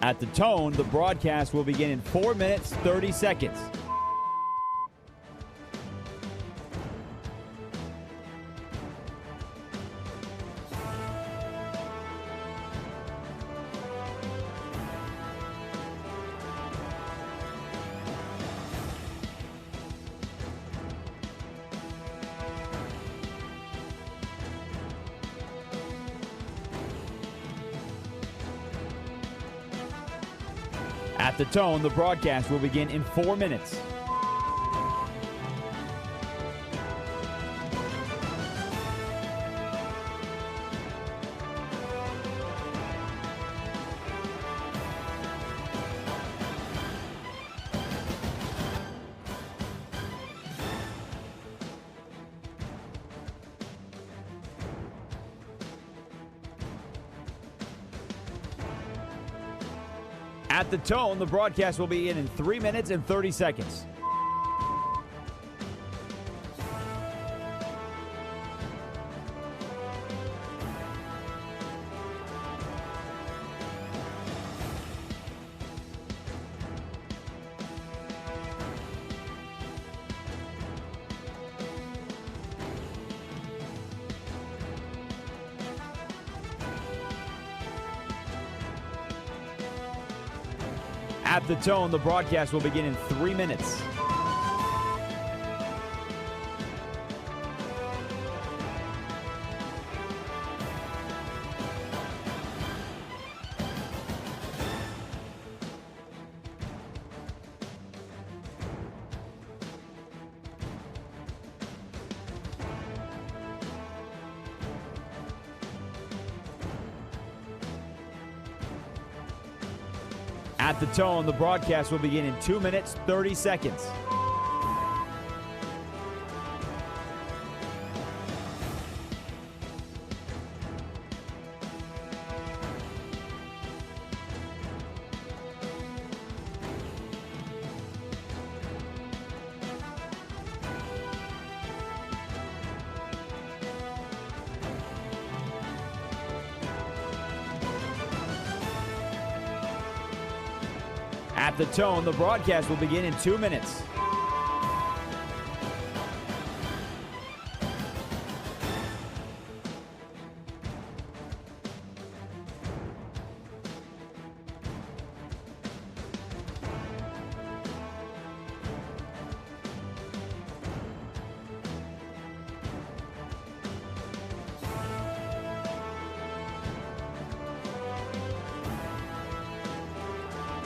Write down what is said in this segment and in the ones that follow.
At the tone, the broadcast will begin in 4 minutes, 30 seconds. At the tone, the broadcast will begin in 4 minutes. At the tone, the broadcast will begin in 3 minutes and 30 seconds. At the tone, the broadcast will begin in 3 minutes. At the tone, the broadcast will begin in 2 minutes, 30 seconds. At the tone, the broadcast will begin in 2 minutes.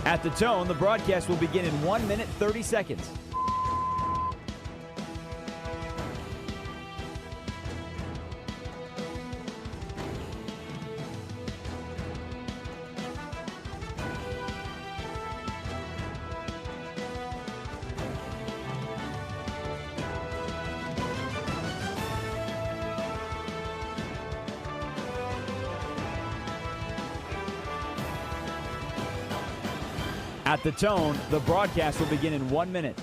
At the tone, the broadcast will begin in 1 minute, 30 seconds. At the tone, the broadcast will begin in 1 minute.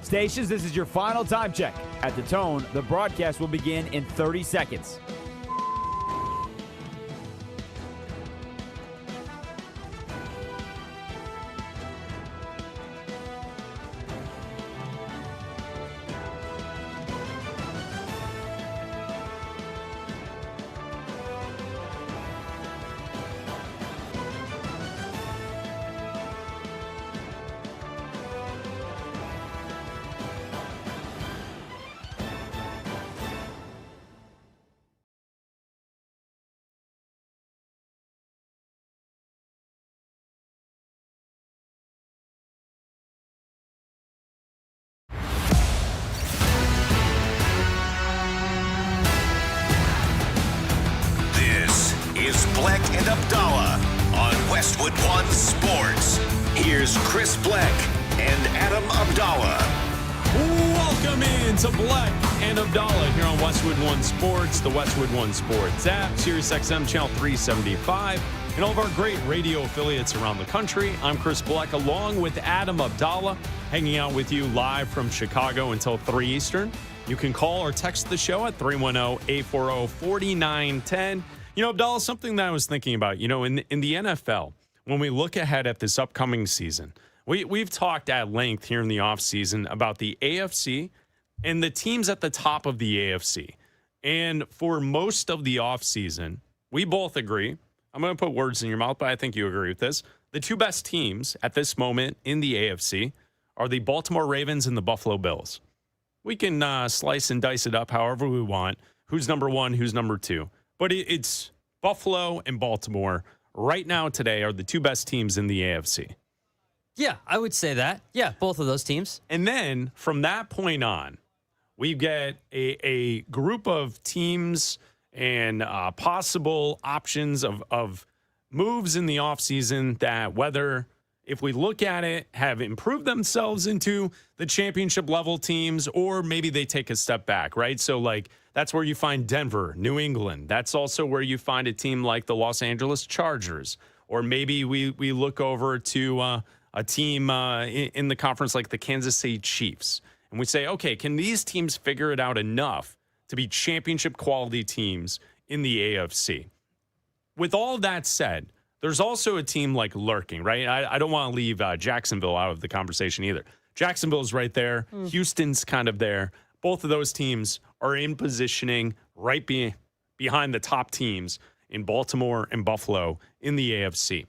Stations, this is your final time check. At the tone, the broadcast will begin in 30 seconds. Bleck and Abdalla on Westwood One Sports. Here's Chris Bleck and Adam Abdalla. Welcome Welcome in to Bleck and Abdalla here on Westwood One Sports, the Westwood One Sports app, Sirius XM Channel 375, and all of our great radio affiliates around the country. I'm Chris Bleck along with Adam Abdalla, hanging out with you live from Chicago until 3 Eastern. You can call or text the show at 310-840-4910. You know, Abdalla, something that I was thinking about, in the NFL, when we look ahead at this upcoming season, we've talked at length here in the offseason about the AFC and the teams at the top of the AFC. And for most of the offseason, we both agree. I'm going to put words in your mouth, but I think you agree with this. The two best teams at this moment in the AFC are the Baltimore Ravens and the Buffalo Bills. We can slice and dice it up however we want. Who's number one, who's number two. But it's Buffalo and Baltimore right now today are the two best teams in the AFC. Yeah, I would say that. Yeah, both of those teams. And then from that point on, we get a group of teams and possible options of moves in the offseason that, whether if we look at it, have improved themselves into the championship level teams, or maybe they take a step back, right? So like that's where you find Denver, New England. That's also where you find a team like the Los Angeles Chargers. Or maybe we look over to a team in the conference like the Kansas City Chiefs. And we say, okay, can these teams figure it out enough to be championship quality teams in the AFC? With all of that said, there's also a team like lurking, right? I don't want to leave Jacksonville out of the conversation either. Jacksonville's right there. Houston's kind of there. Both of those teams are in positioning right behind the top teams in Baltimore and Buffalo in the AFC.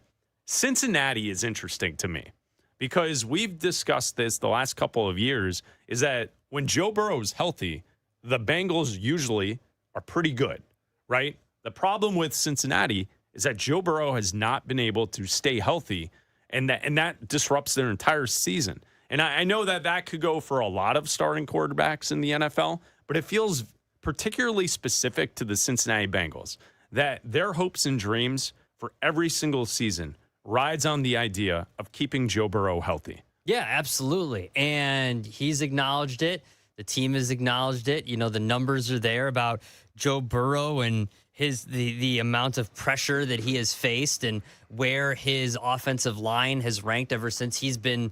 Cincinnati is interesting to me because we've discussed this the last couple of years, is that when Joe Burrow is healthy, the Bengals usually are pretty good, right? The problem with Cincinnati is that Joe Burrow has not been able to stay healthy, and that disrupts their entire season. And I know that could go for a lot of starting quarterbacks in the NFL, but it feels particularly specific to the Cincinnati Bengals, that their hopes and dreams for every single season rides on the idea of keeping Joe Burrow healthy. Yeah, absolutely. And he's acknowledged it. The team has acknowledged it. You know, the numbers are there about Joe Burrow and the amount of pressure that he has faced and where his offensive line has ranked ever since he's been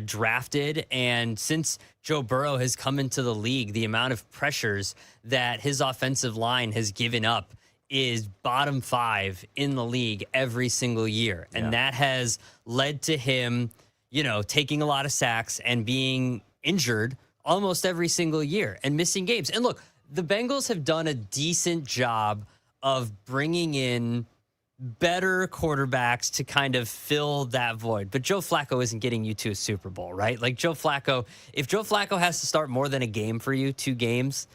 drafted. And since Joe Burrow has come into the league, the amount of pressures that his offensive line has given up is bottom 5 in the league every single year. And that has led to him, taking a lot of sacks and being injured almost every single year and missing games. And look, the Bengals have done a decent job of bringing in better quarterbacks to kind of fill that void. But Joe Flacco isn't getting you to a Super Bowl, right? Like if Joe Flacco has to start more than a game for you, 2 games,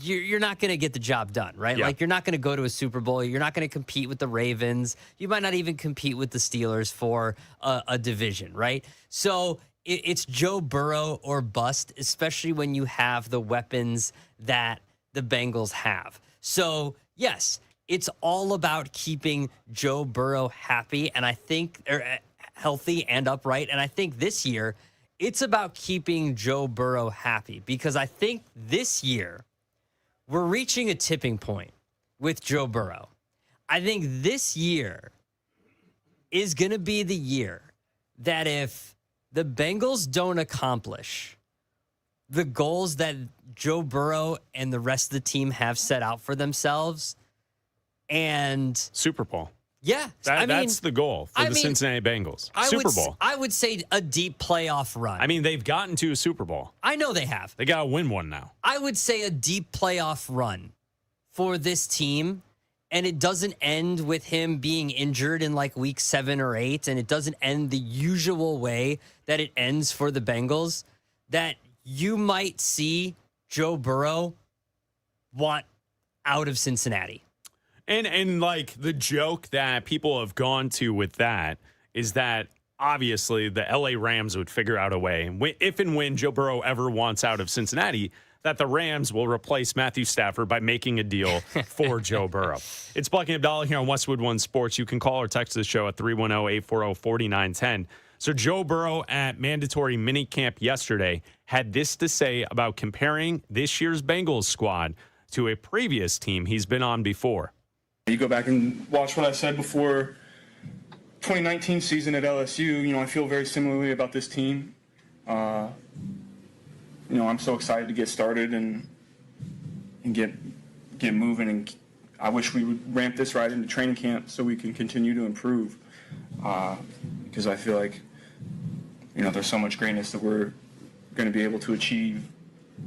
you're not going to get the job done, right? Yeah. Like you're not going to go to a Super Bowl. You're not going to compete with the Ravens. You might not even compete with the Steelers for a division, right? So it's Joe Burrow or bust, especially when you have the weapons that the Bengals have. So yes, it's all about keeping Joe Burrow happy, and I think healthy and upright. And I think this year it's about keeping Joe Burrow happy, because I think this year we're reaching a tipping point with Joe Burrow. I think this year is going to be the year that if the Bengals don't accomplish the goals that Joe Burrow and the rest of the team have set out for themselves, and Super Bowl. Yeah. That's the goal for the Cincinnati Bengals. Super Bowl. I would say a deep playoff run. I mean, they've gotten to a Super Bowl. I know they have. They got to win one now. I would say a deep playoff run for this team, and it doesn't end with him being injured in like week 7 or 8, and it doesn't end the usual way that it ends for the Bengals, that you might see Joe Burrow want out of Cincinnati. And like the joke that people have gone to with that is that obviously the LA Rams would figure out a way, if and when Joe Burrow ever wants out of Cincinnati, that the Rams will replace Matthew Stafford by making a deal for Joe Burrow. It's Bleck and Abdalla here on Westwood One Sports. You can call or text the show at 310-840-4910. So Joe Burrow at mandatory minicamp yesterday had this to say about comparing this year's Bengals squad to a previous team he's been on before. You go back and watch what I said before 2019 season at LSU. I feel very similarly about this team. I'm so excited to get started and get moving. And I wish we would ramp this right into training camp so we can continue to improve. Because I feel like, there's so much greatness that we're going to be able to achieve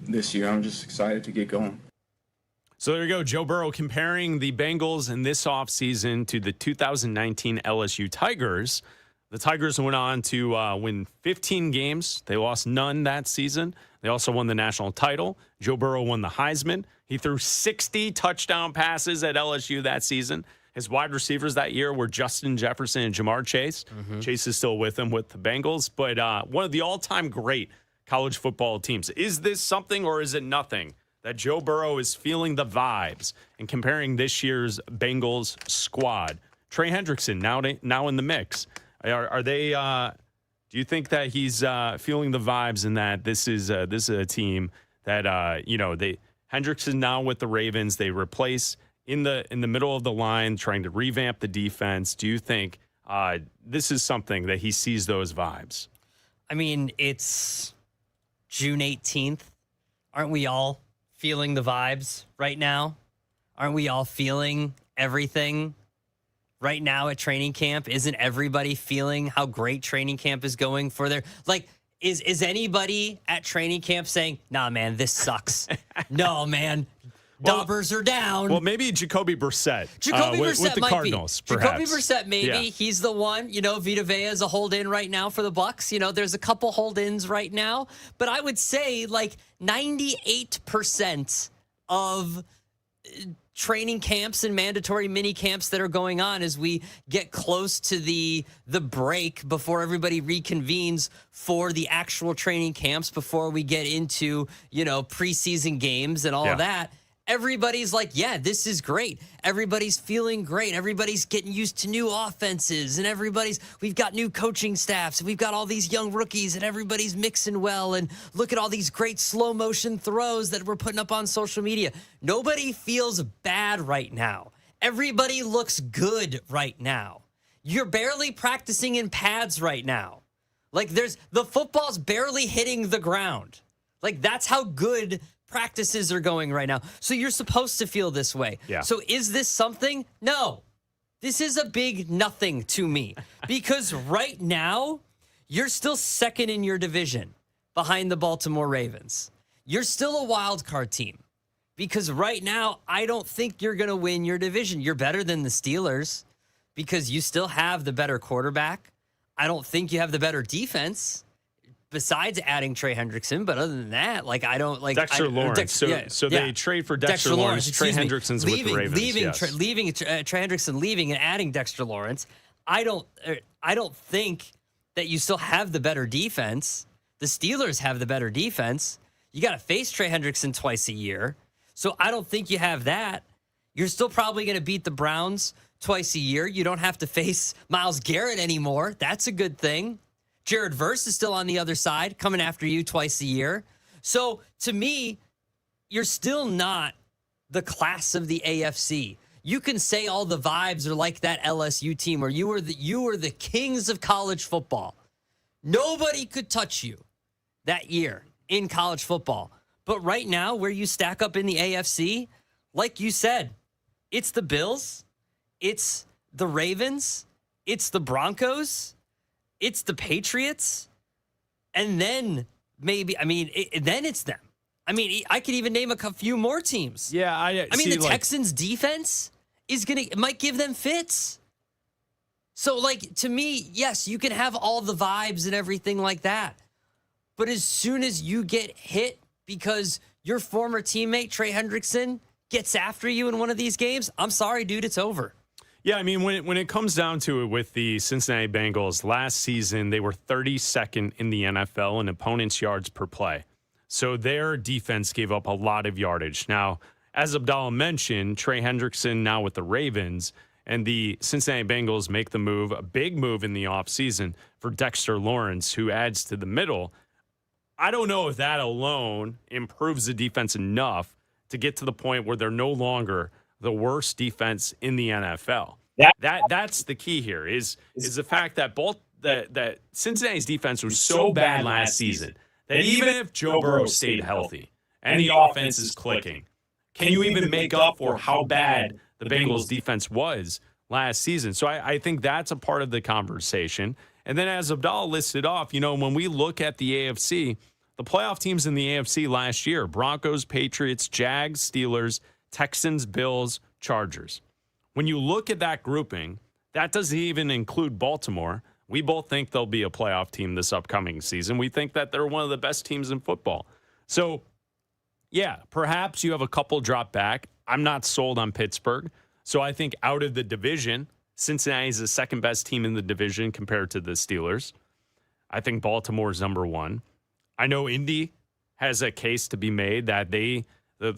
this year. I'm just excited to get going. So there you go, Joe Burrow comparing the Bengals in this offseason to the 2019 LSU Tigers. The Tigers went on to win 15 games. They lost none that season. They also won the national title. Joe Burrow won the Heisman. He threw 60 touchdown passes at LSU that season. His wide receivers that year were Justin Jefferson and Jamar Chase. Chase is still with him with the Bengals, but one of the all-time great college football teams. Is this something or is it nothing that Joe Burrow is feeling the vibes and comparing this year's Bengals squad? Trey Hendrickson now in the mix. Are they? Do you think that he's feeling the vibes and that this is a team that Hendrickson now with the Ravens, they replace in the middle of the line, trying to revamp the defense. Do you think this is something that he sees those vibes? I mean, it's June 18th. Aren't we all feeling the vibes right now? Aren't we all feeling everything right now at training camp? Isn't everybody feeling how great training camp is going for their, is anybody at training camp saying, nah, man, this sucks? No, man. Numbers are down. Well, maybe Jacoby Brissett. With the might Cardinals, be. perhaps. Jacoby Brissett, maybe. Yeah. He's the one. Vita Vea is a hold-in right now for the Bucs. There's a couple hold-ins right now. But I would say 98% of training camps and mandatory mini camps that are going on as we get close to the break before everybody reconvenes for the actual training camps, before we get into, preseason games and all of that. Everybody's like, yeah, this is great. Everybody's feeling great. Everybody's getting used to new offenses, and we've got new coaching staffs, and we've got all these young rookies, and everybody's mixing well, and look at all these great slow motion throws that we're putting up on social media. Nobody feels bad right now. Everybody looks good right now. You're barely practicing in pads right now. The football's barely hitting the ground. That's how good practices are going right now. So you're supposed to feel this way. Yeah. So is this something? No. This is a big nothing to me. Because right now, you're still second in your division behind the Baltimore Ravens. You're still a wild card team. Because right now, I don't think you're going to win your division. You're better than the Steelers because you still have the better quarterback. I don't think you have the better defense, besides adding Trey Hendrickson. But other than that, I don't like Dexter Lawrence. So they trade for Dexter Lawrence. Trey Hendrickson's with the Ravens. Leaving Trey Hendrickson, leaving and adding Dexter Lawrence. I don't think that you still have the better defense. The Steelers have the better defense. You got to face Trey Hendrickson twice a year. So I don't think you have that. You're still probably going to beat the Browns twice a year. You don't have to face Myles Garrett anymore. That's a good thing. Jared Verse is still on the other side, coming after you twice a year. So to me, you're still not the class of the AFC. You can say all the vibes are like that LSU team where you were the kings of college football. Nobody could touch you that year in college football. But right now, where you stack up in the AFC, like you said, it's the Bills, it's the Ravens, it's the Broncos, it's the Patriots, and then then it's them. I could even name a few more teams. Yeah, the Texans' defense might give them fits. So, to me, yes, you can have all the vibes and everything like that. But as soon as you get hit because your former teammate, Trey Hendrickson, gets after you in one of these games, I'm sorry, dude, it's over. Yeah, when it comes down to it with the Cincinnati Bengals, last season they were 32nd in the NFL in opponents' yards per play. So their defense gave up a lot of yardage. Now, as Abdalla mentioned, Trey Hendrickson now with the Ravens, and the Cincinnati Bengals make the move, a big move in the offseason for Dexter Lawrence, who adds to the middle. I don't know if that alone improves the defense enough to get to the point where they're no longer the worst defense in the NFL. That's the key here is the fact that that Cincinnati's defense was so bad last season that even if Joe Burrow stayed healthy and the offense is clicking, can you even make up for how bad the Bengals defense was last season? So I think that's a part of the conversation. And then as Abdalla listed off, when we look at the AFC, the playoff teams in the AFC last year, Broncos, Patriots, Jags, Steelers, Texans, Bills, Chargers. When you look at that grouping, that doesn't even include Baltimore. We both think they'll be a playoff team this upcoming season. We think that they're one of the best teams in football. So, yeah, perhaps you have a couple drop back. I'm not sold on Pittsburgh. So I think out of the division, Cincinnati is the second best team in the division compared to the Steelers. I think Baltimore is number one. I know Indy has a case to be made that the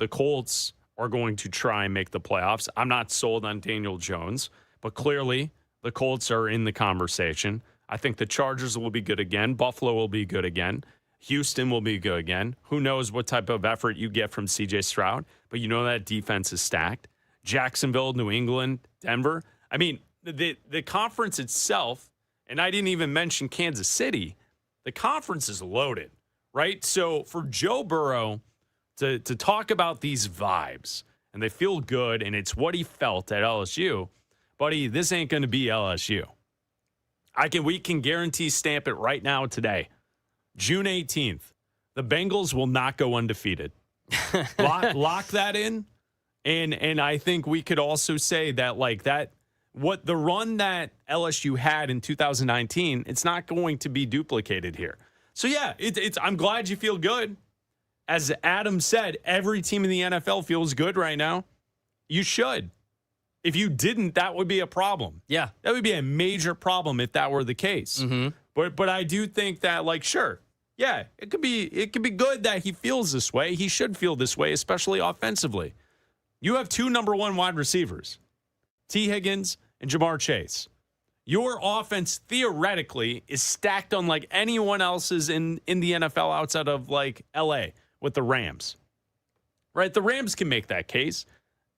Colts are going to try and make the playoffs. I'm not sold on Daniel Jones, but clearly the Colts are in the conversation. I think the Chargers will be good again. Buffalo will be good again. Houston will be good again. Who knows what type of effort you get from C.J. Stroud, but that defense is stacked. Jacksonville, New England, Denver. I mean, the conference itself, and I didn't even mention Kansas City, the conference is loaded, right? So for Joe Burrow to talk about these vibes, and they feel good, and it's what he felt at LSU, buddy, this ain't going to be LSU. We can guarantee stamp it right now today. June 18th, the Bengals will not go undefeated. Lock that in. And I think we could also say that what the run that LSU had in 2019, it's not going to be duplicated here. So yeah, I'm glad you feel good. As Adam said, every team in the NFL feels good right now. You should. If you didn't, that would be a problem. Yeah. That would be a major problem if that were the case. Mm-hmm. But I do think that, sure, yeah, it could be good that he feels this way. He should feel this way, especially offensively. You have two number one wide receivers, T. Higgins and Jamar Chase. Your offense theoretically is stacked unlike anyone else's in the NFL outside of LA with the Rams. Right? The Rams can make that case.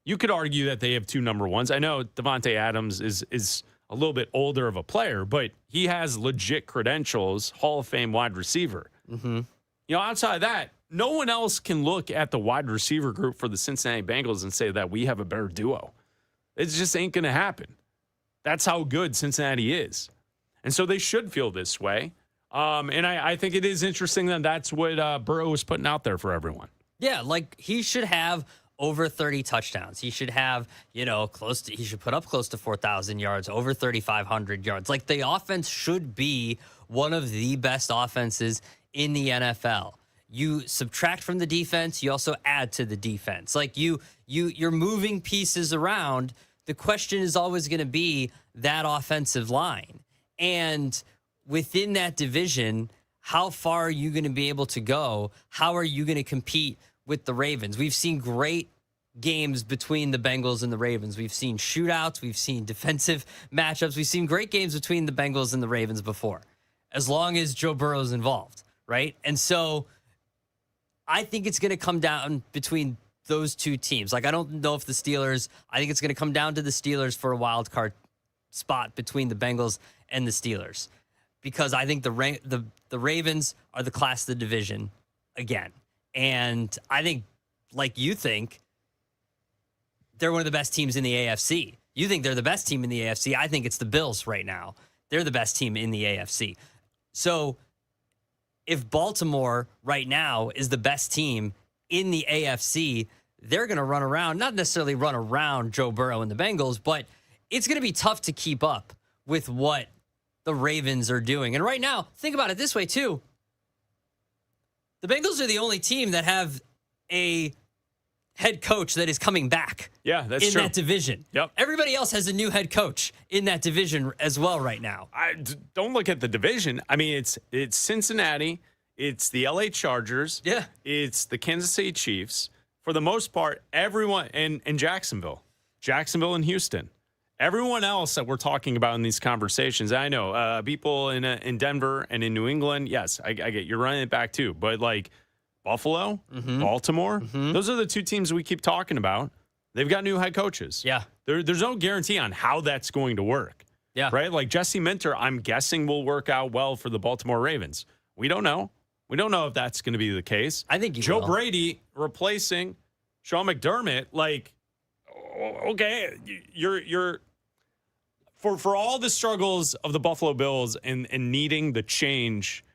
You could argue that they have two number ones. I know Devontae Adams is a little bit older of a player, but he has legit credentials, Hall of Fame wide receiver. Mm-hmm. Outside of that, no one else can look at the wide receiver group for the Cincinnati Bengals and say that we have a better duo. It just ain't going to happen. That's how good Cincinnati is. And so they should feel this way. And I think it is interesting that that's what Burrow is putting out there for everyone. Yeah, he should have over 30 touchdowns. He should have, he should put up close to 4,000 yards, over 3,500 yards. The offense should be one of the best offenses in the NFL. You subtract from the defense, you also add to the defense. You're moving pieces around. The question is always going to be that offensive line. And within that division, how far are you going to be able to go? How are you going to compete with the Ravens? We've seen great games between the Bengals and the Ravens. We've seen shootouts. We've seen defensive matchups. We've seen great games between the Bengals and the Ravens before, as long as Joe Burrow's involved, right? And so I think it's going to come down between those two teams. I don't know if the Steelers, I think it's going to come down to the Steelers for a wild card spot between the Bengals and the Steelers, because I think the Ravens are the class of the division again. And I think, you think, they're one of the best teams in the AFC. You think they're the best team in the AFC. I think it's the Bills right now. They're the best team in the AFC. So if Baltimore right now is the best team in the AFC, they're going to run around, not necessarily run around Joe Burrow and the Bengals, but it's going to be tough to keep up with what the Ravens are doing. And right now, think about it this way too. The Bengals are the only team that have a head coach that is coming back. Yeah, that's in true. that division. Yep. Everybody else has a new head coach in that division as well right now. Don't look at the division. I mean, it's Cincinnati, it's the LA Chargers, yeah, it's the Kansas City Chiefs. For the most part, everyone, and Jacksonville and Houston. Everyone else that we're talking about in these conversations, I know people in Denver and in New England, yes, I get you're running it back too. But like Buffalo, Baltimore, those are the two teams we keep talking about. They've got new head coaches. Yeah. There's no guarantee on how that's going to work. Yeah. Right? Like Jesse Minter, I'm guessing will work out well for the Baltimore Ravens. We don't know. We don't know if that's going to be the case. I think Joe will. Brady replacing Sean McDermott, like, okay, you're for all the struggles of the Buffalo Bills and needing the change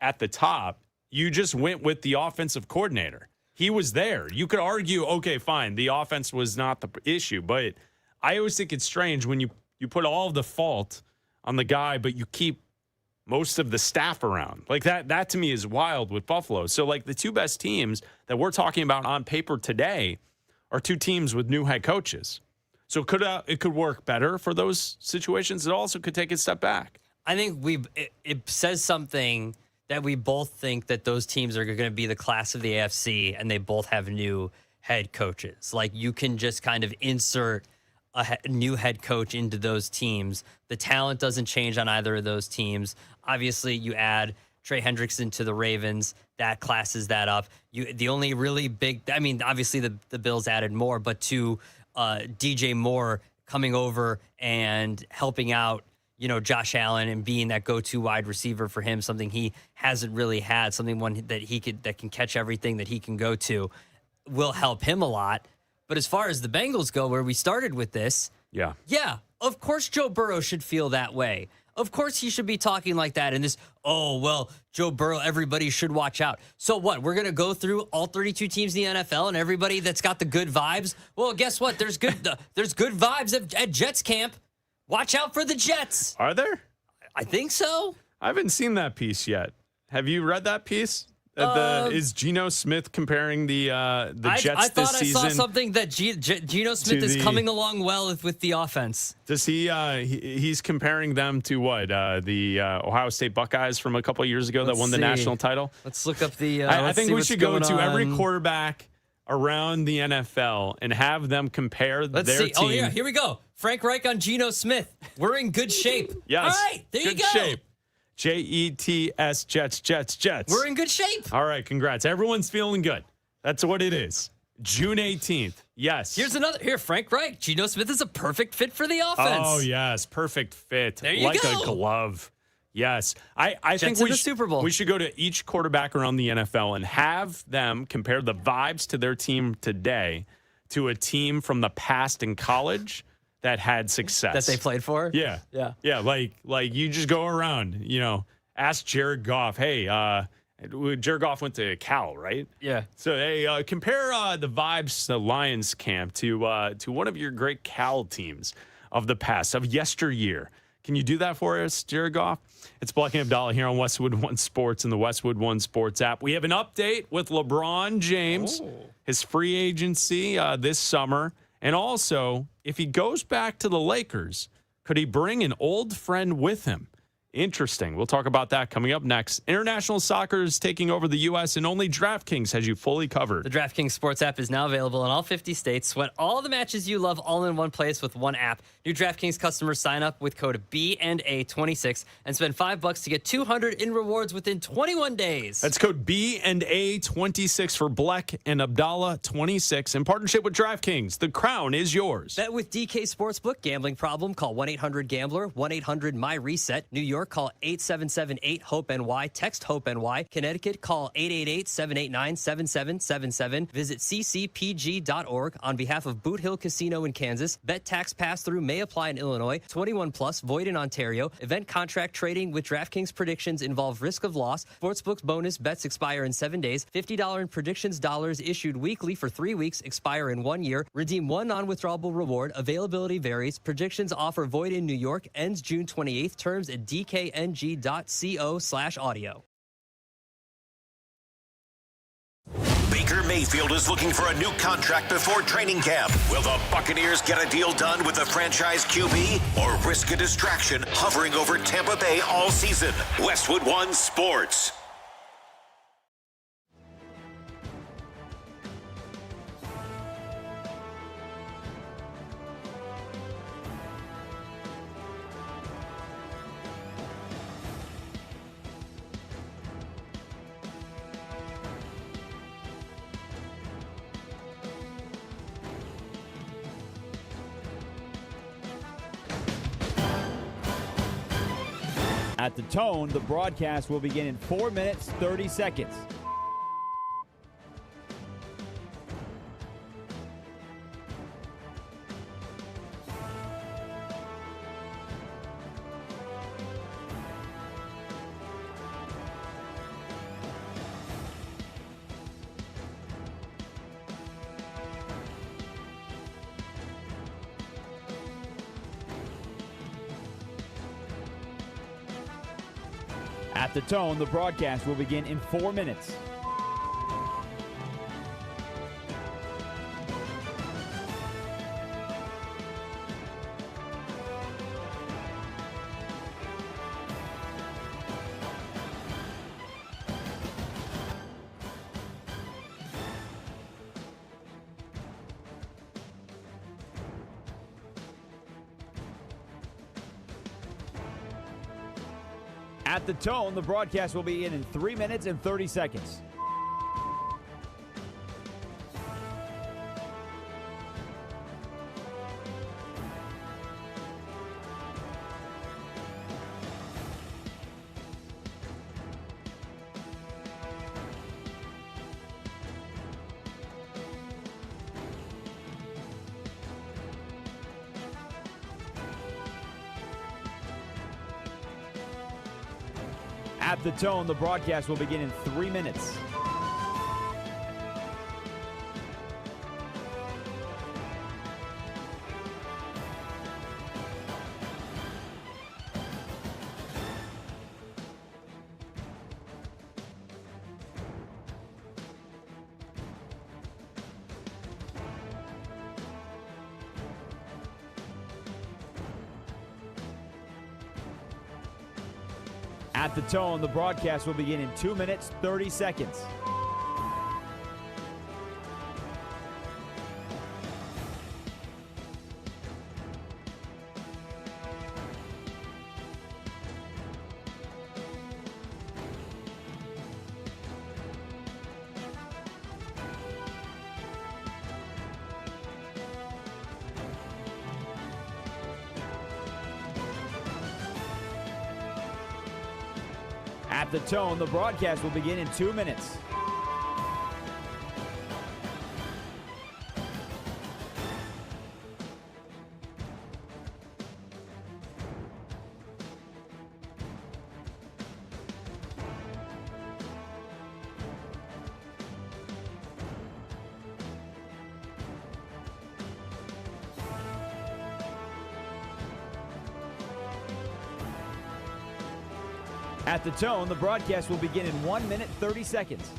at the top, you just went with the offensive coordinator. He was there. You could argue, okay, fine, the offense was not the issue, but I always think it's strange when you put all of the fault on the guy, but you keep most of the staff around. Like that to me is wild with Buffalo. So like the two best teams that we're talking about on paper today are two teams with new head coaches. So it could work better for those situations. It also could take a step back. I think it says something that we both think that those teams are going to be the class of the AFC, and they both have new head coaches. Like you can just kind of insert a new head coach into those teams. The talent doesn't change on either of those teams. Obviously, you add Trey Hendrickson to the Ravens. That classes that up. The only really big, I mean, obviously the Bills added more, but to DJ Moore coming over and helping out, Josh Allen and being that go-to wide receiver for him, something he hasn't really had, that can catch everything that he can go to, will help him a lot. But as far as the Bengals go, where we started with this, yeah, of course Joe Burrow should feel that way. Of course he should be talking like that. And this, Joe Burrow, everybody should watch out. So what? We're going to go through all 32 teams in the NFL and everybody that's got the good vibes? Well, guess what? There's good vibes at Jets camp. Watch out for the Jets. Are there? I think so. I haven't seen that piece yet. Have you read that piece? Is Geno Smith comparing the Jets this season? I saw something that Geno Smith is coming along well with the offense. Does he's comparing them to what? The Ohio State Buckeyes from a couple of years ago that won the national title? Let's look up the I think we should go to every quarterback around the NFL and have them compare their team. Oh, yeah, here we go. Frank Reich on Geno Smith. We're in good shape. Yes. All right, there you go. Good shape. Jets, Jets. We're in good shape. All right, congrats. Everyone's feeling good. That's what it is. June 18th. Yes. Here, Frank Reich. Geno Smith is a perfect fit for the offense. Oh, yes. Perfect fit. There you go. Like a glove. Yes. I think the Super Bowl. We should go to each quarterback around the NFL and have them compare the vibes to their team today to a team from the past in college that had success. That they played for? Yeah. Yeah, like you just go around, ask Jared Goff, hey, Jared Goff went to Cal, right? Yeah. So, hey, compare the vibes to Lions camp to one of your great Cal teams of the past, of yesteryear. Can you do that for us, Jared Goff? It's Bleck Abdalla here on Westwood One Sports and the Westwood One Sports app. We have an update with LeBron James, his free agency this summer. And also, if he goes back to the Lakers, could he bring an old friend with him? Interesting. We'll talk about that coming up next. International soccer is taking over the U.S., and only DraftKings has you fully covered. The DraftKings Sports app is now available in all 50 states. Sweat all the matches you love all in one place with one app. New DraftKings customers sign up with code B&A26 and spend $5 to get $200 in rewards within 21 days. That's code B&A26 for Bleck and Abdalla 26 in partnership with DraftKings. The crown is yours. Bet with DK Sportsbook. Gambling problem? Call 1-800-GAMBLER, 1-800-MY-RESET. New York, call 877-8-HOPE-NY. Text HOPE-NY. Connecticut, call 888-789-7777. Visit ccpg.org. On behalf of Boot Hill Casino in Kansas, bet tax pass-through may apply in Illinois. 21 plus, void in Ontario. Event contract trading with DraftKings predictions involve risk of loss. Sportsbook's bonus bets expire in 7 days. $50 in predictions dollars issued weekly for 3 weeks, expire in 1 year. Redeem one non-withdrawable reward. Availability varies. Predictions offer void in New York. Ends June 28th. Terms at dkng.co/audio. Baker Mayfield is looking for a new contract before training camp. Will the Buccaneers get a deal done with the franchise QB or risk a distraction hovering over Tampa Bay all season? Westwood One Sports. At the tone, the broadcast will begin in 4 minutes, 30 seconds. At the tone, the broadcast will begin in 4 minutes. At the tone, the broadcast will begin in 3 minutes and 30 seconds. At the tone, the broadcast will begin in 3 minutes. At the tone, the broadcast will begin in 2 minutes, 30 seconds. At the tone, the broadcast will begin in 2 minutes. At the tone, the broadcast will begin in 1 minute, 30 seconds.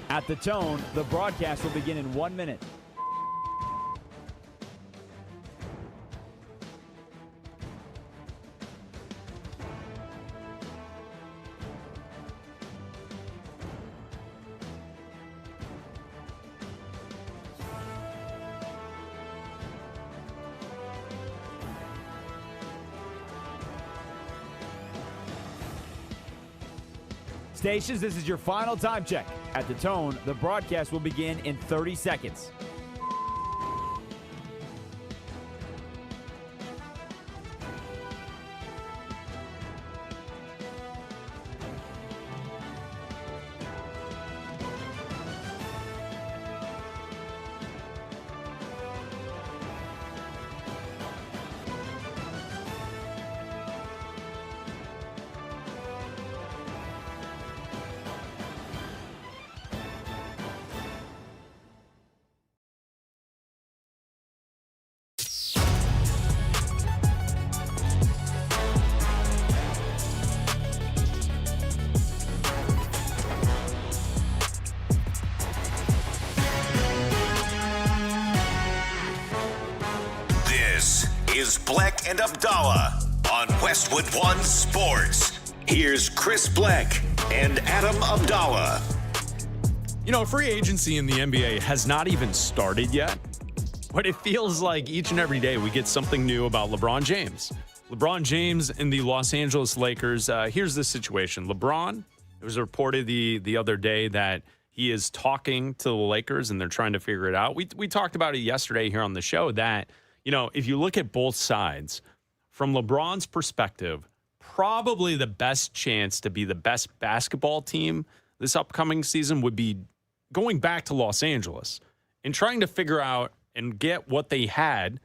At the tone, the broadcast will begin in 1 minute. Stations, this is your final time check. At the tone, the broadcast will begin in 30 seconds. is Bleck and Abdalla on Westwood One Sports. Here's Chris Bleck and Adam Abdalla. Free agency in the NBA has not even started yet, but it feels like each and every day we get something new about LeBron James. LeBron James and the Los Angeles Lakers. Here's the situation. LeBron, it was reported the other day that he is talking to the Lakers and they're trying to figure it out. We talked about it yesterday here on the show that, if you look at both sides, from LeBron's perspective, probably the best chance to be the best basketball team this upcoming season would be going back to Los Angeles and trying to figure out and get what they had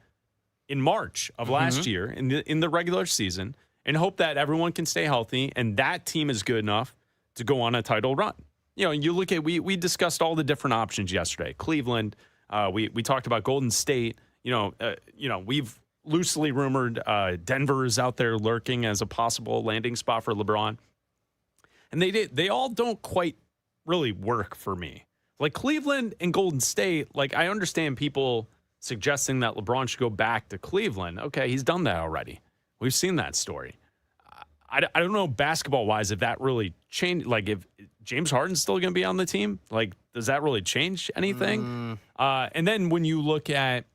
in March of last year in the regular season and hope that everyone can stay healthy and that team is good enough to go on a title run. You look at, we discussed all the different options yesterday. Cleveland, we talked about Golden State. We've loosely rumored Denver is out there lurking as a possible landing spot for LeBron. And they all don't quite really work for me. Like Cleveland and Golden State, I understand people suggesting that LeBron should go back to Cleveland. Okay, he's done that already. We've seen that story. I don't know basketball-wise if that really changed. If James Harden's still going to be on the team, does that really change anything? And then when you look at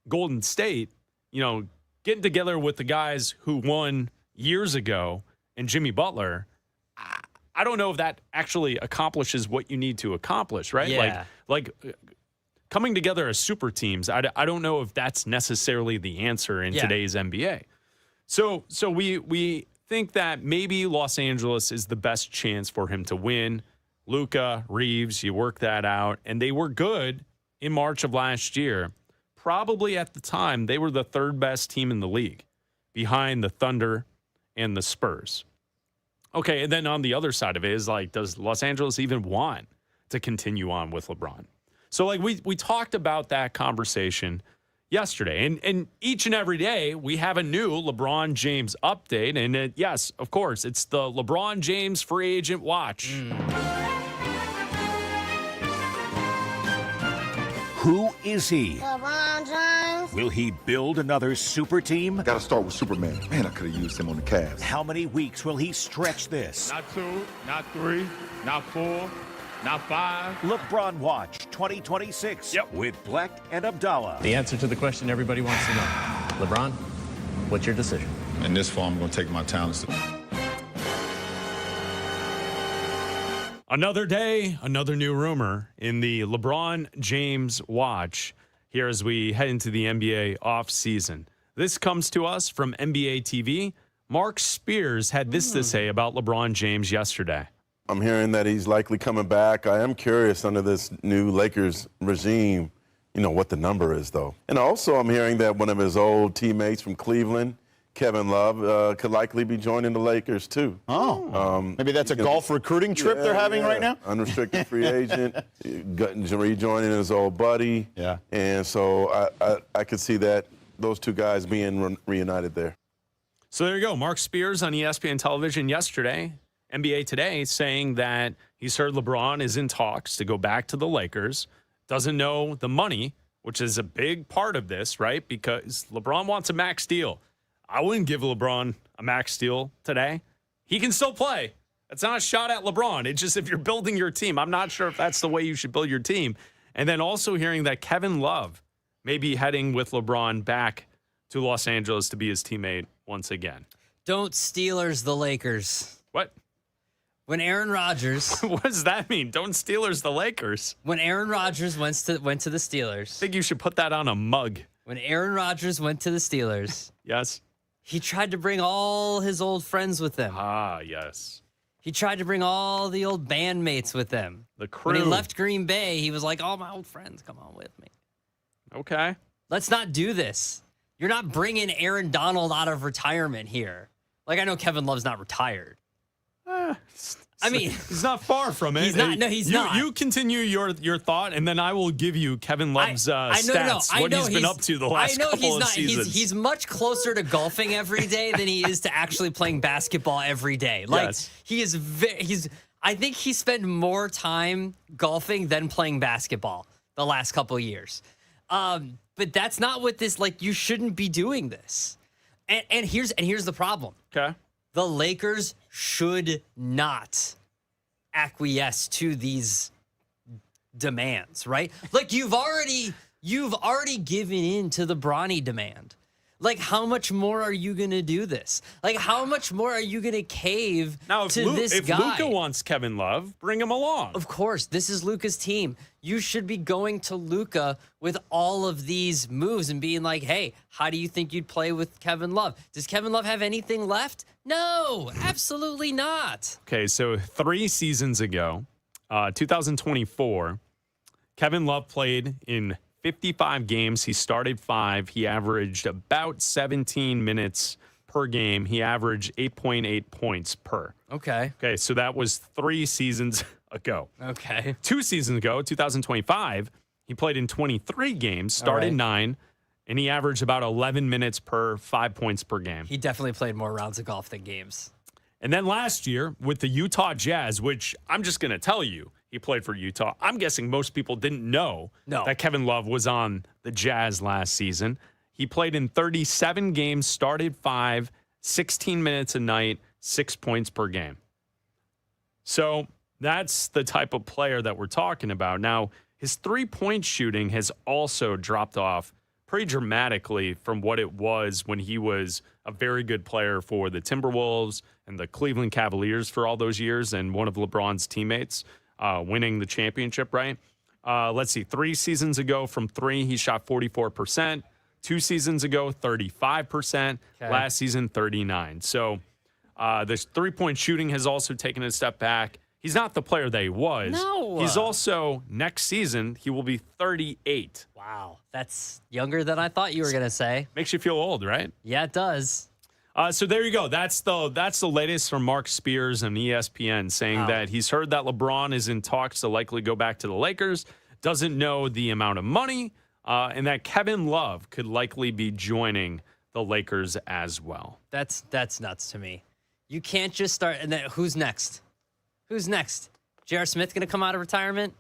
Golden State, getting together with the guys who won years ago and Jimmy Butler, I don't know if that actually accomplishes what you need to accomplish, right? Yeah. Coming together as super teams, I don't know if that's necessarily the answer in today's NBA. So we think that maybe Los Angeles is the best chance for him to win. Luka, Reeves, you work that out. And they were good in March of last year. Probably at the time, they were the third best team in the league behind the Thunder and the Spurs. Okay, and then on the other side of it is does Los Angeles even want to continue on with LeBron? So we talked about that conversation yesterday. And each and every day we have a new LeBron James update. And yes, of course, it's the LeBron James free agent watch. Who is he? LeBron James. Will he build another super team? Got to start with Superman. Man, I could have used him on the Cavs. How many weeks will he stretch this? Not 2, not 3, not 4, not 5. LeBron Watch 2026 with Bleck and Abdalla. The answer to the question everybody wants to know. LeBron, what's your decision? In this fall, I'm going to take my talents. Another day, another new rumor in the LeBron James watch here as we head into the NBA offseason. This comes to us from NBA TV. Mark Spears had this to say about LeBron James yesterday. I'm hearing that he's likely coming back. I am curious under this new Lakers regime, what the number is, though. And also I'm hearing that one of his old teammates from Cleveland, Kevin Love, could likely be joining the Lakers, too. Maybe that's a golf recruiting trip they're having right now? Unrestricted free agent, rejoining his old buddy. Yeah. And so I could see those two guys being reunited there. So there you go. Mark Spears on ESPN television yesterday, NBA Today, saying that he's heard LeBron is in talks to go back to the Lakers. Doesn't know the money, which is a big part of this, right? Because LeBron wants a max deal. I wouldn't give LeBron a max deal today. He can still play. That's not a shot at LeBron. It's just if you're building your team, I'm not sure if that's the way you should build your team. And then also hearing that Kevin Love may be heading with LeBron back to Los Angeles to be his teammate once again. Don't Steelers the Lakers. What? When Aaron Rodgers... What does that mean? Don't Steelers the Lakers. When Aaron Rodgers went to the Steelers. I think you should put that on a mug. When Aaron Rodgers went to the Steelers. Yes. He tried to bring all his old friends with him. Ah, yes. He tried to bring all the old bandmates with him. The crew. When he left Green Bay, he was like, all my old friends, come on with me. Okay. Let's not do this. You're not bringing Aaron Donald out of retirement here. I know Kevin Love's not retired. I mean, he's not far from it. He's not. No, he's not. You continue your thought, and then I will give you Kevin Love's stats. What he's been up to the last couple of seasons. He's much closer to golfing every day than he is to actually playing basketball every day. Yes. He is. I think he spent more time golfing than playing basketball the last couple of years. But that's not what this. You shouldn't be doing this. And here's the problem. Okay. The Lakers should not acquiesce to these demands, right? Like you've already given in to the Bronny demand. Like, how much more are you going to do this? Like, how much more are you going to cave now, to this guy? If Luka wants Kevin Love, bring him along. Of course, this is Luka's team. You should be going to Luka with all of these moves and being like, hey, how do you think you'd play with Kevin Love? Does Kevin Love have anything left? No, absolutely not. Okay, so 3 seasons ago, 2024, Kevin Love played in 55 games. He started 5. He averaged about 17 minutes per game. He averaged 8.8 points per. Okay, so that was 3 seasons ago. Okay. 2 seasons ago, 2025, he played in 23 games, started 9, and he averaged about 11 minutes per 5 points per game. He definitely played more rounds of golf than games. And then last year with the Utah Jazz, which I'm just going to tell you, he played for Utah. I'm guessing most people didn't know that Kevin Love was on the Jazz last season. He played in 37 games, started 5, 16 minutes a night, 6 points per game. So that's the type of player that we're talking about. Now, his three-point shooting has also dropped off pretty dramatically from what it was when he was a very good player for the Timberwolves and the Cleveland Cavaliers for all those years and one of LeBron's teammates. Winning the championship, right? Let's see. 3 seasons ago from 3, he shot 44%. 2 seasons ago, 35%. Okay. Last season, 39%. So this three-point shooting has also taken a step back. He's not the player that he was. No. He's also, next season, he will be 38. Wow. That's younger than I thought you were going to say. Makes you feel old, right? Yeah, it does. So there you go. That's the latest from Mark Spears and ESPN saying that he's heard that LeBron is in talks to likely go back to the Lakers, doesn't know the amount of money, and that Kevin Love could likely be joining the Lakers as well. That's nuts to me. You can't just start. And then who's next? Who's next? J.R. Smith going to come out of retirement?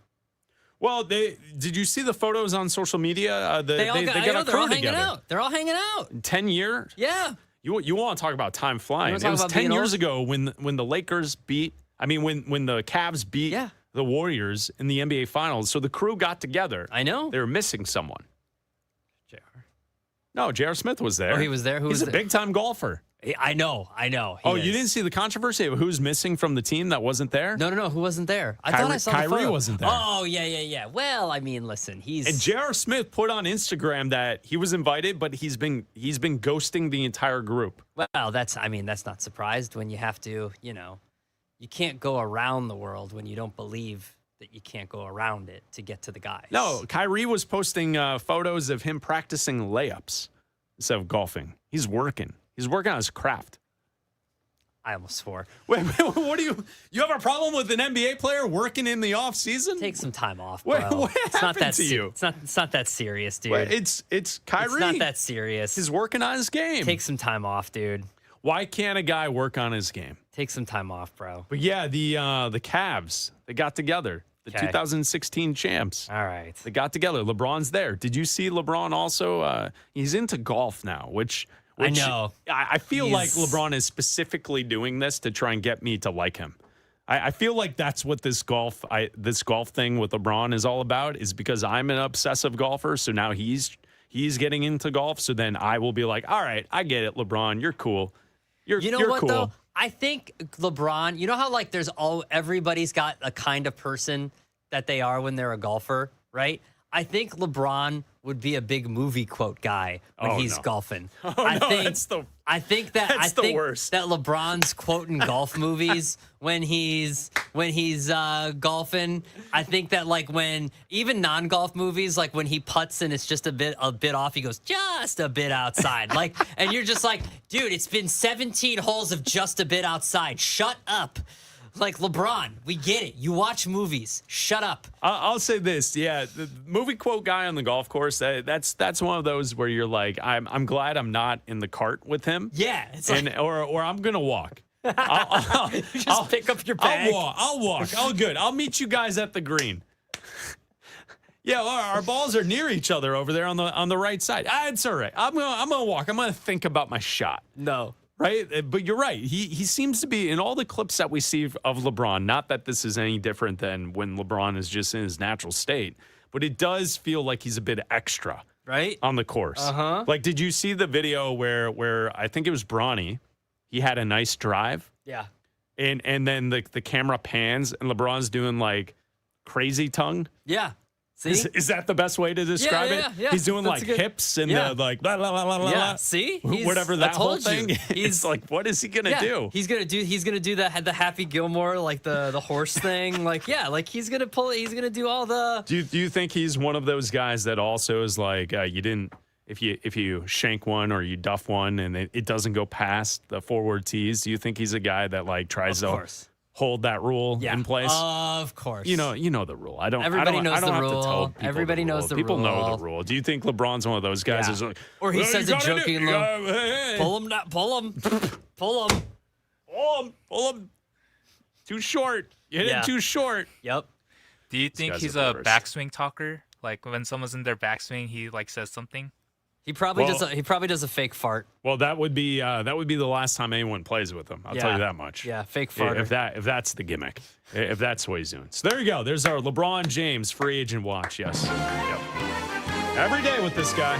Well, did you see the photos on social media? They're all hanging out. They're all hanging out. 10 years? Yeah. You want to talk about time flying? It was 10 years ago when the Lakers beat. I mean, when the Cavs beat the Warriors in the NBA Finals. So the crew got together. I know they were missing someone. JR. No, J.R. Smith was there. Oh, he was there. He's a big time golfer. I know. You didn't see the controversy of who's missing from the team that wasn't there? No. Who wasn't there? I thought I saw the photo. Kyrie wasn't there. Oh, yeah. Well, I mean, listen, And J.R. Smith put on Instagram that he was invited, but he's been ghosting the entire group. Well, that's not surprised when you have to, you can't go around the world when you don't believe that you can't go around it to get to the guys. No, Kyrie was posting photos of him practicing layups instead of golfing. He's working. He's working on his craft. I almost swore. Wait, what do you have a problem with an NBA player working in the off season? Take some time off, bro. What happened to you? It's not that serious, dude. Wait, it's Kyrie. It's not that serious. He's working on his game. Take some time off, dude. Why can't a guy work on his game? Take some time off, bro. But yeah, the Cavs, they got together. The 2016 champs. All right. They got together. LeBron's there. Did you see LeBron also? He's into golf now, which I know. I feel like LeBron is specifically doing this to try and get me to like him. I feel like that's what this golf thing with LeBron is all about, is because I'm an obsessive golfer. So now he's getting into golf. So then I will be like, all right, I get it, LeBron. You're cool. You're what, cool. though? I think LeBron, you know how like everybody's got a kind of person that they are when they're a golfer, right? I think LeBron would be a big movie quote guy when he's golfing. I think the worst. That LeBron's quoting golf movies when he's golfing. I think that like when even non-golf movies, like when he putts and it's just a bit off, he goes just a bit outside. Like, and you're just like, dude, it's been 17 holes of just a bit outside. Shut up. Like, LeBron, we get it. You watch movies. Shut up. I'll say this. Yeah, the movie quote guy on the golf course, that's one of those where you're like, I'm glad I'm not in the cart with him. Yeah. It's or I'm going to walk. I'll pick up your bag. I'll walk. Oh, good. I'll meet you guys at the green. Yeah, our balls are near each other over there on the right side. It's all right. I'm gonna walk. I'm gonna think about my shot. No. right? But you're right. He seems to be in all the clips that we see of LeBron. Not that this is any different than when LeBron is just in his natural state, but it does feel like he's a bit extra, right, on the course. Like, did you see the video where I think it was Bronny? He had a nice drive. Yeah. And then the camera pans and LeBron's doing like crazy tongue. Yeah. See? Is that the best way to describe it? Yeah. He's doing That's like good. hips and the like la la la la la. Yeah. See? Whatever that whole thing. He's It's like, what is he gonna do? He's gonna do the Happy Gilmore, like the horse thing. Like, yeah, like he's gonna pull it. He's gonna do all the. Do you think he's one of those guys that also is like you didn't if you shank one or you duff one and it doesn't go past the forward tees? Do you think he's a guy that like tries to hold that rule in place? Of course. You know the rule. Everybody knows the have rule. to tell people Everybody the knows rule. the People rule. know the rule. Do you think LeBron's one of those guys? Yeah. Is like, Or he "Well, says you it gotta jokingly. hey. Pull him, not pull him, pull him. Pull him. Too short. You hit Yeah. it too short. Yep. Do you think guy's he's the a worst. backswing talker? Like when someone's in their backswing, he like says something. He probably does a fake fart. Well, that would be the last time anyone plays with him. I'll tell you that much. Yeah, fake farter. If that's the gimmick, if that's what he's doing. So there you go. There's our LeBron James free agent watch. Yes. Yep. Every day with this guy.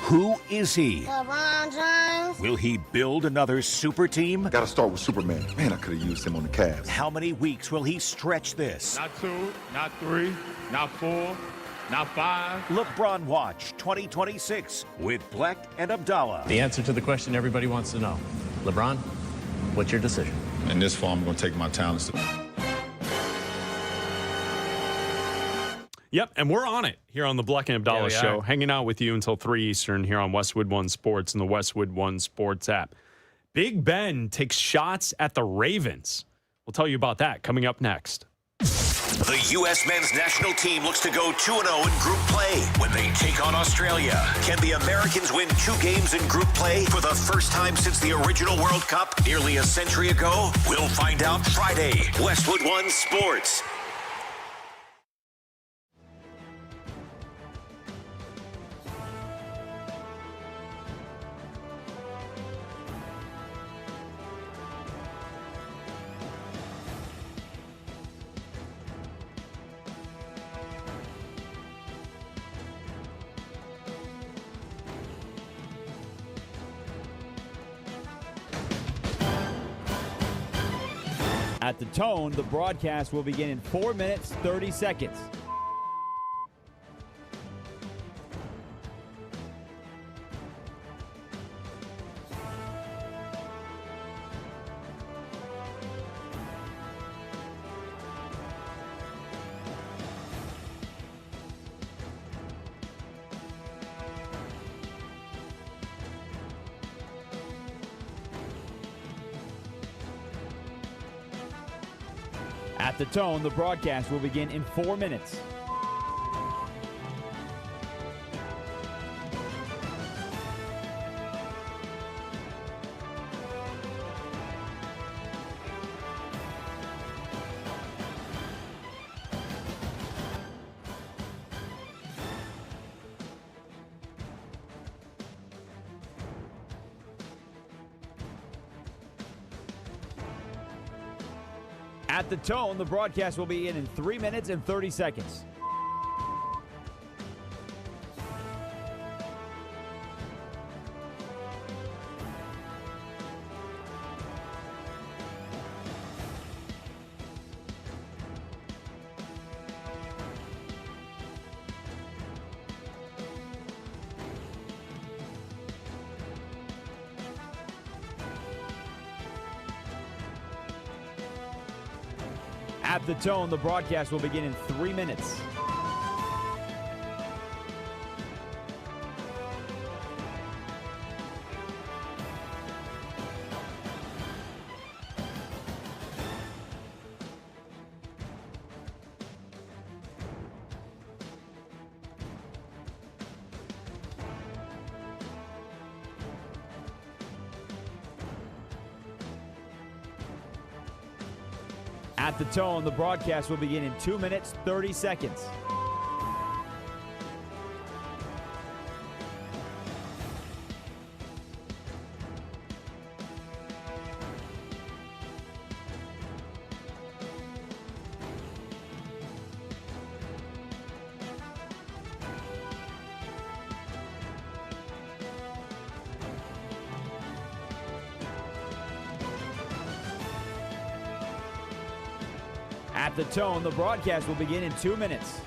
Who is he? LeBron James. Will he build another super team? Gotta start with Superman. Man, I could have used him on the Cavs. How many weeks will he stretch this? Not 2, not 3, not 4, not 5. LeBron Watch 2026 with Bleck and Abdalla. The answer to the question everybody wants to know. LeBron, what's your decision? In this fall, I'm going to take my talents to... Yep, and we're on it here on the Bleck and Abdalla Yeah, we Show, are. hanging out with you until 3 Eastern here on Westwood One Sports and the Westwood One Sports app. Big Ben takes shots at the Ravens. We'll tell you about that coming up next. The U.S. men's national team looks to go 2-0 in group play when they take on Australia. Can the Americans win 2 games in group play for the first time since the original World Cup nearly a century ago? We'll find out Friday. Westwood One Sports. At the tone, the broadcast will begin in 4 minutes, 30 seconds. At the tone, the broadcast will begin in 4 minutes. At the tone, the broadcast will begin in 3 minutes and 30 seconds. At the tone, the broadcast will begin in 3 minutes. At the tone, the broadcast will begin in 2 minutes, 30 seconds. At the tone, the broadcast will begin in 2 minutes.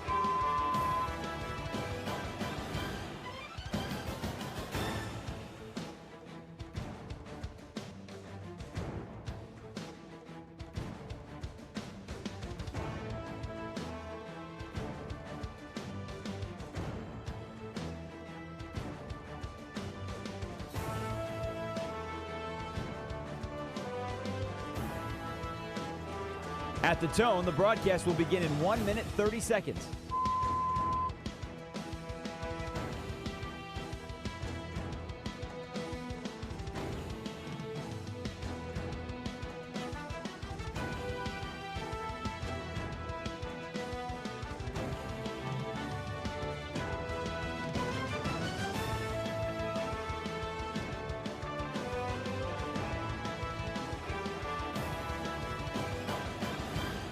At the tone, the broadcast will begin in 1 minute, 30 seconds.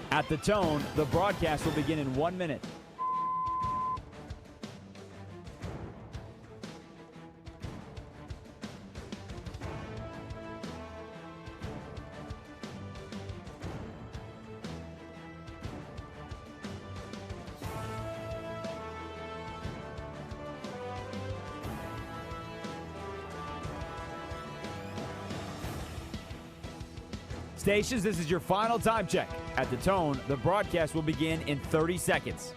At the tone, the broadcast will begin in 1 minute. Stations, this is your final time check. At the tone, the broadcast will begin in 30 seconds.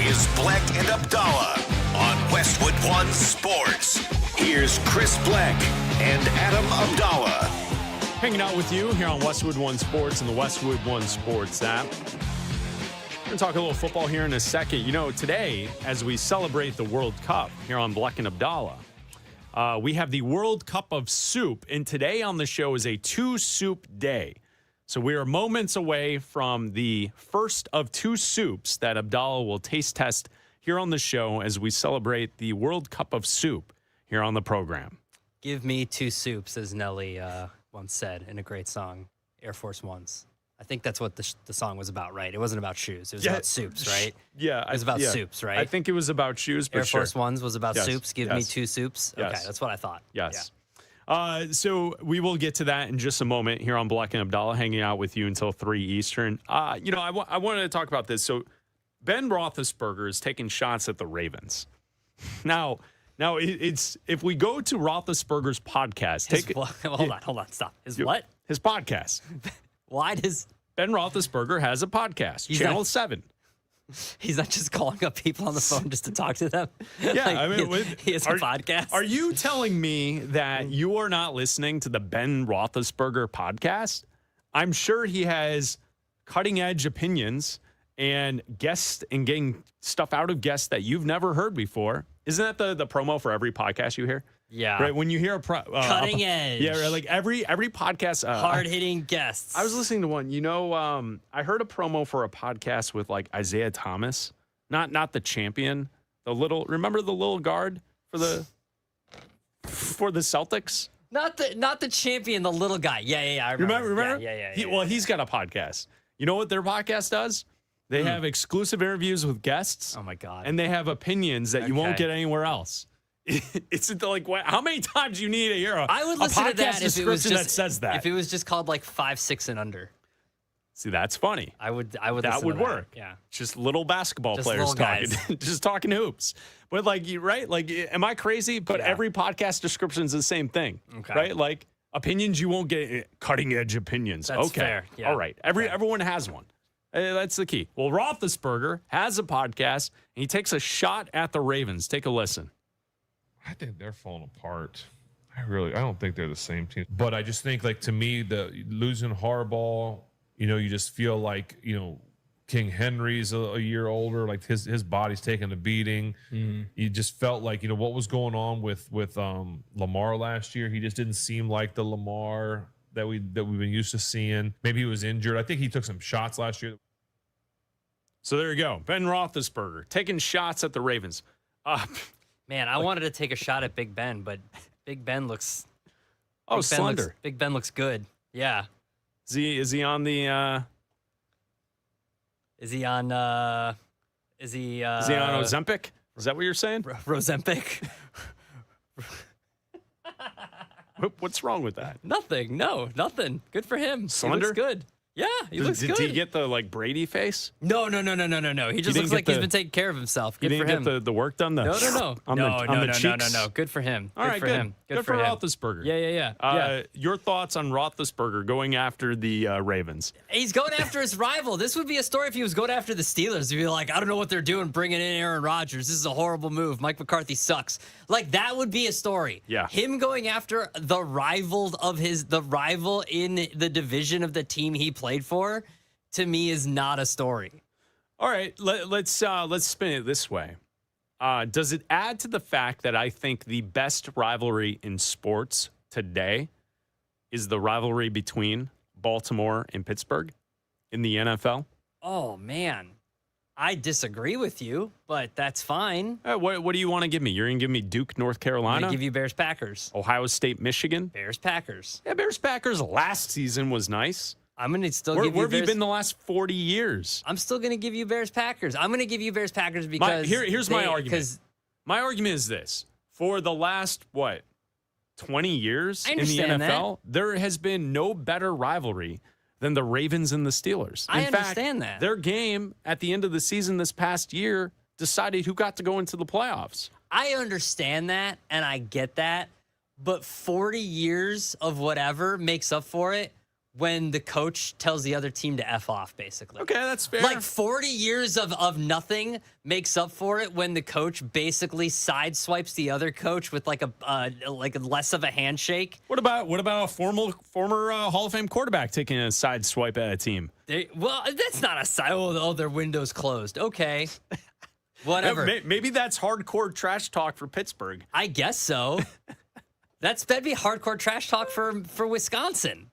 Is Bleck and Abdalla on Westwood One Sports. Here's Chris Bleck and Adam Abdalla. Hanging out with you here on Westwood One Sports and the Westwood One Sports app. We're going to talk a little football here in a second. You know, today, as we celebrate the World Cup here on Bleck and Abdalla, we have the World Cup of Soup, and today on the show is a 2-soup day. So we are moments away from the first of 2 soups that Abdalla will taste test here on the show as we celebrate the World Cup of Soup here on the program. Give me 2 soups, as Nelly once said in a great song, Air Force Ones. I think that's what the song was about, right? It wasn't about shoes. It was about soups, right? Yeah. It was about soups, right? I think it was about shoes, but Air Force Ones was about soups. Give me 2 soups. Yes. Okay, that's what I thought. Yes. Yeah. So we will get to that in just a moment here on Bleck and Abdalla, hanging out with you until 3 Eastern. I wanted to talk about this. So Ben Roethlisberger is taking shots at the Ravens. Now it's if we go to Roethlisberger's podcast, hold on, stop. His podcast. Why does Ben Roethlisberger has a podcast? Channel 7. He's not just calling up people on the phone just to talk to them. Yeah, he has a podcast. Are you telling me that you are not listening to the Ben Roethlisberger podcast? I'm sure he has cutting edge opinions and guests and getting stuff out of guests that you've never heard before. Isn't that the promo for every podcast you hear? Yeah. Right. When you hear cutting edge. Yeah. Like every podcast. Hard hitting guests. I was listening to one. I heard a promo for a podcast with like Isaiah Thomas, not the champion, remember the little guard for the Celtics. Not the champion, the little guy. Yeah. I remember. Yeah. He's got a podcast. You know what their podcast does? They have exclusive interviews with guests. Oh my God. And they have opinions that you won't get anywhere else. It's like, how many times you need to hear I would listen to that if it was just, that says that. If it was just called like 5, 6 and under. See, that's funny. I would that listen would to work. That. Yeah. Just little basketball just players little talking. Just talking hoops. But right? Like, am I crazy? But every podcast description is the same thing. Okay. Right? Like opinions you won't get, cutting edge opinions. That's okay. fair. Yeah. All right. Everyone has one. That's the key. Well, Roethlisberger has a podcast, and he takes a shot at the Ravens. Take a listen. I think they're falling apart. I don't think they're the same team. But I just think, like, to me, the losing Harbaugh, you just feel like, King Henry's a year older, like his body's taking a beating. You just felt like, what was going on with Lamar last year. He just didn't seem like the Lamar that we've been used to seeing. Maybe he was injured. I think he took some shots last year. So there you go. Ben Roethlisberger taking shots at the Ravens. Man, I wanted to take a shot at Big Ben, but Big Ben looks slender. Big Ben looks good. Yeah. Is he on the Is he on Ozempic? Is that what you're saying? Rosempic? What's wrong with that? Nothing. No, nothing. Good for him. Slender? He looks good. Yeah, he looks good. Did he get the Brady face? No. He just looks like he's been taking care of himself. Good for him. He didn't get the work done? No. On the cheeks? No. Good for him. All right, good for him. Good for Roethlisberger. Yeah. Your thoughts on Roethlisberger going after the Ravens? He's going after his rival. This would be a story if he was going after the Steelers. He'd be like, I don't know what they're doing bringing in Aaron Rodgers. This is a horrible move. Mike McCarthy sucks. Like, that would be a story. Yeah. Him going after the rival in the division of the team he played for, to me, is not a story. All right, let's spin it this way. Does it add to the fact that I think the best rivalry in sports today is the rivalry between Baltimore and Pittsburgh in the NFL? Oh, man. I disagree with you, but that's fine. What do you want to give me? You're going to give me Duke, North Carolina? I'm going to give you Bears-Packers. Ohio State, Michigan? Bears-Packers. Yeah, Bears-Packers last season was nice. I'm going to still give you Where have you been the last 40 years? I'm still going to give you Bears-Packers. I'm going to give you Bears-Packers because... Here's my argument. My argument is this. For the last, 20 years in the NFL, there has been no better rivalry than the Ravens and the Steelers. I understand that. Their game at the end of the season this past year decided who got to go into the playoffs. I understand that, and I get that, but 40 years of whatever makes up for it when the coach tells the other team to F off, basically. Okay, that's fair. Like 40 years of nothing makes up for it when the coach basically sideswipes the other coach with like a less of a handshake. What about a former Hall of Fame quarterback taking a side swipe at a team? Well, that's not a side. Oh, their window's closed. Okay. Whatever. Maybe that's hardcore trash talk for Pittsburgh. I guess so. That'd be hardcore trash talk for Wisconsin.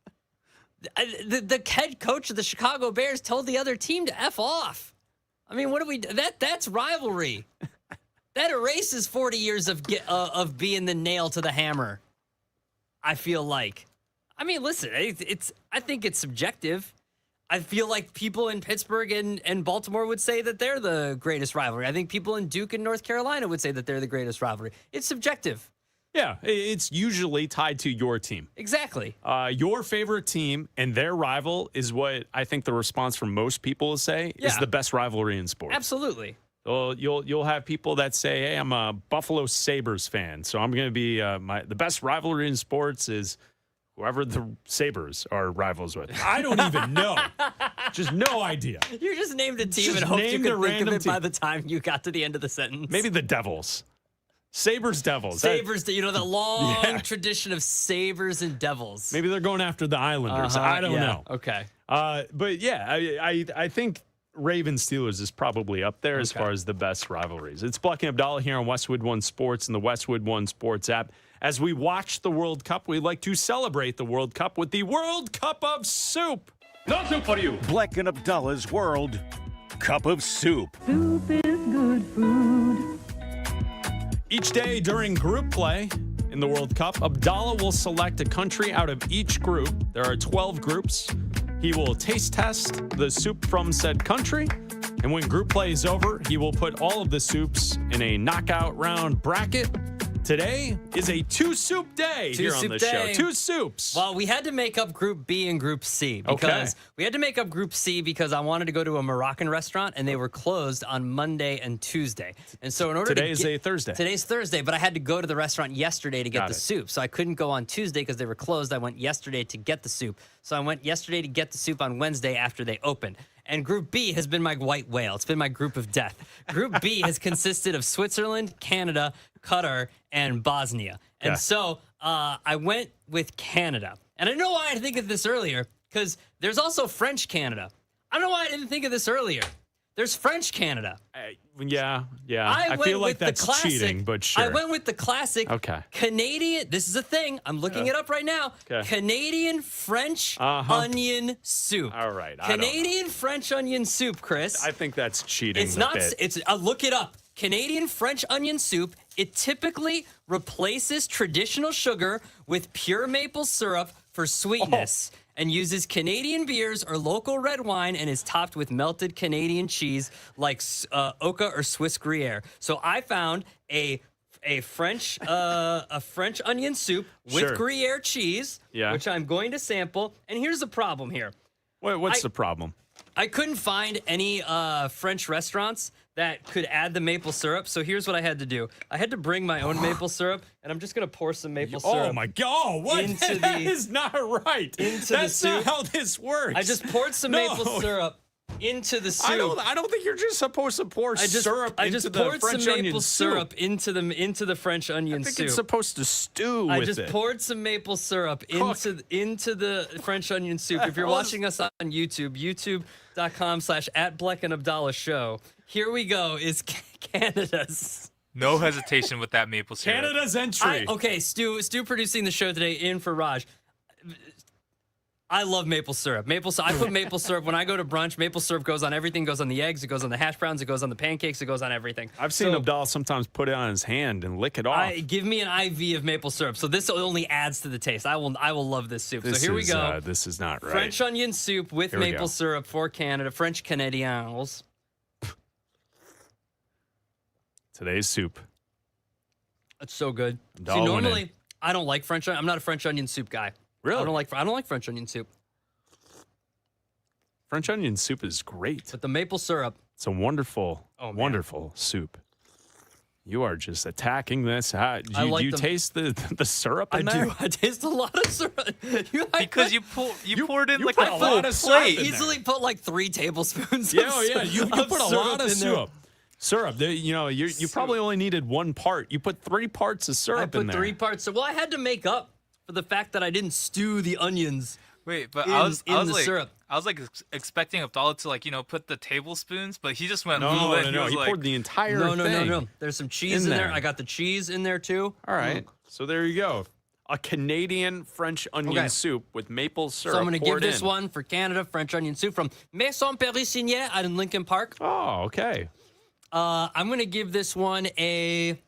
The head coach of the Chicago Bears told the other team to F off. I mean, what do we do? That's rivalry. That erases 40 years of being the nail to the hammer. I feel like. I mean, listen, I think it's subjective. I feel like people in Pittsburgh and Baltimore would say that they're the greatest rivalry. I think people in Duke and North Carolina would say that they're the greatest rivalry. It's subjective. Yeah, it's usually tied to your team. Exactly. Your favorite team and their rival is what I think the response from most people is the best rivalry in sports. Absolutely. So you'll have people that say, "Hey, I'm a Buffalo Sabres fan, so I'm going to be the best rivalry in sports is whoever the Sabres are rivals with." I don't even know. Just no idea. You just named a team and hoped you could think of it by the time you got to the end of the sentence. Maybe the Devils. Sabres, Devils. Sabres, the long tradition of Sabres and Devils. Maybe they're going after the Islanders. I don't know. Okay. But yeah, I think Ravens Steelers is probably up there as far as the best rivalries. It's Bleck Abdalla here on Westwood One Sports and the Westwood One Sports app. As we watch the World Cup, we like to celebrate the World Cup with the World Cup of Soup. No soup for you. Bleck and Abdalla's World Cup of Soup. Soup is good food. Each day during group play in the World Cup, Abdalla will select a country out of each group. There are 12 groups. He will taste test the soup from said country. And when group play is over, he will put all of the soups in a knockout round bracket. Today is a two-soup day here on the show. Two soups. Well, we had to make up Group B and Group C because we had to make up Group C because I wanted to go to a Moroccan restaurant and they were closed on Monday and Tuesday. And so in order Today's a Thursday. Today's Thursday, but I had to go to the restaurant yesterday to get the soup. So I couldn't go on Tuesday because they were closed. I went yesterday to get the soup. So I went yesterday to get the soup on Wednesday after they opened. And Group B has been my white whale. It's been my group of death. Group B has consisted of Switzerland, Canada, Qatar, and Bosnia. And so I went with Canada. And I know why I didn't think of this earlier, because there's also French Canada. I don't know why I didn't think of this earlier. There's French Canada. Yeah. I feel like that's cheating, but sure. I went with the classic Canadian. This is a thing. I'm looking it up right now. Okay. Canadian French onion soup. All right. Canadian French onion soup, Chris. I think that's cheating. It's not. It's. Look it up. Canadian French onion soup. It typically replaces traditional sugar with pure maple syrup for sweetness. And uses Canadian beers or local red wine and is topped with melted Canadian cheese like Oka or Swiss Gruyere. So I found a French onion soup with Gruyere cheese, which I'm going to sample. And here's the problem here. What's the problem? I couldn't find any French restaurants that could add the maple syrup. So here's what I had to do. I had to bring my own maple syrup, and I'm just going to pour some maple syrup. Oh, my God. What? That is not right. That's not how this works. I just poured some maple syrup into the soup. I don't think you're just supposed to pour syrup into the French onion soup. I just poured some maple syrup into the French onion soup. I think it's supposed to stew with it. I just poured some maple syrup into the French onion soup. If you're watching us on YouTube, youtube.com/@Bleck Abdalla show. Here we go. Is Canada's. No hesitation with that maple syrup. Canada's entry. Okay, Stu producing the show today in for Raj. I love maple syrup. I put maple syrup when I go to brunch. Maple syrup goes on everything. It goes on the eggs. It goes on the hash browns. It goes on the pancakes. It goes on everything. I've seen Abdalla sometimes put it on his hand and lick it off. Give me an IV of maple syrup. So this only adds to the taste. I will love this soup. So here we go. This is not right. French onion soup with maple syrup for Canada. French Canadians. Today's soup. It's so good. See, normally I don't like French. I'm not a French onion soup guy. Really? I don't like French onion soup. French onion soup is great. But the maple syrup. It's a wonderful, wonderful soup. You are just attacking this. Do you taste the syrup in there? I do. I taste a lot of syrup. Because you poured in like a lot of full plate. Easily put like 3 tablespoons. You put a lot of syrup. Syrup. You probably only needed 1 part. You put 3 parts of syrup in there. I put 3 parts. Well, I had to make up for the fact that I didn't stew the onions. Wait, but I was syrup. I was like expecting Abdalla to put the tablespoons, but he just went. No. He poured the entire thing. No. There's some cheese in there. I got the cheese in there too. All right. So there you go. A Canadian French onion soup with maple syrup. So I'm going to give this one for Canada French onion soup from Maison Périssinier out in Lincoln Park. Oh, okay. I'm going to give this one it's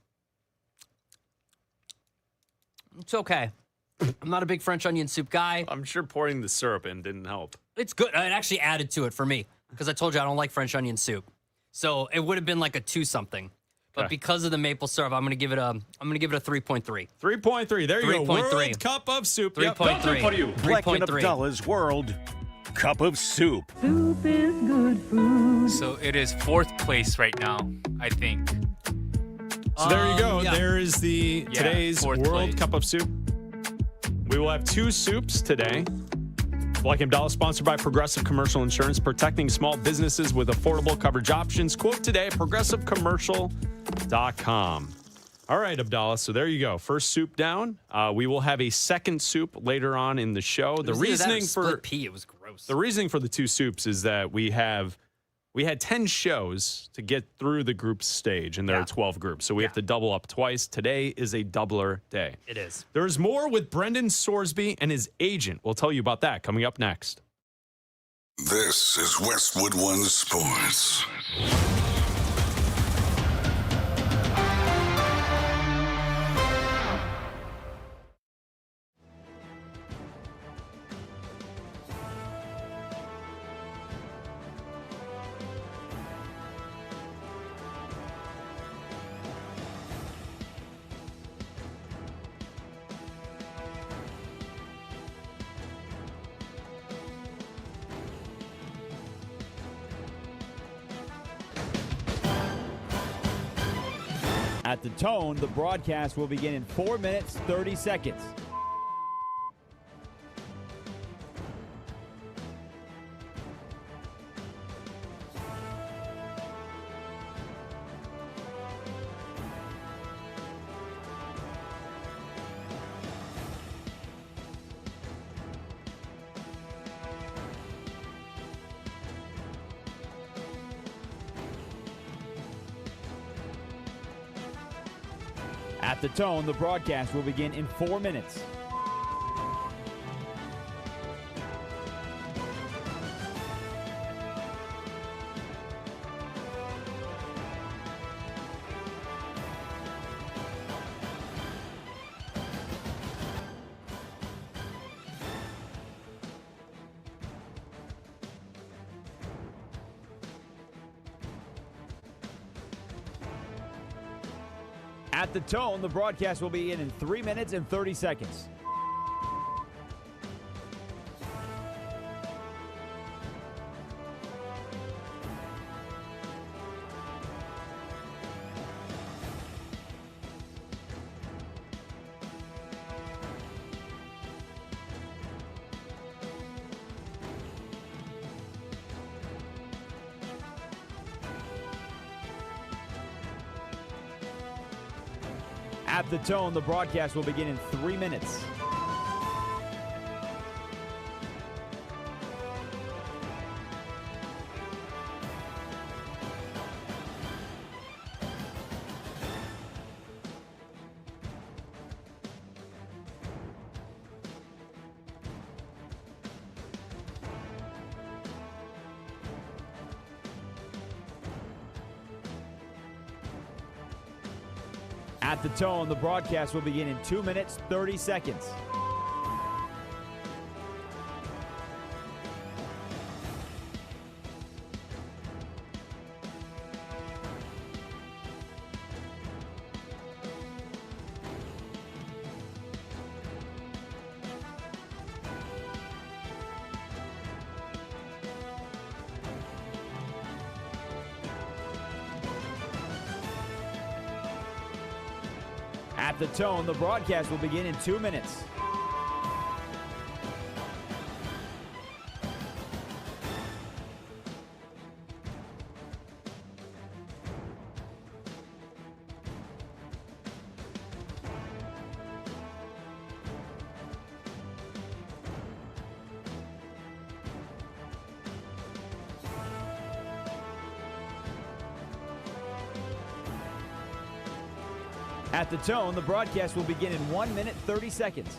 okay. I'm not a big French onion soup guy. I'm sure pouring the syrup in didn't help. It's good. It actually added to it for me because I told you I don't like French onion soup. So it would have been like a 2-something. But because of the maple syrup, I'm going to give it a 3.3. 3.3. There you go. World Cup of Soup. 3.3. Bleck Abdalla's World Cup of Soup. Soup is good food. So it is 4th place right now, I think. So there you go. There is today's World Cup of Soup. We will have 2 soups today. Bleck Abdalla, sponsored by Progressive Commercial Insurance, protecting small businesses with affordable coverage options. Quote today at progressivecommercial.com. All right, Abdalla, so there you go. First soup down. We will have a second soup later on in the show. The reasoning for split pea, it was gross. The reasoning for the 2 soups is that we had 10 shows to get through the group stage, and there are 12 groups. So we have to double up twice. Today is a doubler day. It is. There's more with Brendan Sorsby and his agent. We'll tell you about that coming up next. This is Westwood One Sports. At the tone, the broadcast will begin in 4 minutes, 30 seconds. At the tone, the broadcast will begin in 4 minutes. At the tone, the broadcast will begin in 3 minutes and 30 seconds. At the tone, the broadcast will begin in 3 minutes. At the tone, the broadcast will begin in 2 minutes, 30 seconds. At the tone, the broadcast will begin in 2 minutes. At the tone, the broadcast will begin in 1 minute, 30 seconds.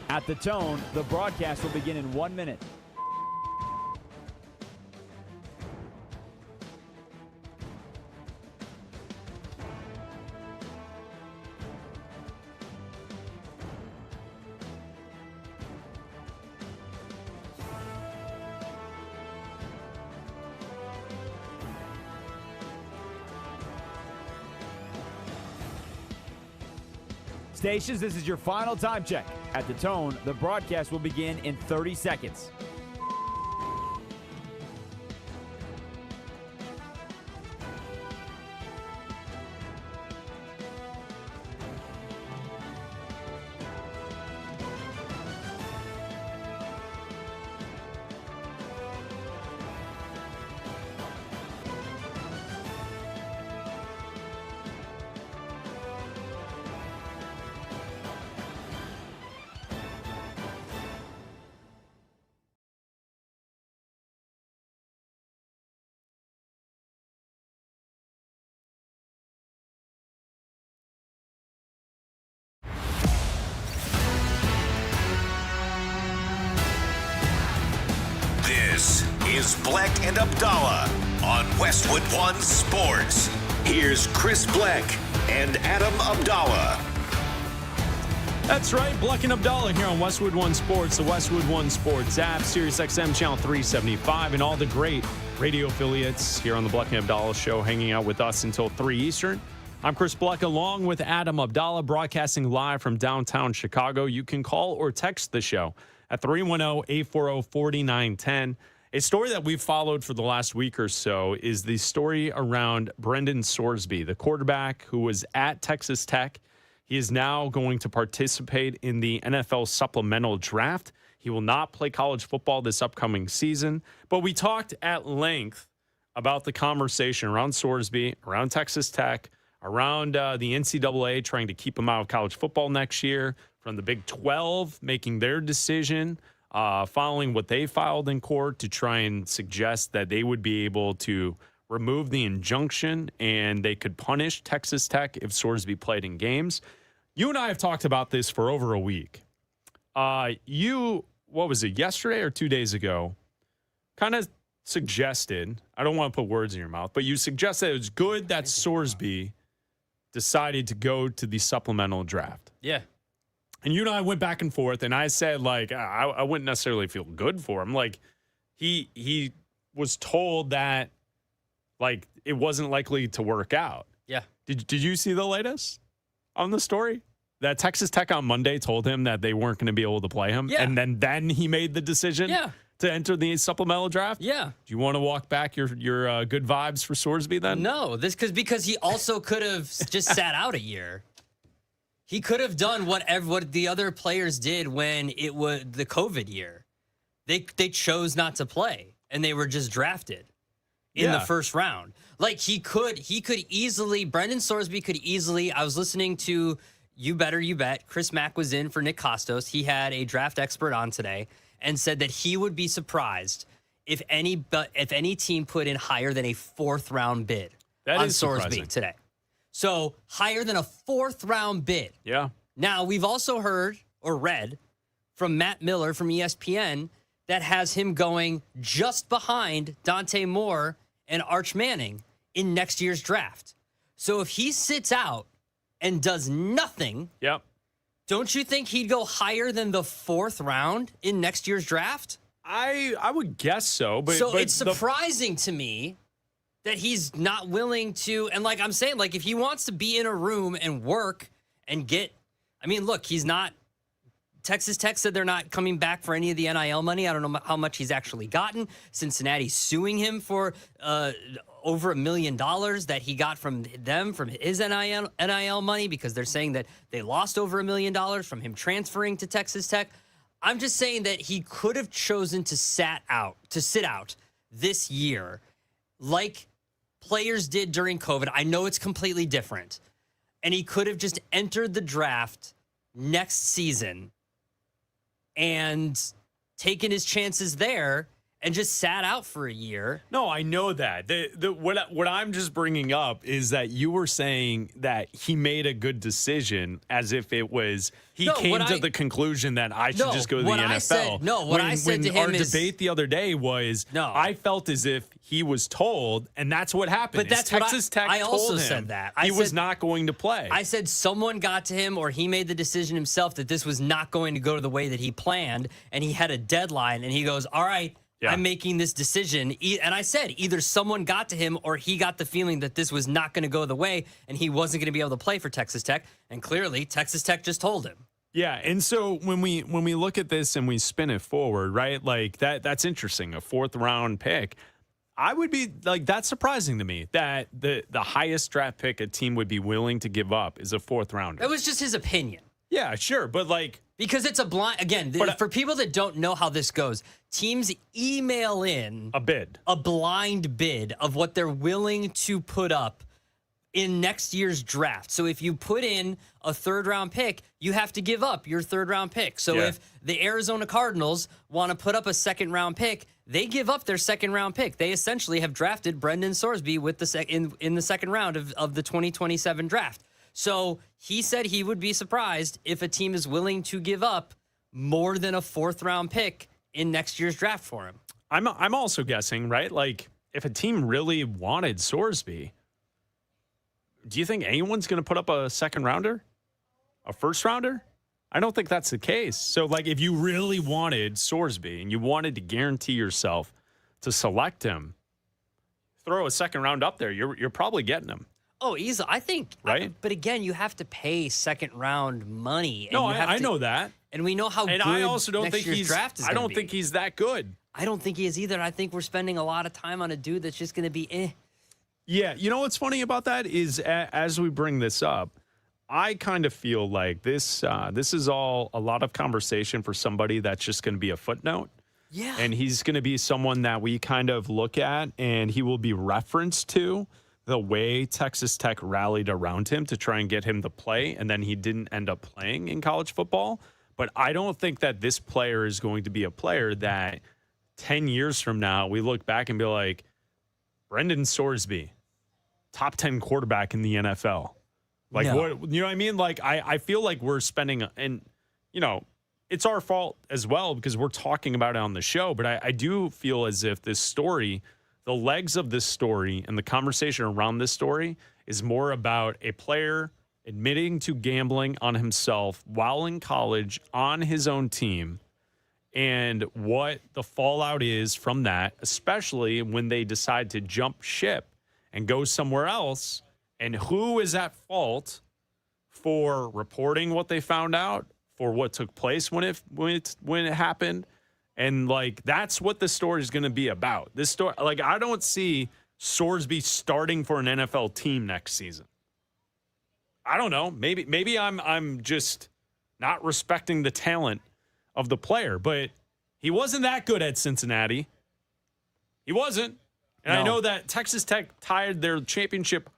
At the tone, the broadcast will begin in 1 minute. Stations, this is your final time check. At the tone, the broadcast will begin in 30 seconds. This is Bleck and Abdalla on Westwood One Sports. Here's Chris Bleck and Adam Abdalla. That's right, Bleck and Abdalla here on Westwood One Sports, the Westwood One Sports app, Sirius XM Channel 375, and all the great radio affiliates here on the Bleck and Abdalla show, hanging out with us until 3 Eastern. I'm Chris Bleck, along with Adam Abdalla, broadcasting live from downtown Chicago. You can call or text the show at 310-840-4910. A story that we've followed for the last week or so is the story around Brendan Sorsby, the quarterback who was at Texas Tech. He is now going to participate in the NFL supplemental draft. He will not play college football this upcoming season. But we talked at length about the conversation around Sorsby, around Texas Tech, around the NCAA trying to keep him out of college football next year, from the Big 12 making their decision, following what they filed in court to try and suggest that they would be able to remove the injunction and they could punish Texas Tech if Sorsby played in games. You and I have talked about this for over a week. What was it, yesterday or 2 days ago, kind of suggested, I don't want to put words in your mouth, but you suggested it was good that Sorsby decided to go to the supplemental draft. Yeah. And you and I went back and forth, and I said, like, I wouldn't necessarily feel good for him. Like, he was told that, like, it wasn't likely to work out. Yeah. Did you see the latest on the story? That Texas Tech on Monday told him that they weren't going to be able to play him. Yeah. And then he made the decision to enter the supplemental draft. Yeah. Do you want to walk back your good vibes for Sorsby then? No, because he also could have just sat out a year. He could have done what the other players did when it was the COVID year. They chose not to play, and they were just drafted in the first round. Like, he could easily, Brendan Sorsby could easily, I was listening to You Better You Bet. Chris Mack was in for Nick Costos. He had a draft expert on today and said that he would be surprised if any team put in higher than a 4th round bid on Sorsby today. So higher than a 4th round bid. Yeah. Now, we've also heard or read from Matt Miller from ESPN that has him going just behind Dante Moore and Arch Manning in next year's draft. So if he sits out and does nothing, don't you think he'd go higher than the 4th round in next year's draft? I would guess so. But it's surprising to me that he's not willing to. And like I'm saying, like, if he wants to be in a room and work and get, I mean, look, he's not. Texas Tech said they're not coming back for any of the NIL money. I don't know how much he's actually gotten. Cincinnati's suing him for over $1 million that he got from them from his NIL money, because they're saying that they lost over $1 million from him transferring to Texas Tech. I'm just saying that he could have chosen to sit out this year, like players did during COVID. I know it's completely different, and he could have just entered the draft next season and taken his chances there and just sat out for a year. No, I know that. What I'm just bringing up is that you were saying that he made a good decision, as if it was he came to the conclusion that I should just go to the NFL. I said to him our debate the other day was, I felt as if he was told, and that's what happened. But that's Texas Tech I also told him said that. He was not going to play. I said someone got to him, or he made the decision himself that this was not going to go the way that he planned, and he had a deadline, and he goes, all right, I'm making this decision. And I said either someone got to him or he got the feeling that this was not going to go the way and he wasn't going to be able to play for Texas Tech. And clearly, Texas Tech just told him. Yeah, and so when we look at this and we spin it forward, right, like that's interesting, a 4th round pick. I would be like, that's surprising to me that the highest draft pick a team would be willing to give up is a 4th rounder. That was just his opinion. Yeah, sure, but like, because it's a blind, again, for people that don't know how this goes, teams email in a blind bid of what they're willing to put up in next year's draft. So if you put in a 3rd round pick, you have to give up your 3rd round pick. So if the Arizona Cardinals want to put up a 2nd round pick, they give up their 2nd round pick. They essentially have drafted Brendan Sorsby with in the 2nd round of the 2027 draft. So he said he would be surprised if a team is willing to give up more than a 4th round pick in next year's draft for him. I'm also guessing, right? Like, if a team really wanted Sorsby, do you think anyone's going to put up a 2nd rounder? A 1st rounder? I don't think that's the case. So, like, if you really wanted Sorsby and you wanted to guarantee yourself to select him, throw a 2nd round up there, you're probably getting him. Oh, easily. I think, right? But again, you have to pay 2nd round money. No, I know that. And we know how good I also don't think he's draft is. I don't think he's that good. I don't think he is either. I think we're spending a lot of time on a dude that's just going to be Yeah, you know what's funny about that is as we bring this up, I kind of feel like this is all a lot of conversation for somebody that's just going to be a footnote. Yeah. And he's going to be someone that we kind of look at, and he will be referenced to the way Texas Tech rallied around him to try and get him to play, and then he didn't end up playing in college football. But I don't think that this player is going to be a player that 10 years from now we look back and be like, Brendan Sorsby, top 10 quarterback in the NFL. Like, No. what, you know what I mean? Like, I feel like we're spending, and, you know, it's our fault as well because we're talking about it on the show. But I do feel as if this story, the legs of this story and the conversation around this story is more about a player admitting to gambling on himself while in college on his own team and what the fallout is from that, especially when they decide to jump ship and go somewhere else. And who is at fault for reporting what they found out, for what took place when it happened. And like, that's what the story is going to be about. This story, like, I don't see Sorsby starting for an NFL team next season. I don't know. Maybe I'm just not respecting the talent of the player, but he wasn't that good at Cincinnati. He wasn't. And No. I know that Texas Tech tied their championship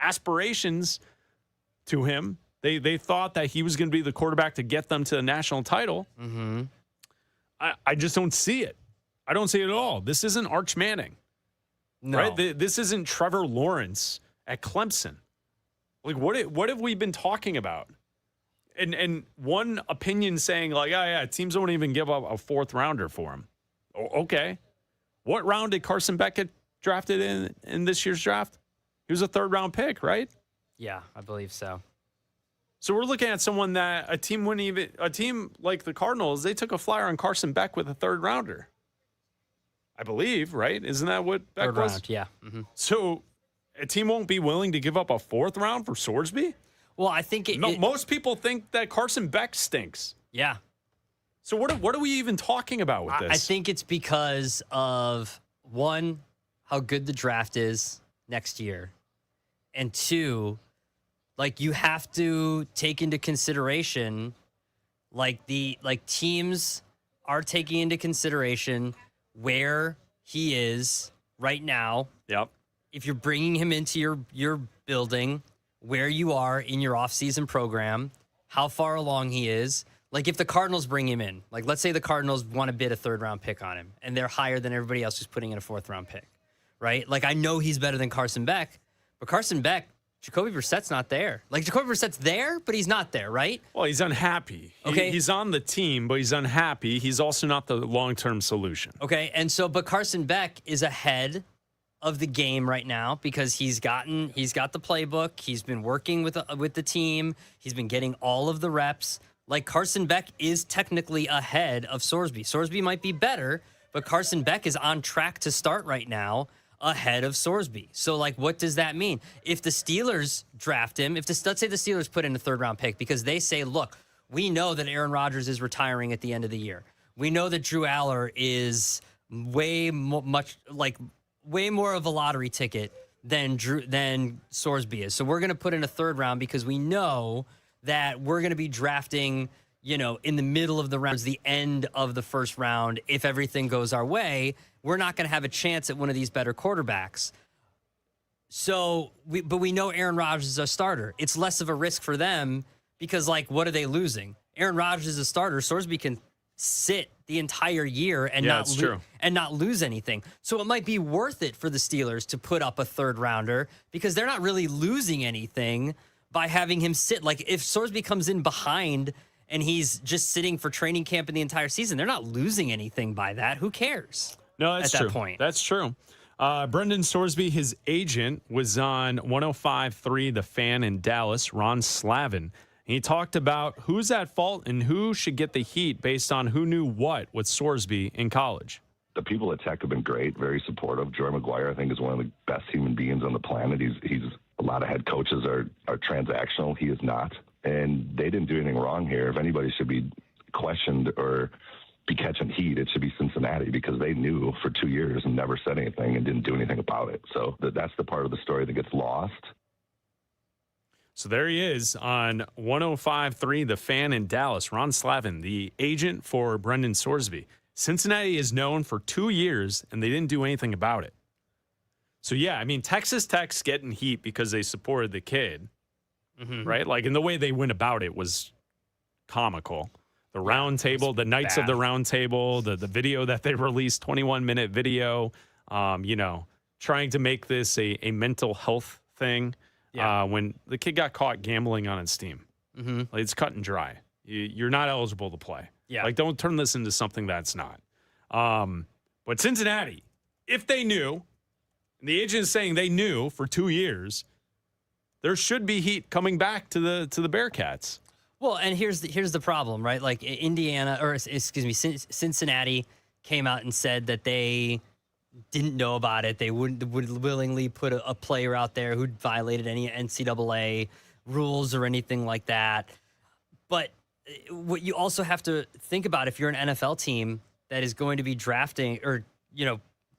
aspirations to him. They thought that he was going to be the quarterback to get them to the national title. Mm-hmm. I just don't see it. I don't see it at all. This isn't Arch Manning. No. Right? This isn't Trevor Lawrence at Clemson. Like, what have we been talking about? And one opinion saying, like, oh, yeah, teams won't even give up a fourth rounder for him. Okay. What round did Carson Beck get drafted in this year's draft? He was a third-round pick, right? Yeah, I believe so. So we're looking at someone that a team like the Cardinals, they took a flyer on Carson Beck with a third rounder. I believe, right? Isn't that what Beck Third was? round, yeah. Mm-hmm. So a team won't be willing to give up a fourth round for Sorsby? Well, I think most people think that Carson Beck stinks. Yeah. So what are we even talking about with this? I think it's because of, one, how good the draft is next year, and two, like, you have to take into consideration, teams are taking into consideration where he is right now. Yep. If you're bringing him into your building, where you are in your offseason program, how far along he is. Like, if the Cardinals bring him in, like, let's say the Cardinals want to bid a third-round pick on him, and they're higher than everybody else who's putting in a fourth-round pick, right? Like, I know he's better than Carson Beck, but Carson Beck, Jacoby Brissett's not there. Like, Jacoby Brissett's there, but he's not there, right? Well, he's unhappy. Okay. He's on the team, but he's unhappy. He's also not the long-term solution. Okay, and so, but Carson Beck is ahead of the game right now because he's got the playbook. He's been working with the team. He's been getting all of the reps. Like, Carson Beck is technically ahead of Sorsby. Sorsby might be better, but Carson Beck is on track to start right now ahead of Sorsby. So, like, what does that mean? If the Steelers draft him, let's say the Steelers put in a third-round pick because they say, look, we know that Aaron Rodgers is retiring at the end of the year. We know that Drew Aller is way more of a lottery ticket than Sorsby is. So we're going to put in a third round because we know that we're going to be drafting, in the middle of the rounds, the end of the first round. If everything goes our way, we're not going to have a chance at one of these better quarterbacks. So, but we know Aaron Rodgers is a starter. It's less of a risk for them because, like, what are they losing? Aaron Rodgers is a starter. Sorsby can sit the entire year and not lose anything. So it might be worth it for the Steelers to put up a third rounder because they're not really losing anything by having him sit. Like, if Sorsby comes in behind and he's just sitting for training camp in the entire season, they're not losing anything by that. Who cares? No, that's true. That point. That's true. Brendan Sorsby, his agent, was on 105.3 The Fan in Dallas, Ron Slavin. He talked about who's at fault and who should get the heat based on who knew what with Sorsby in college. The people at Tech have been great, very supportive. Joy McGuire, I think, is one of the best human beings on the planet. He's a lot of head coaches are transactional. He is not. And they didn't do anything wrong here. If anybody should be questioned or be catching heat, it should be Cincinnati because they knew for 2 years and never said anything and didn't do anything about it. So that's the part of the story that gets lost. So there he is on 105.3 The Fan in Dallas. Ron Slavin, the agent for Brendan Sorsby. Cincinnati is known for 2 years, and they didn't do anything about it. So, yeah, I mean, Texas Tech's getting heat because they supported the kid, right? Like, and the way they went about it was comical. The round table, the Knights of the Round Table, the video that they released, 21-minute video, trying to make this a mental health thing. When the kid got caught gambling on his team. Like, it's cut and dry. You're not eligible to play. Like, don't turn this into something that's not. But Cincinnati, if they knew, and the agent is saying they knew for 2 years, there should be heat coming back to the Bearcats. Well, and here's the problem, right? Like Cincinnati came out and said that they didn't know about it. They would willingly put a player out there who'd violated any NCAA rules or anything like that. But what you also have to think about, if you're an NFL team that is going to be drafting or,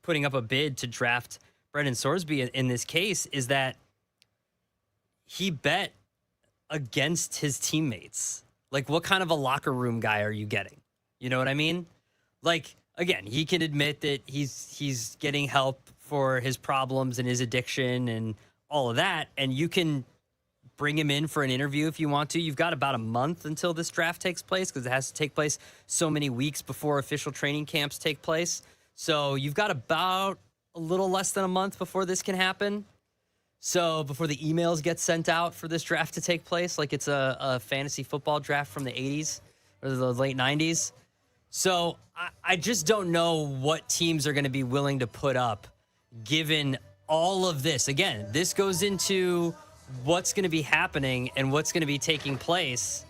putting up a bid to draft Brendan Sorsby in this case, is that he bet against his teammates. Like, what kind of a locker room guy are you getting? You know what I mean? Like, again, he can admit that he's getting help for his problems and his addiction and all of that, and you can bring him in for an interview if you want to. You've got about a month until this draft takes place because it has to take place so many weeks before official training camps take place. So you've got about a little less than a month before this can happen. So before the emails get sent out for this draft to take place, like it's a fantasy football draft from the 80s or the late 90s. So I just don't know what teams are going to be willing to put up given all of this. Again, this goes into what's going to be happening and what's going to be taking place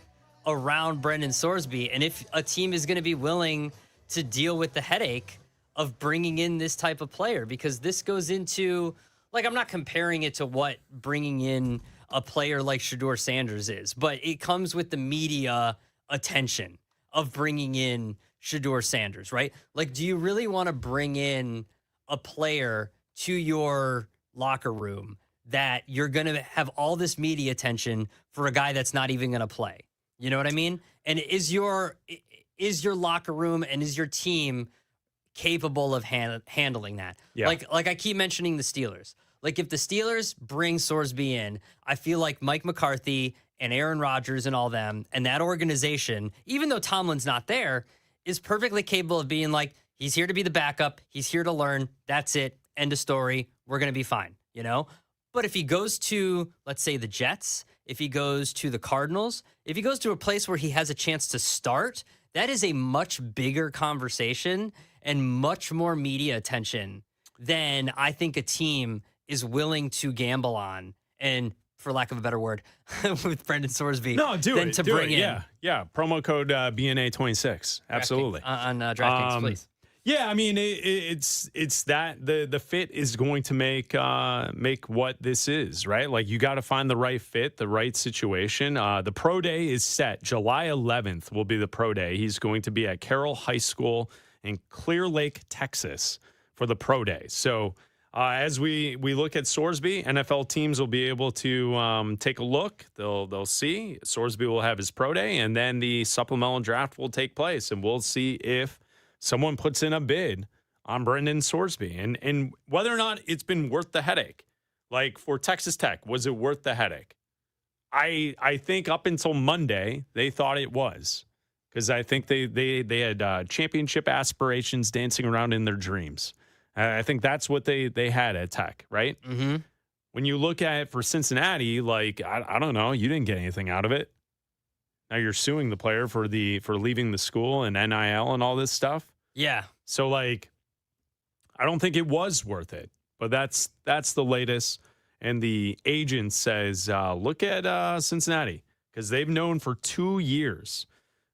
around Brendan Sorsby. And if a team is going to be willing to deal with the headache of bringing in this type of player, because this goes into, like, I'm not comparing it to what bringing in a player like Shedeur Sanders is, but it comes with the media attention of bringing in Shedeur Sanders, right? Like, do you really want to bring in a player to your locker room that you're going to have all this media attention for a guy that's not even going to play? You know what I mean? And is your locker room and is your team capable of handling that? Yeah. Like I keep mentioning the Steelers. Like, if the Steelers bring Sorsby in, I feel like Mike McCarthy and Aaron Rodgers and all them and that organization, even though Tomlin's not there, is perfectly capable of being like, he's here to be the backup. He's here to learn. That's it. End of story. We're going to be fine, you know? But if he goes to, let's say, the Jets, if he goes to the Cardinals, if he goes to a place where he has a chance to start, that is a much bigger conversation and much more media attention than I think a team is willing to gamble on, and for lack of a better word, with Brendan Sorsby. No, do than it. to do bring it. in. Yeah. Promo code BNA26. Absolutely. On DraftKings, please. Yeah, I mean, it's that the fit is going to make what this is, right? Like, you got to find the right fit, the right situation. The pro day is set. July 11th will be the pro day. He's going to be at Carroll High School in Clear Lake, Texas for the pro day. So as we look at Sorsby, NFL teams will be able to take a look. They'll see. Sorsby will have his pro day, and then the supplemental draft will take place, and we'll see if someone puts in a bid on Brendan Sorsby and whether or not it's been worth the headache. Like, for Texas Tech, was it worth the headache? I think up until Monday, they thought it was, because I think they had championship aspirations dancing around in their dreams. I think that's what they had at Tech, right? Mm-hmm. When you look at it for Cincinnati, like, I don't know, you didn't get anything out of it. Now you're suing the player for leaving the school and NIL and all this stuff. Yeah. So, like, I don't think it was worth it. But that's the latest. And the agent says, look at Cincinnati, because they've known for 2 years.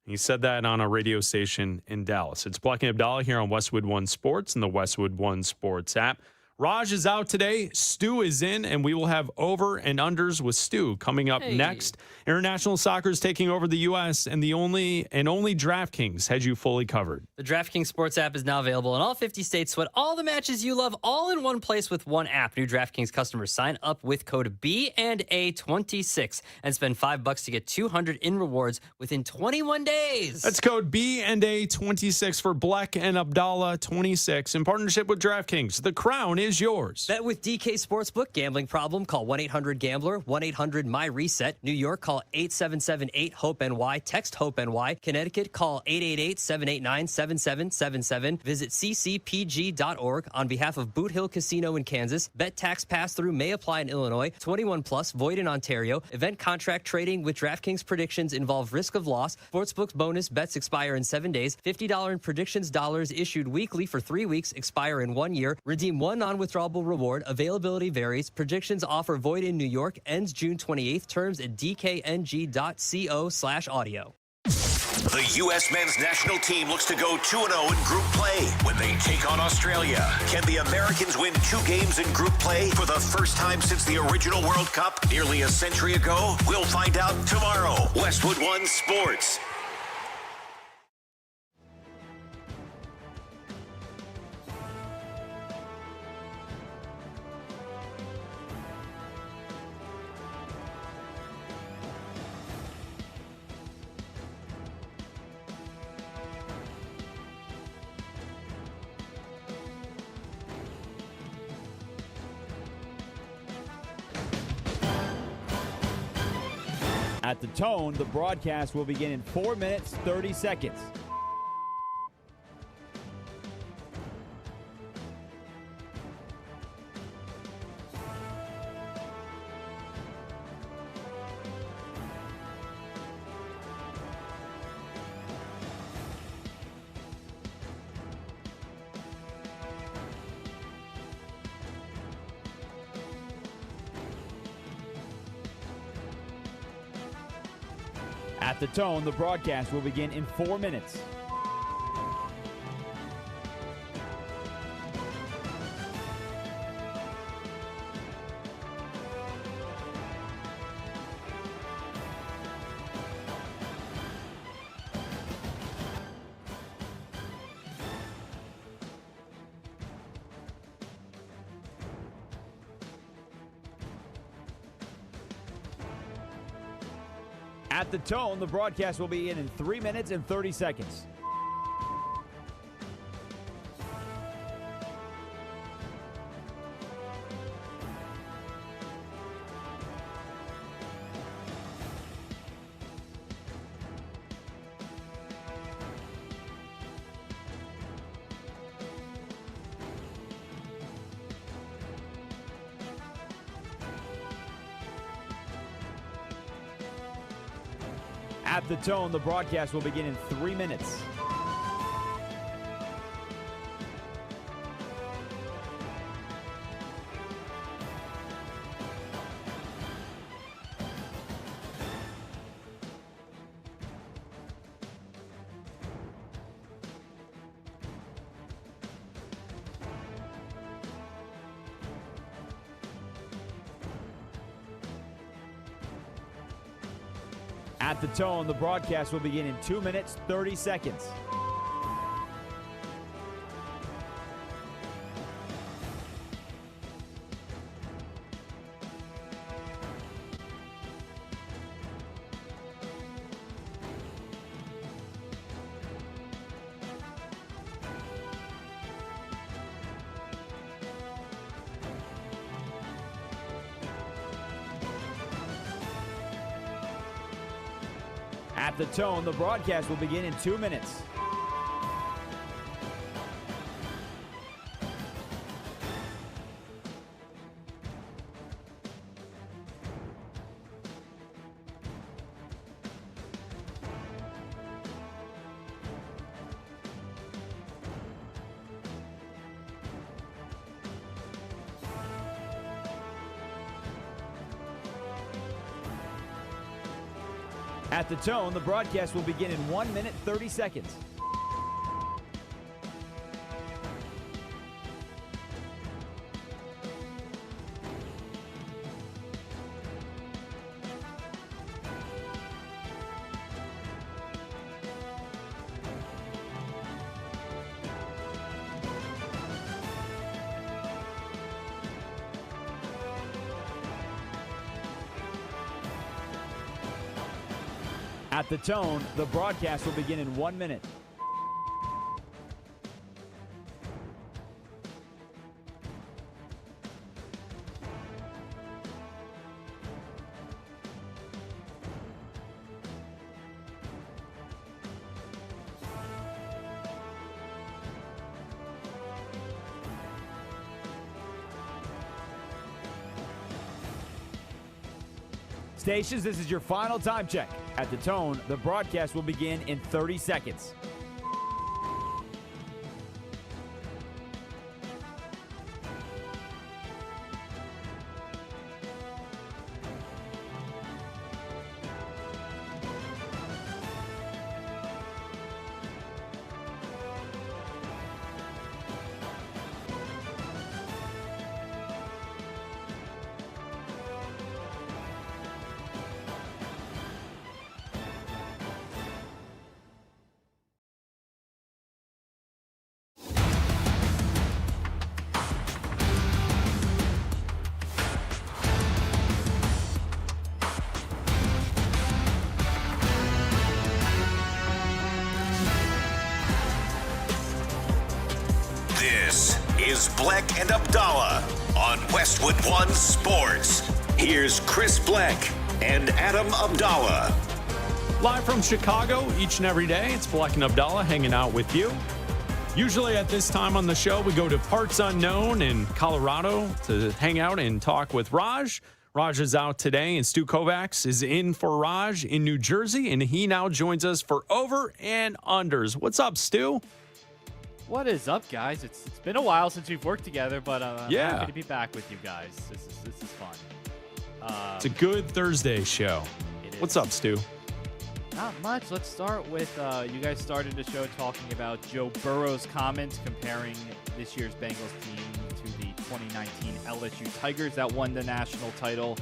He said that on a radio station in Dallas. It's Bleck Abdalla here on Westwood One Sports and the Westwood One Sports app. Raj is out today. Stu is in, and we will have over and unders with Stu coming up next. International soccer is taking over the U.S., and the only DraftKings has you fully covered. The DraftKings Sports app is now available in all 50 states. Sweat all the matches you love all in one place with one app. New DraftKings customers sign up with code B&A26 and spend $5 to get $200 in rewards within 21 days. That's code B&A26 for Bleck and Abdalla 26 in partnership with DraftKings. The crown is yours. Bet with DK Sportsbook. Gambling problem? Call 1-800-GAMBLER. 1-800-MY-RESET. New York, call 877-8-HOPE-NY. Text HOPE-NY. Connecticut, call 888-789-7777. Visit ccpg.org. On behalf of Boot Hill Casino in Kansas, bet tax pass-through may apply in Illinois. 21 plus, void in Ontario. Event contract trading with DraftKings predictions involve risk of loss. Sportsbook's bonus bets expire in 7 days. $50 in predictions dollars issued weekly for 3 weeks, expire in 1 year. Redeem one non-withdrawable reward. Availability varies. Predictions offer void in New York. Ends June 28th. Terms at dkng.co/audio. The U.S. men's national team looks to go 2-0 in group play when they take on Australia. Can the Americans win 2 games in group play for the first time since the original World Cup nearly a century ago? We'll find out tomorrow. Westwood One Sports. At the tone, the broadcast will begin in 4 minutes, 30 seconds. At the tone, the broadcast will begin in 4 minutes. At the tone, the broadcast will begin in 3 minutes and 30 seconds. At the tone, the broadcast will begin in 3 minutes. At the tone, the broadcast will begin in 2 minutes, 30 seconds. At the tone, the broadcast will begin in 2 minutes. At the tone, the broadcast will begin in 1 minute, 30 seconds. At the tone, the broadcast will begin in 1 minute. Stations, this is your final time check. At the tone, the broadcast will begin in 30 seconds. This is Bleck and Abdalla on Westwood One Sports. Here's Chris Bleck and Adam Abdalla. Live from Chicago each and every day, it's Bleck and Abdalla hanging out with you. Usually at this time on the show, we go to Parts Unknown in Colorado to hang out and talk with Raj. Raj is out today, and Stu Kovacs is in for Raj in New Jersey, and he now joins us for Over and Unders. What's up, Stu? What is up, guys? It's been a while since we've worked together, but I'm happy to be back with you guys. This is fun. It's a good Thursday show. What's up, Stu? Not much. Let's start with you guys started the show talking about Joe Burrow's comments comparing this year's Bengals team to the 2019 LSU Tigers that won the national title.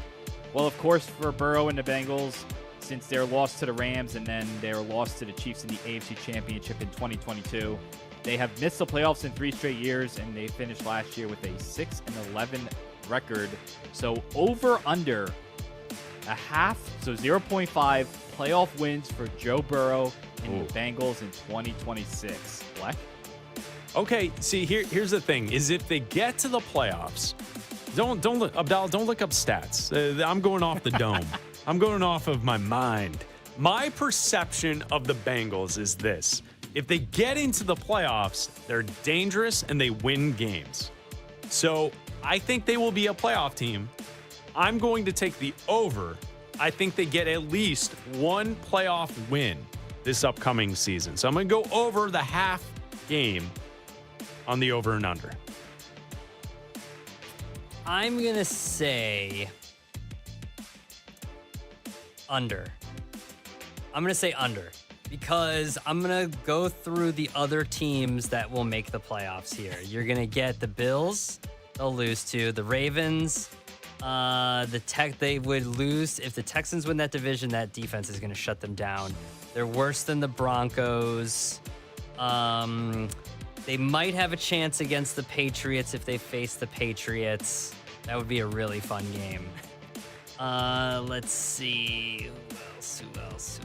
Well, of course, for Burrow and the Bengals, since their loss to the Rams and then their loss to the Chiefs in the AFC Championship in 2022, they have missed the playoffs in 3 straight years, and they finished last year with a 6-11 record. So over under a half, so 0.5 playoff wins for Joe Burrow and the Bengals in 2026. Bleck? Okay, see, here's the thing, is if they get to the playoffs, don't look, Abdalla, don't look up stats. I'm going off the dome. I'm going off of my mind. My perception of the Bengals is this. If they get into the playoffs, they're dangerous and they win games. So I think they will be a playoff team. I'm going to take the over. I think they get at least 1 playoff win this upcoming season. So I'm going to go over the half game on the over and under. I'm going to say under. I'm going to say under because I'm going to go through the other teams that will make the playoffs here. You're going to get the Bills. They'll lose to the Ravens. They would lose if the Texans win that division. That defense is going to shut them down. They're worse than the Broncos. They might have a chance against the Patriots if they face the Patriots. That would be a really fun game. Let's see. Who else?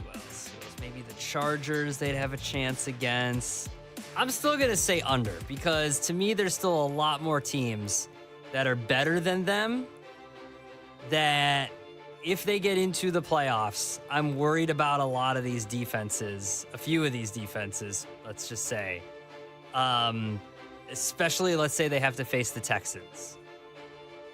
Maybe the Chargers they'd have a chance against. I'm still going to say under because to me there's still a lot more teams that are better than them that if they get into the playoffs, I'm worried about a lot of these defenses, a few of these defenses, let's just say. Especially, let's say they have to face the Texans.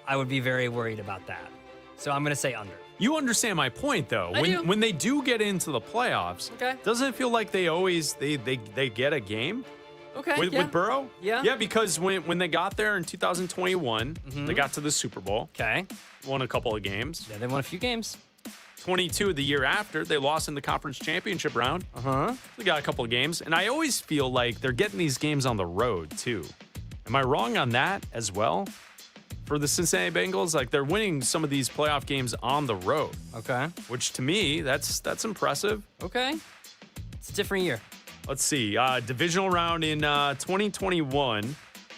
I would be very worried about that. So I'm going to say under. You understand my point, though. When they do get into the playoffs, doesn't it feel like they always they get a game? Okay. With Burrow? Yeah. Yeah, because when they got there in 2021, they got to the Super Bowl. Okay. Won a couple of games. Yeah, they won a few games. 22 the year after, they lost in the conference championship round. They got a couple of games. And I always feel like they're getting these games on the road, too. Am I wrong on that as well? For the Cincinnati Bengals, like they're winning some of these playoff games on the road. Okay. Which to me, that's impressive. Okay. It's a different year. Let's see. Divisional round in 2021,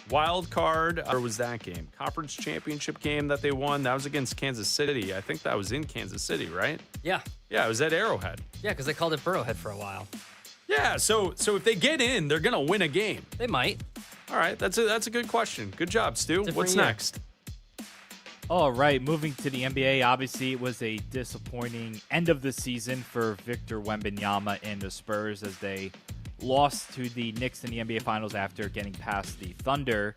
Wild card, or was that game? Conference championship game that they won. That was against Kansas City. I think that was in Kansas City, right? Yeah. Yeah, it was at Arrowhead. Yeah, because they called it Burrowhead for a while. Yeah, so if they get in, they're gonna win a game. They might. All right, that's a good question. Good job, Stu. What's next? All right, moving to the NBA. Obviously, it was a disappointing end of the season for Victor Wembanyama and the Spurs as they lost to the Knicks in the NBA Finals after getting past the Thunder.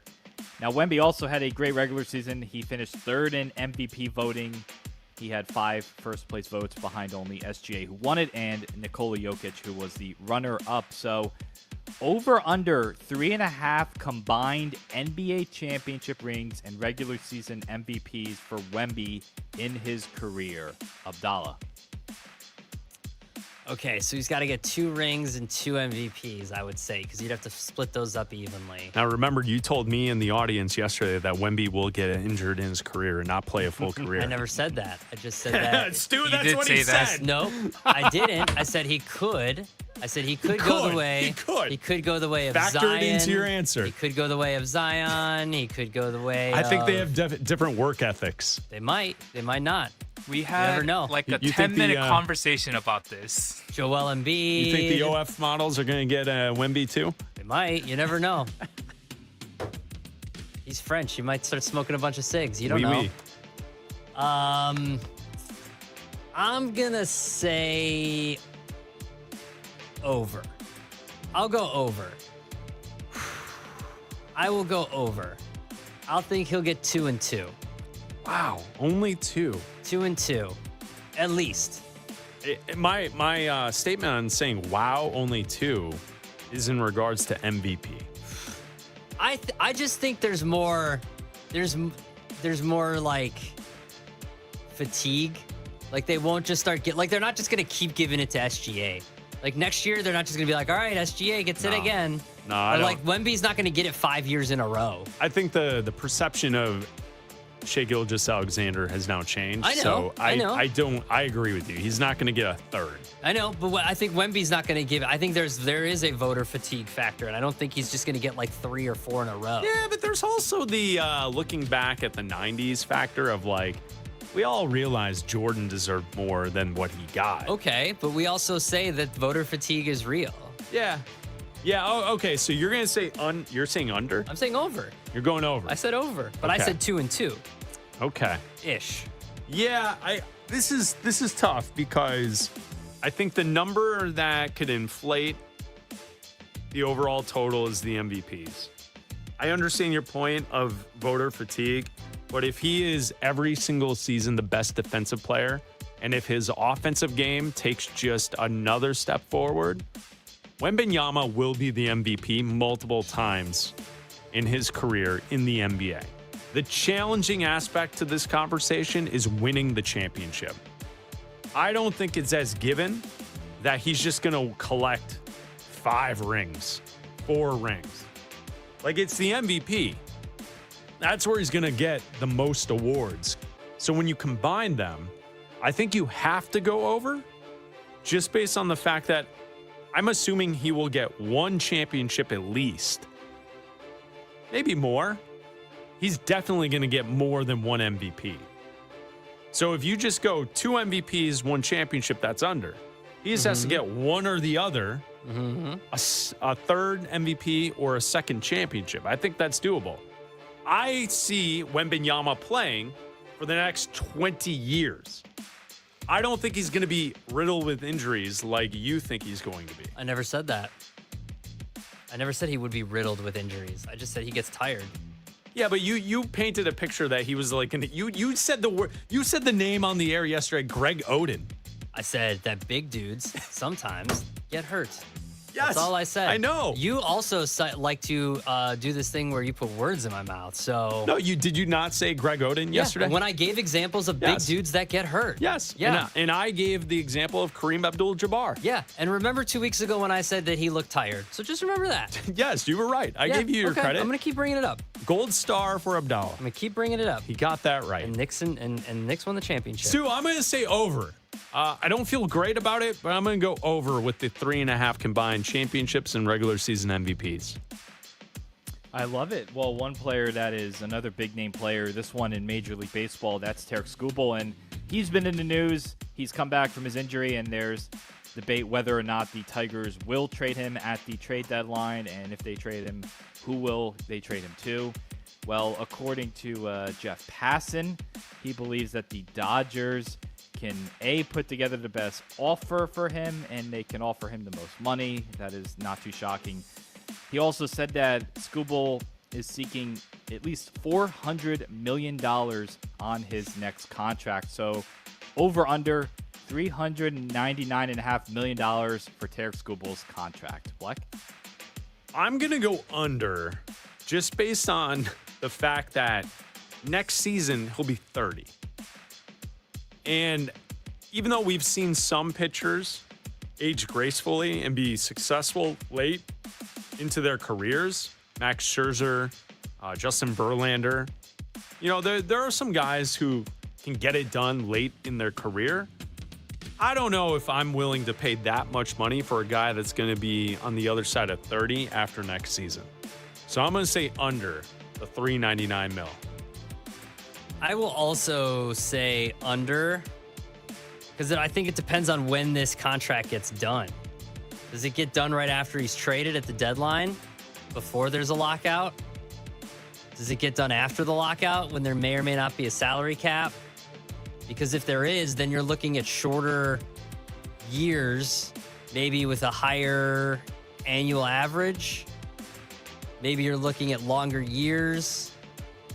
Now, Wemby also had a great regular season. He finished third in MVP voting. He had 5 first-place votes behind only SGA, who won it, and Nikola Jokic, who was the runner-up. So, over/under 3.5 combined NBA championship rings and regular season MVPs for Wemby in his career. Abdalla. Okay, so he's got to get 2 rings and 2 MVPs, I would say, because you'd have to split those up evenly. Now, remember, you told me in the audience yesterday that Wemby will get injured in his career and not play a full career. I never said that. I just said that. Stu, that's what he said. No, I didn't. I said he could. I said he could go the way. He could. He could go the way of Factor Zion. it into your answer. He could go the way of Zion. He could go the way I think they of- have different work ethics. They might. They might not. We never had know. like a You think 10-minute the, conversation about this. Joel Embiid. You think the OF models are going to get Wemby too? They might. You never know. He's French. He might start smoking a bunch of cigs. You don't know. Oui. I'm gonna say over. I'll go over. I will go over. I'll think he'll get 2 and 2. Wow, only 2. 2 and 2, at least. My statement on saying wow, only 2 is in regards to MVP. I just think there's more. There's more like fatigue. Like they won't just they're not just gonna keep giving it to SGA. Like next year, they're not just gonna be like, all right, SGA gets it again. No, I don't. Like Wemby's not gonna get it 5 years in a row. I think the perception of Shai Gilgeous-Alexander has now changed. I know, So I know. I agree with you. He's not going to get a third. I know, but I think Wemby's not gonna give it. I think there is a voter fatigue factor, and I don't think he's just gonna get like 3 or 4 in a row. Yeah, but there's also the looking back at the 90s factor of like, we all realized Jordan deserved more than what he got. Okay, but we also say that voter fatigue is real. Yeah. Yeah, oh, okay, so you're going to say you're saying under? I'm saying over. You're going over. I said over, but I Okay. said 2 and 2. Okay. Ish. Yeah, this is tough because I think the number that could inflate the overall total is the MVPs. I understand your point of voter fatigue, but if he is every single season the best defensive player, and if his offensive game takes just another step forward, Wembanyama will be the MVP multiple times in his career in the NBA. The challenging aspect to this conversation is winning the championship. I don't think it's as given that he's just going to collect 5 rings, 4 rings. Like, it's the MVP. That's where he's going to get the most awards. So when you combine them, I think you have to go over just based on the fact that I'm assuming he will get 1 championship at least. Maybe more. He's definitely going to get more than 1 MVP. So if you just go 2 MVPs, 1 championship, that's under. He just has to get one or the other, a third MVP or a second championship. I think that's doable. I see Wembanyama playing for the next 20 years. I don't think he's going to be riddled with injuries like you think he's going to be. I never said that. I never said he would be riddled with injuries. I just said he gets tired. Yeah, but you painted a picture that he was like, you said the word, you said the name on the air yesterday, Greg Oden. I said that big dudes sometimes get hurt. Yes, That's all I said. I know. You also like to do this thing where you put words in my mouth. So No, did you not say Greg Oden yesterday? When I gave examples of big dudes that get hurt. Yes. Yeah. And I gave the example of Kareem Abdul-Jabbar. Yeah. And remember 2 weeks ago when I said that he looked tired. So just remember that. Yes, you were right. I gave you your okay. credit. I'm going to keep bringing it up. Gold star for Abdalla. I'm going to keep bringing it up. He got that right. And Knicks won the championship. Stu, I'm going to say over. I don't feel great about it, but I'm going to go over with the 3.5 combined championships and regular season MVPs. I love it. Well, one player that is another big name player, this one in Major League Baseball, that's Tarek Skubal, and he's been in the news. He's come back from his injury, and there's debate whether or not the Tigers will trade him at the trade deadline, and if they trade him, who will they trade him to? Well, according to Jeff Passan, he believes that the Dodgers can put together the best offer for him, and they can offer him the most money. That is not too shocking. He also said that Skubal is seeking at least $400 million on his next contract. So over/under $399.5 million for Tarek Skubal's contract. Bleck? I'm going to go under just based on the fact that next season he'll be 30. And even though we've seen some pitchers age gracefully and be successful late into their careers, Max Scherzer, Justin Verlander, there are some guys who can get it done late in their career. I don't know if I'm willing to pay that much money for a guy that's going to be on the other side of 30 after next season. So I'm going to say under the $399 million. I will also say under, because I think it depends on when this contract gets done. Does it get done right after he's traded at the deadline, before there's a lockout? Does it get done after the lockout when there may or may not be a salary cap? Because if there is, then you're looking at shorter years, maybe with a higher annual average. Maybe you're looking at longer years.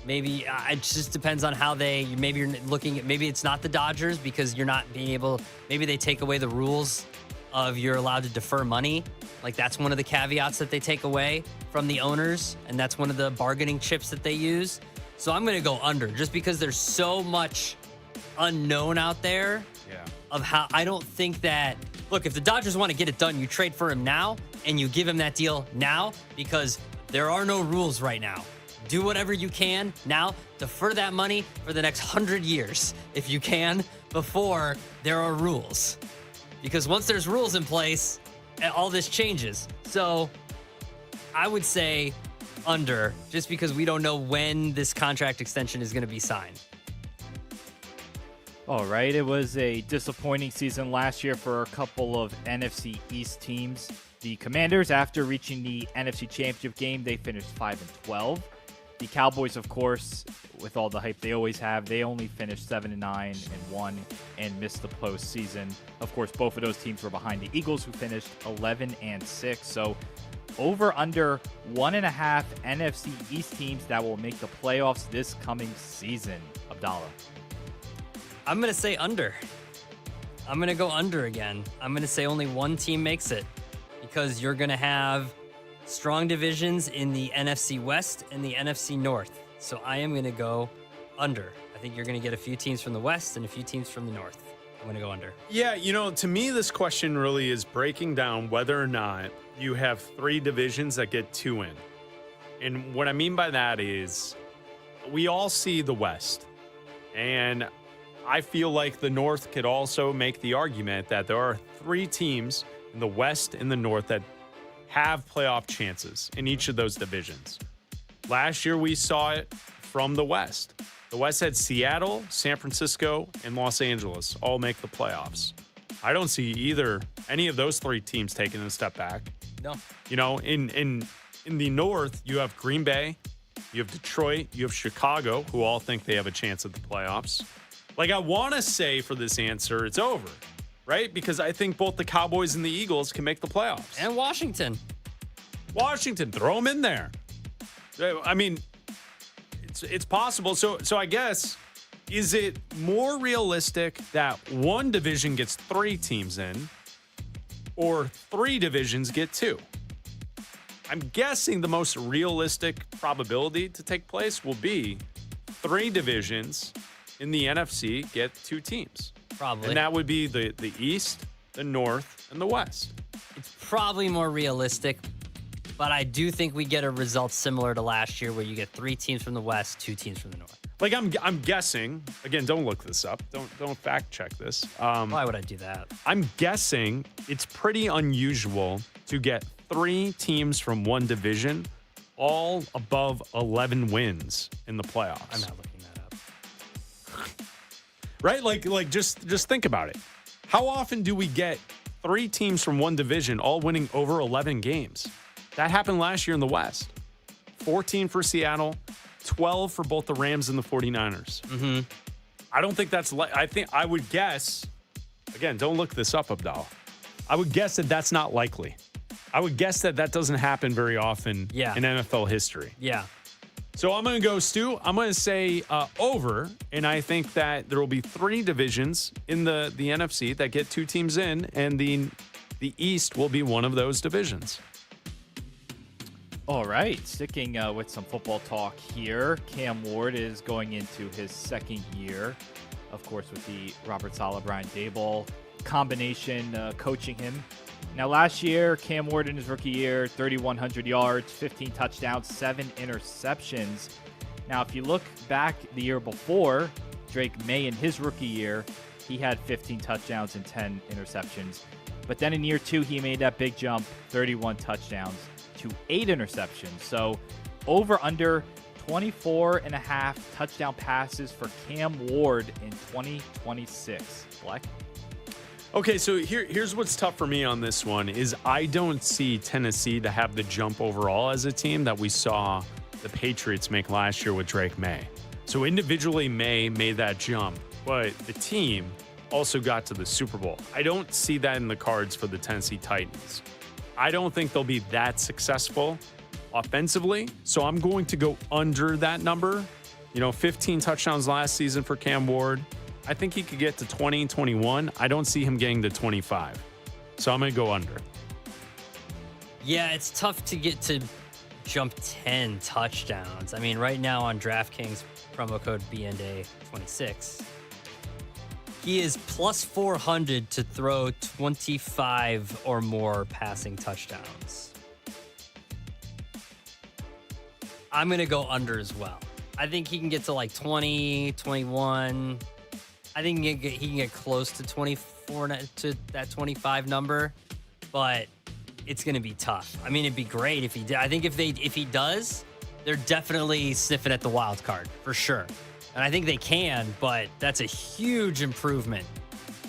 Maybe it just depends on how maybe you're looking at, maybe it's not the Dodgers because you're not being able, maybe they take away the rules of you're allowed to defer money. Like that's one of the caveats that they take away from the owners. And that's one of the bargaining chips that they use. So I'm going to go under just because there's so much unknown out there of how I don't think that, look, if the Dodgers want to get it done, you trade for him now and you give him that deal now because there are no rules right now. Do whatever you can now, defer that money for the next 100 years if you can before there are rules. Because once there's rules in place, all this changes. So I would say under, just because we don't know when this contract extension is going to be signed. All right, it was a disappointing season last year for a couple of NFC East teams. The Commanders, after reaching the NFC Championship game, they finished 5-12. The Cowboys, of course, with all the hype they always have, they only finished 7-9-1 and missed the postseason. Of course, both of those teams were behind the Eagles, who finished 11-6. So over under 1.5 NFC East teams that will make the playoffs this coming season. Abdalla. I'm going to say under. I'm going to go under again. I'm going to say only one team makes it because you're going to have strong divisions in the NFC West and the NFC North. So I am going to go under. I think you're going to get a few teams from the West and a few teams from the North. I'm going to go under. Yeah, to me, this question really is breaking down whether or not you have 3 divisions that get 2 in. And what I mean by that is we all see the West. And I feel like the North could also make the argument that there are 3 teams in the West and the North that have playoff chances in each of those divisions. Last year, we saw it from the West. The West had Seattle, San Francisco, and Los Angeles all make the playoffs. I don't see any of those 3 teams taking a step back. No. In the North, you have Green Bay, you have Detroit, you have Chicago, who all think they have a chance at the playoffs. Like, I want to say for this answer, it's over, right? Because I think both the Cowboys and the Eagles can make the playoffs. And Washington, throw them in there. I mean, it's possible. So I guess, is it more realistic that one division gets 3 teams in or 3 divisions get 2? I'm guessing the most realistic probability to take place will be 3 divisions in the NFC get 2 teams. Probably. And that would be the East, the North, and the West. It's probably more realistic, but I do think we get a result similar to last year where you get 3 teams from the West, 2 teams from the North. Like, I'm guessing, again, don't look this up. Don't fact check this. Why would I do that? I'm guessing it's pretty unusual to get 3 teams from one division all above 11 wins in the playoffs. I'm not looking that up. Right? Like just think about it. How often do we get 3 teams from one division all winning over 11 games? That happened last year in the West. 14 for Seattle, 12 for both the Rams and the 49ers. Mm-hmm. I don't think that's I would guess, again, don't look this up, Abdalla. I would guess that that's not likely. I would guess that doesn't happen very often in NFL history. Yeah. So I'm going to go, Stu. I'm going to say over, and I think that there will be 3 divisions in the NFC that get 2 teams in, and the East will be one of those divisions. All right, sticking with some football talk here. Cam Ward is going into his 2nd year, of course, with the Robert Saleh, Brian Daboll combination coaching him. Now, last year, Cam Ward in his rookie year, 3,100 yards, 15 touchdowns, 7 interceptions. Now, if you look back the year before, Drake May in his rookie year, he had 15 touchdowns and 10 interceptions. But then in year 2, he made that big jump, 31 touchdowns to 8 interceptions. So over under 24.5 touchdown passes for Cam Ward in 2026. Bleck? Okay, so here's what's tough for me on this one is I don't see Tennessee to have the jump overall as a team that we saw the Patriots make last year with Drake May. So individually, May made that jump, but the team also got to the Super Bowl. I don't see that in the cards for the Tennessee Titans. I don't think they'll be that successful offensively, so I'm going to go under that number. 15 touchdowns last season for Cam Ward. I think he could get to 20 and 21. I don't see him getting to 25. So I'm going to go under. Yeah, it's tough to get to jump 10 touchdowns. I mean, right now on DraftKings, promo code BNDA26, he is plus 400 to throw 25 or more passing touchdowns. I'm going to go under as well. I think he can get to like 20, 21. I think he can get close to 24 to that 25 number, but it's going to be tough. I mean, it'd be great if he did. I think if he does, they're definitely sniffing at the wild card for sure. And I think they can, but that's a huge improvement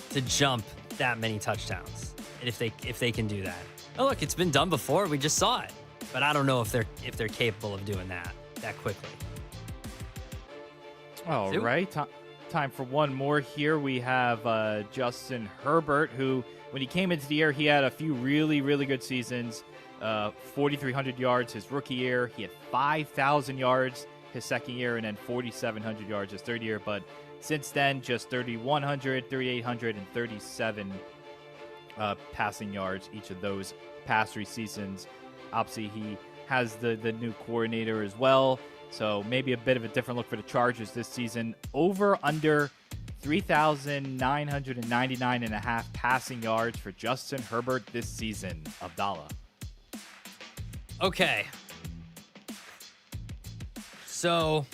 to jump that many touchdowns. And if they can do that. Oh, look, it's been done before. We just saw it. But I don't know if they're capable of doing that quickly. All right. Time for one more here. We have Justin Herbert, who, when he came into the year, he had a few really, really good seasons. 4,300 yards his rookie year. He had 5,000 yards his 2nd year, and then 4,700 yards his 3rd year. But since then, just 3,100, 3,800, and 37 passing yards each of those past 3 seasons. Obviously, he has the new coordinator as well. So maybe a bit of a different look for the Chargers this season. Over under 3,999.5 passing yards for Justin Herbert this season. Abdalla. Okay. So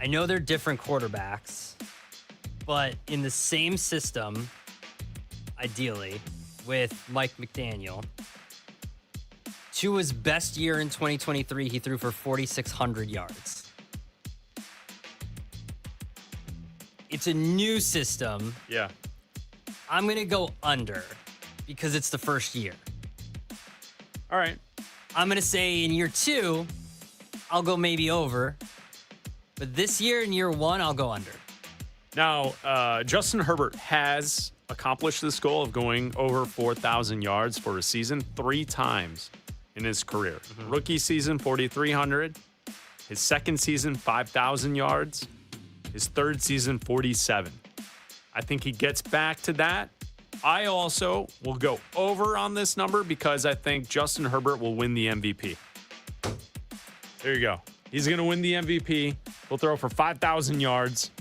I know they're different quarterbacks, but in the same system, ideally, with Mike McDaniel, to his best year in 2023, he threw for 4,600 yards. It's a new system. Yeah. I'm going to go under because it's the first year. All right. I'm going to say in year 2, I'll go maybe over. But this year, in year 1, I'll go under. Now, Justin Herbert has accomplished this goal of going over 4,000 yards for a season 3 times in his career. Mm-hmm. Rookie season, 4,300. His 2nd season, 5,000 yards. His 3rd season, 47. I think he gets back to that. I also will go over on this number because I think Justin Herbert will win the MVP. There you go. He's going to win the MVP. He'll throw for 5,000 yards.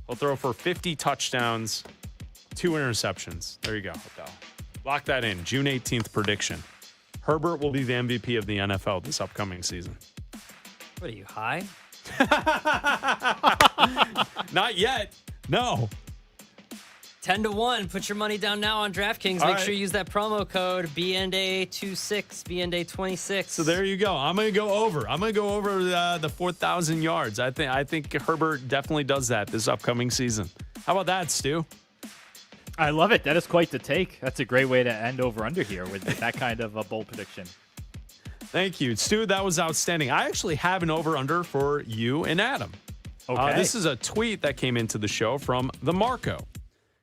He'll throw for 50 touchdowns, 2 interceptions. There you go. Lock that in. June 18th prediction. Herbert will be the MVP of the NFL this upcoming season. What are you, high? Not yet. No. 10-1. Put your money down now on DraftKings. All Make right. sure you use that promo code BNDA26, BNDA26. So there you go. I'm going to go over. I'm going to go over the 4,000 yards. I think Herbert definitely does that this upcoming season. How about that, Stu? I love it. That is quite the take. That's a great way to end over-under here with that kind of a bold prediction. Thank you, Stu. That was outstanding. I actually have an over-under for you and Adam. Okay. This is a tweet that came into the show from the Marco.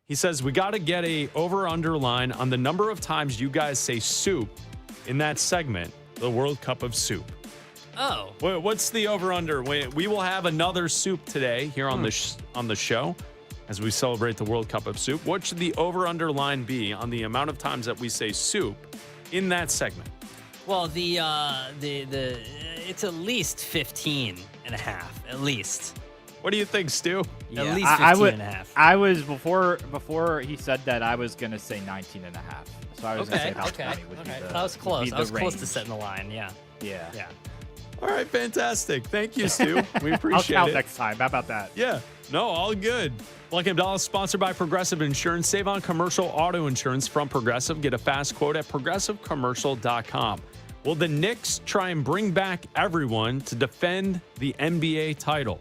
He says, we got to get a over-under line on the number of times you guys say soup in that segment, the World Cup of Soup. Oh. What's the over-under? We will have another soup today here on the show as we celebrate the World Cup of Soup. What should the over-under line be on the amount of times that we say soup in that segment? Well, it's at least 15 and a half, at least. What do you think, Stu? Yeah, at least 15 and a half. I was before he said that, I was gonna say 19 and a half. So I was gonna say about 20 would be the, I was close. I was close to range. setting the line. Yeah. Yeah. All right, fantastic. Thank you, Stu. We appreciate I'll count it. next time. How about that? Yeah. No, all good. Bleck Abdalla is sponsored by Progressive Insurance. Save on commercial auto insurance from Progressive. Get a fast quote at progressivecommercial.com. Will the Knicks try and bring back everyone to defend the NBA title?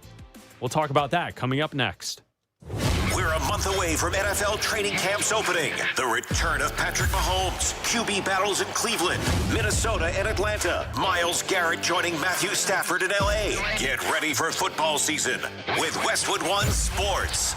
We'll talk about that coming up next. We're a month away from NFL training camps opening. The return of Patrick Mahomes, QB battles in Cleveland, Minnesota, and Atlanta. Myles Garrett joining Matthew Stafford in LA. Get ready for football season with Westwood One Sports.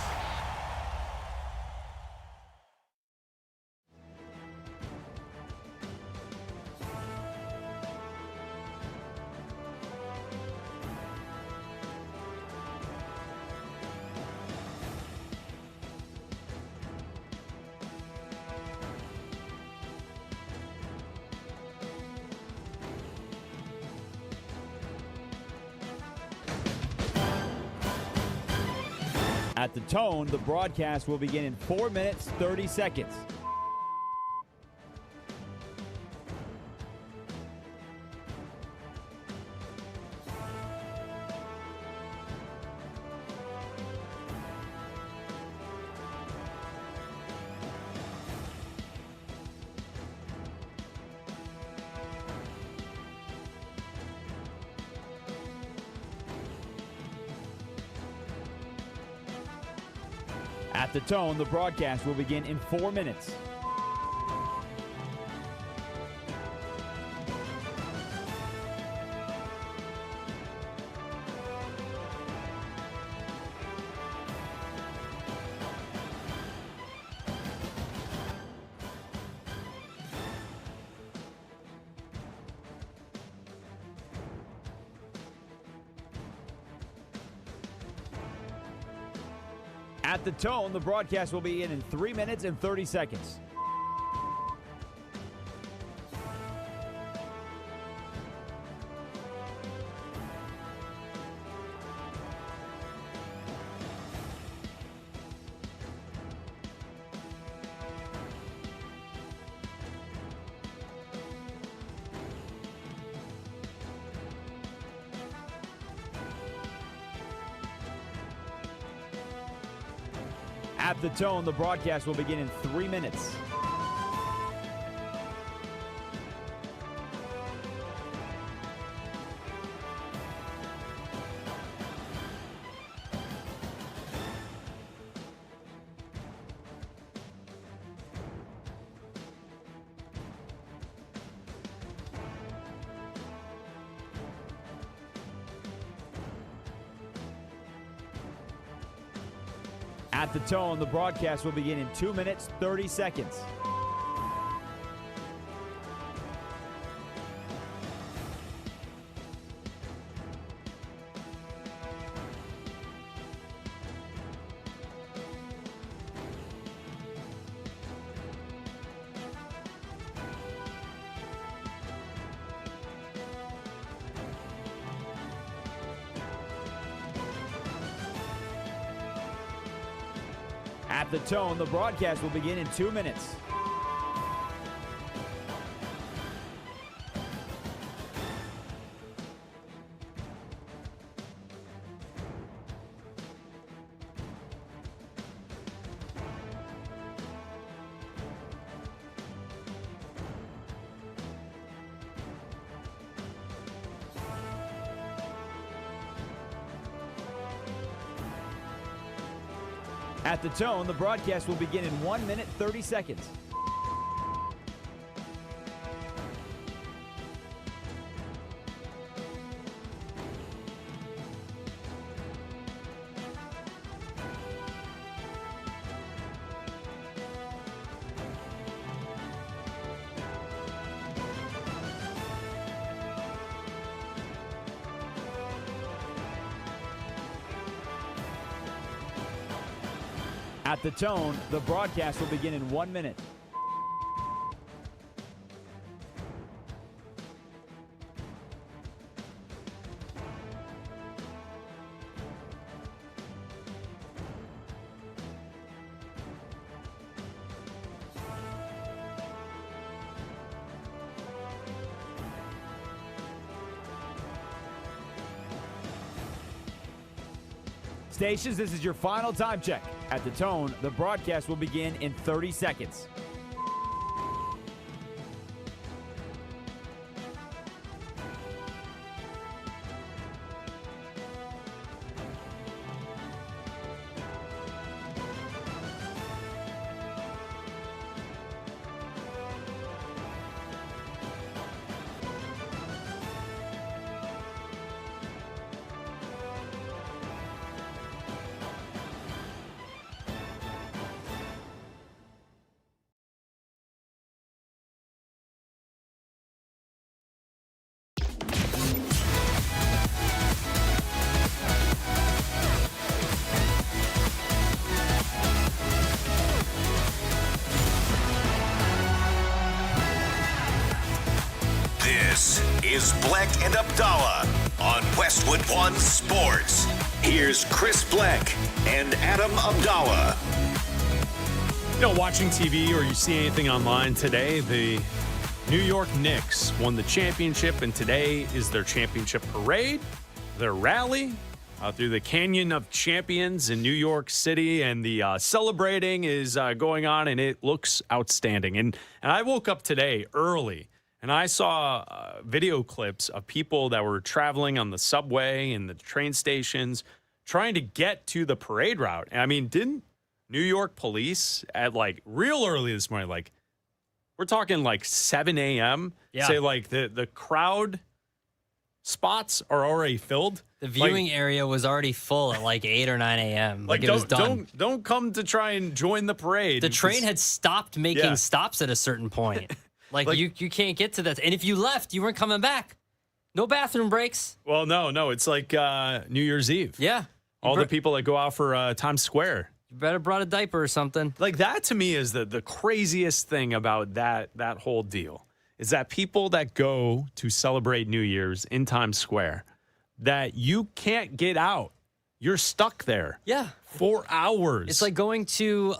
At the tone, the broadcast will begin in 4 minutes, 30 seconds. At the tone, the broadcast will begin in 4 minutes. At the tone, the broadcast will begin in 3 minutes and 30 seconds. At the tone, the broadcast will begin in 3 minutes. At the tone, the broadcast will begin in 2 minutes, 30 seconds. At the tone, the broadcast will begin in 2 minutes. At the tone, the broadcast will begin in 1 minute, 30 seconds. At the tone, the broadcast will begin in 1 minute. Stations, this is your final time check. At the tone, the broadcast will begin in 30 seconds. This is Bleck and Abdalla on Westwood One Sports. Here's Chris Bleck and Adam Abdalla. You know, watching TV or you see anything online today, the New York Knicks won the championship, and today is their championship parade, their rally through the Canyon of Champions in New York City, and the celebrating is going on, and it looks outstanding. And I woke up today early, and I saw video clips of people that were traveling on the subway and the train stations trying to get to the parade route. And I mean, didn't New York police at like real early this morning, like we're talking like 7 a.m., say like the crowd spots are already filled? The viewing area was already full at like 8 or 9 a.m. Like it was done. Don't come to try and join the parade. The train had stopped making stops at a certain point. Like you can't get to that. And if you left, you weren't coming back. No bathroom breaks. Well, no. It's like New Year's Eve. Yeah. All the people that go out for Times Square. You better brought a diaper or something. Like that to me is the craziest thing about that whole deal is that people that go to celebrate New Year's in Times Square, that you can't get out. You're stuck there. Yeah. 4 hours. It's like going to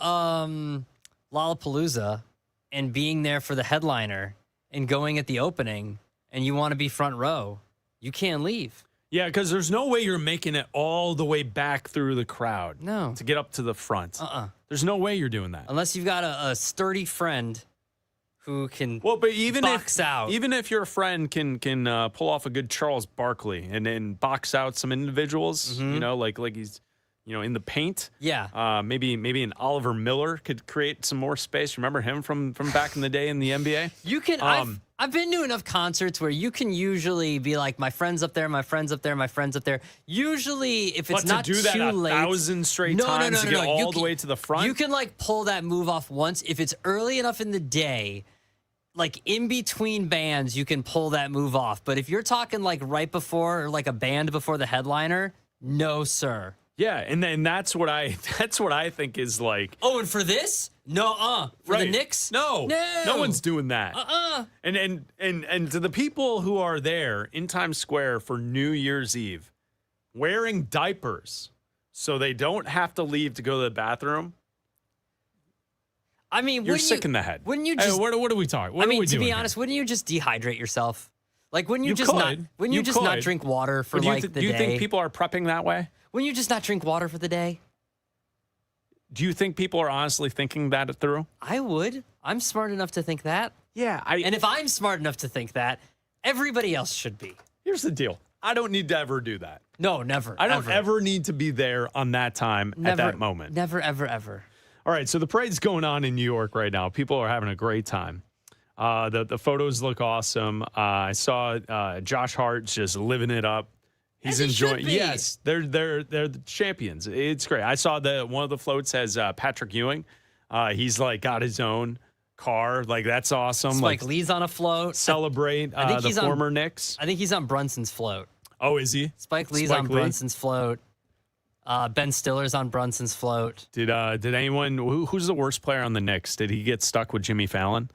Lollapalooza and being there for the headliner and going at the opening, and you want to be front row. You can't leave. Yeah, because there's no way you're making it all the way back through the crowd. No. To get up to the front. There's no way you're doing that. Unless you've got a sturdy friend who can but even box out. Even if your friend can pull off a good Charles Barkley and then box out some individuals, you know, like he's, you know, in the paint. Yeah. Maybe an Oliver Miller could create some more space. Remember him from back in the day in the NBA? You can. I've been to enough concerts where you can usually be like, my friend's up there, my friend's up there, my friend's up there. Usually, if it's not too late, to do that 1,000 straight times to get all the way to the front. You can like pull that move off once if it's early enough in the day. Like in between bands, you can pull that move off. But if you're talking like right before, or like a band before the headliner, no, sir. Yeah, and then that's what I think is like. Oh, and for this? No, for the Knicks? No one's doing that. And to the people who are there in Times Square for New Year's Eve, wearing diapers so they don't have to leave to go to the bathroom. I mean, you're sick in the head. Wouldn't you just? What are we talking? To be honest, wouldn't you just dehydrate yourself? Like, wouldn't you just not? Wouldn't you just not drink water for like the day? Do you think people are prepping that way? Wouldn't you just not drink water for the day? Do you think people are honestly thinking that through? I would. I'm smart enough to think that. Yeah. And if I'm smart enough to think that, everybody else should be. Here's the deal. I don't need to ever do that. No, never. I don't ever need to be there on that time at that moment. Never, ever, ever. All right, so the parade's going on in New York right now. People are having a great time. The photos look awesome. I saw Josh Hart just living it up. He's enjoying. Yes, they're the champions. It's great. I saw one of the floats has Patrick Ewing. He's like got his own car. Like that's awesome. Spike Lee's on a float. Celebrate the former Knicks. I think he's on Brunson's float. Oh, is he? Spike Lee's on Brunson's float. Ben Stiller's on Brunson's float. Did anyone? Who's the worst player on the Knicks? Did he get stuck with Jimmy Fallon?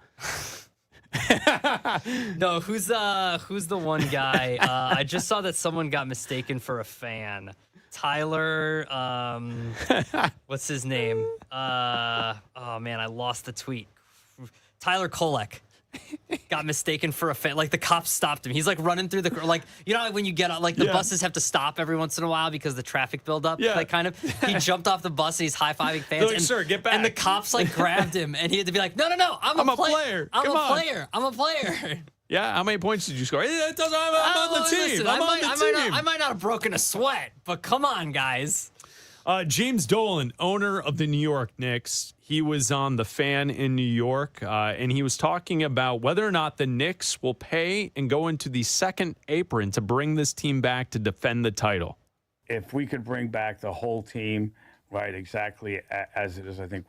No, who's the one guy? I just saw that someone got mistaken for a fan. Tyler, what's his name? Oh man, I lost the tweet. Tyler Kolek got mistaken for a fan. Like the cops stopped him. He's like running through the like when you get out, like the buses have to stop every once in a while because the traffic buildup. Yeah. Like kind of. He jumped off the bus and he's high fiving fans. Like, sir, get back. And the cops like grabbed him and he had to be like, no, I'm a player. I'm a player. Yeah, how many points did you score? It doesn't. I'm on the team. Listen, I might not have broken a sweat, but come on, guys. James Dolan, owner of the New York Knicks, he was on The Fan in New York, and he was talking about whether or not the Knicks will pay and go into the second apron to bring this team back to defend the title. If we could bring back the whole team, right, exactly as it is, I think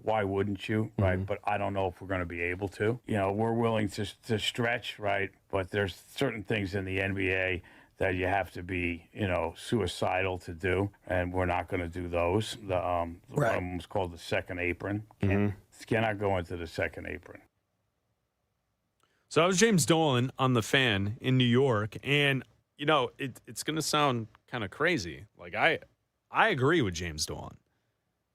why wouldn't you, right? But I don't know if we're going to be able to. We're willing to stretch, right? But there's certain things in the NBA that you have to be, suicidal to do, and we're not going to do those. One of them was called the second apron. Cannot go into the second apron. So that was James Dolan on The Fan in New York, and it's going to sound kind of crazy. Like I agree with James Dolan.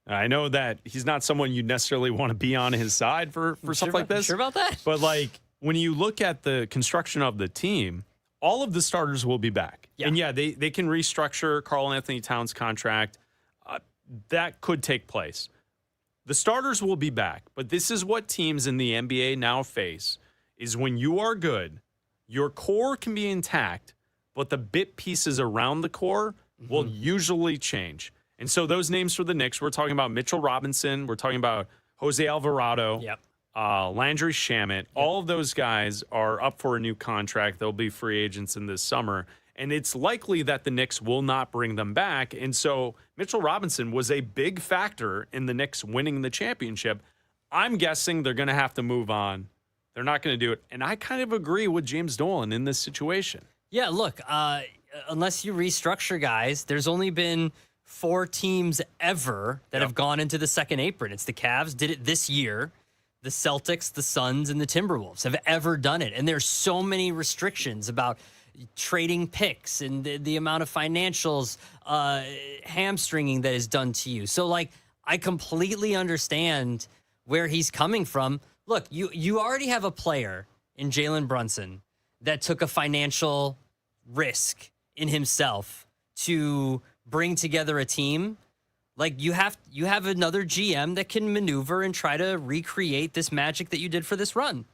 I know that he's not someone you necessarily want to be on his side for stuff like this. Sure about that? But like when you look at the construction of the team, all of the starters will be back. Yeah. And they can restructure Karl Anthony Towns' contract. That could take place. The starters will be back, but this is what teams in the NBA now face, is when you are good, your core can be intact, but the bit pieces around the core will usually change. And so those names for the Knicks, we're talking about Mitchell Robinson, we're talking about Jose Alvarado, Landry Shamet. All of those guys are up for a new contract. They'll be free agents in this summer. And it's likely that the Knicks will not bring them back. And so Mitchell Robinson was a big factor in the Knicks winning the championship. I'm guessing they're going to have to move on. They're not going to do it. And I kind of agree with James Dolan in this situation. Yeah, look, unless you restructure guys, there's only been 4 teams ever that have gone into the second apron. It's the Cavs, did it this year. The Celtics, the Suns, and the Timberwolves have ever done it. And there's so many restrictions about trading picks and the amount of financials hamstringing that is done to you. So, like, I completely understand where he's coming from. Look, you already have a player in Jalen Brunson that took a financial risk in himself to bring together a team. Like, you have another GM that can maneuver and try to recreate this magic that you did for this run.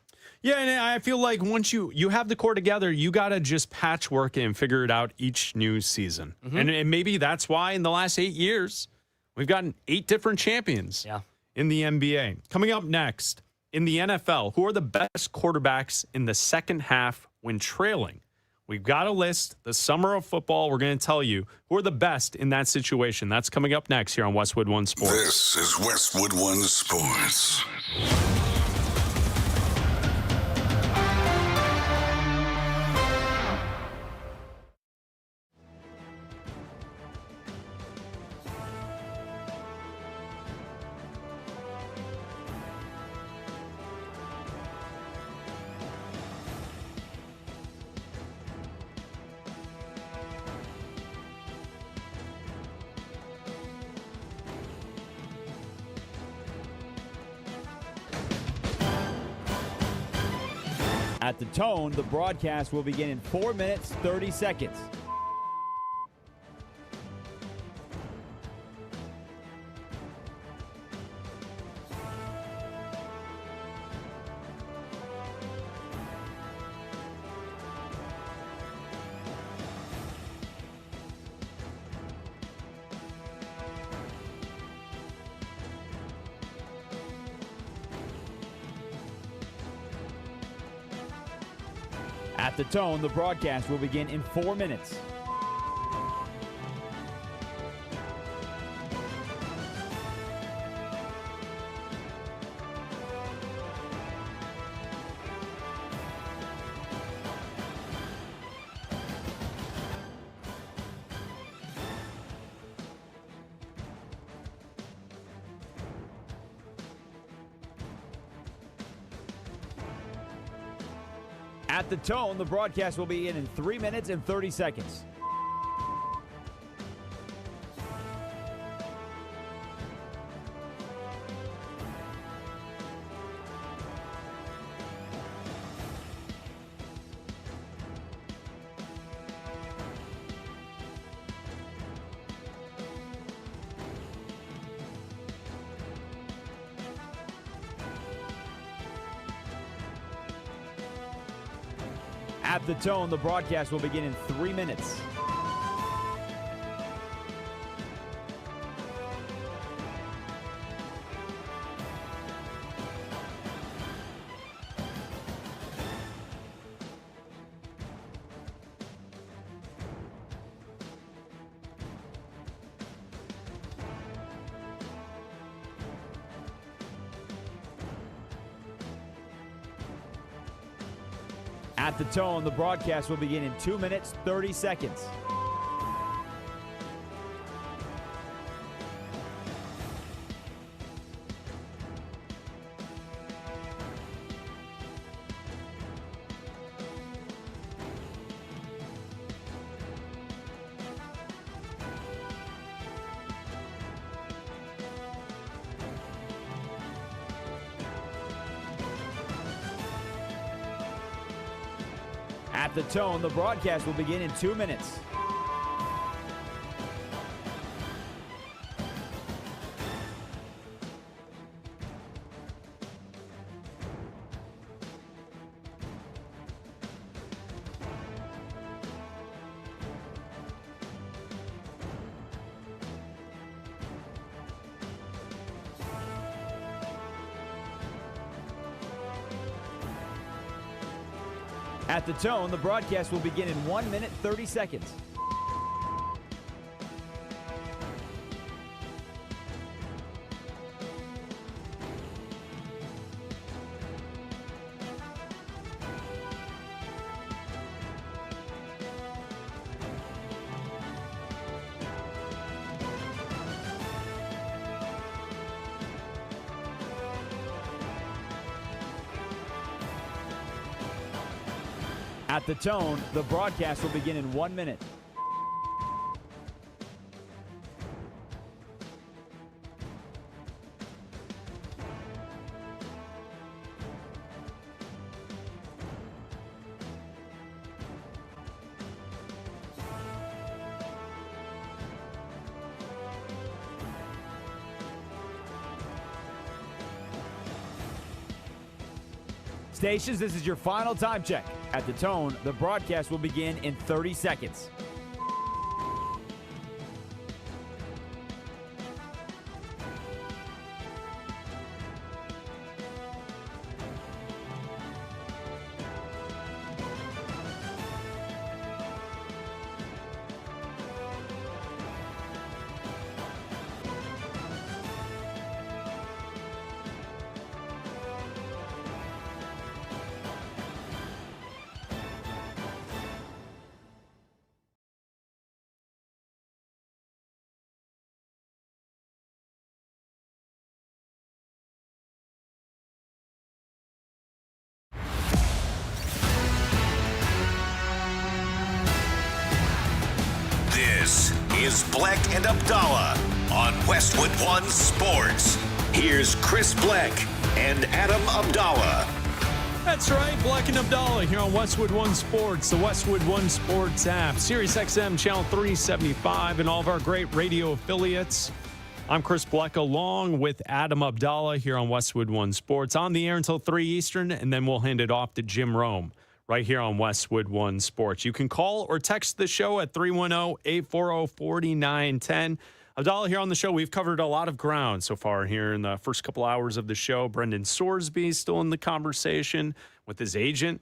Yeah, and I feel like once you have the core together, you got to just patchwork it and figure it out each new season. And maybe that's why in the last 8 years, we've gotten 8 different champions in the NBA. Coming up next, in the NFL, who are the best quarterbacks in the second half when trailing? We've got a list, the summer of football. We're going to tell you who are the best in that situation. That's coming up next here on Westwood One Sports. This is Westwood One Sports. At the tone, the broadcast will begin in 4 minutes, 30 seconds. At the tone, the broadcast will begin in 4 minutes. At the tone, the broadcast will begin in 3 minutes and 30 seconds. At the tone, the broadcast will begin in 3 minutes. At the tone, the broadcast will begin in 2 minutes, 30 seconds. At the tone, the broadcast will begin in 2 minutes. At the tone, the broadcast will begin in 1 minute, 30 seconds. At the tone, the broadcast will begin in 1 minute. Stations, this is your final time check. At the tone, the broadcast will begin in 30 seconds. This is Bleck and Abdalla on Westwood One Sports. Here's Chris Bleck and Adam Abdalla. That's right, Bleck and Abdalla here on Westwood One Sports, the Westwood One Sports app, Sirius XM Channel 375, and all of our great radio affiliates. I'm Chris Bleck along with Adam Abdalla here on Westwood One Sports, on the air until 3 Eastern, and then we'll hand it off to Jim Rome right here on Westwood One Sports. You can call or text the show at 310-840-4910. Abdalla here on the show. We've covered a lot of ground so far here in the first couple hours of the show. Brendan Sorsby still in the conversation with his agent.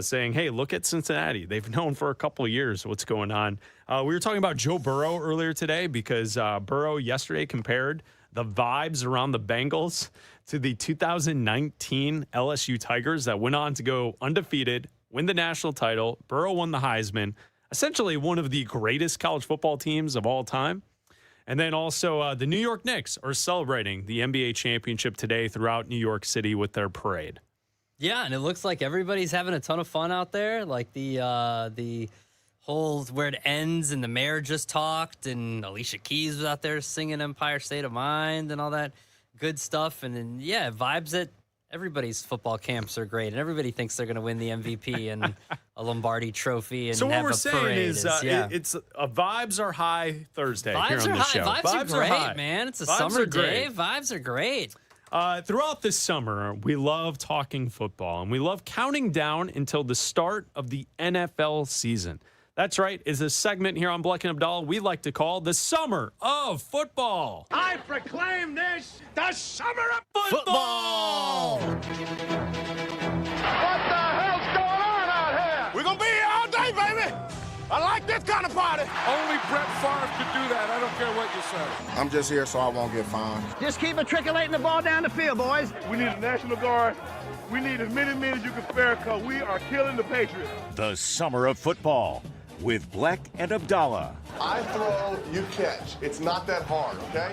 saying, hey, look at Cincinnati. They've known for a couple of years what's going on. We were talking about Joe Burrow earlier today because Burrow yesterday compared the vibes around the Bengals to the 2019 LSU Tigers that went on to go undefeated, win the national title. Burrow won the Heisman, essentially one of the greatest college football teams of all time. And then also the New York Knicks are celebrating the NBA championship today throughout New York City with their parade. Yeah, and it looks like everybody's having a ton of fun out there. Like the whole where it ends, and the mayor just talked, and Alicia Keys was out there singing Empire State of Mind and all that good stuff. And then, yeah, vibes at everybody's football camps are great, and everybody thinks they're going to win the MVP and a Lombardi trophy. And so what have we're a saying parade is it's vibes are high Thursday here on the high. show. Vibes are great, high. man. It's a Vibes summer are day. great. Vibes are great. Throughout this summer, we love talking football, and we love counting down until the start of the NFL season. That's right. It's a segment here on Bleck and Abdalla we like to call the Summer of Football. I proclaim this the Summer of Football! What the hell's going on out here? We're going to be here all day, baby. I like this kind of party. Only Brett Favre could do that. I don't care what you say. I'm just here so I won't get fined. Just keep matriculating the ball down the field, boys. We need a National Guard. We need as many men as you can spare because we are killing the Patriots. The Summer of Football with Bleck and Abdalla. I throw, you catch. It's not that hard, okay?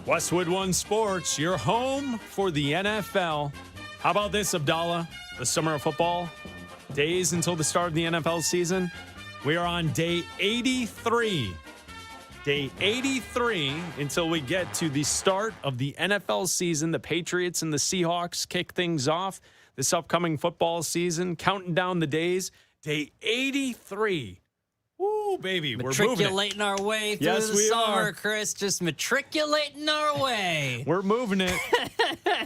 Westwood One Sports, your home for the NFL. How about this, Abdalla? The Summer of Football, days until the start of the NFL season. We are on day 83. Day 83 until we get to the start of the NFL season. The Patriots and the Seahawks kick things off this upcoming football season, counting down the days. Day 83. Woo, baby. We're moving Matriculating our way through the summer, Chris. Just matriculating our way. We're moving it.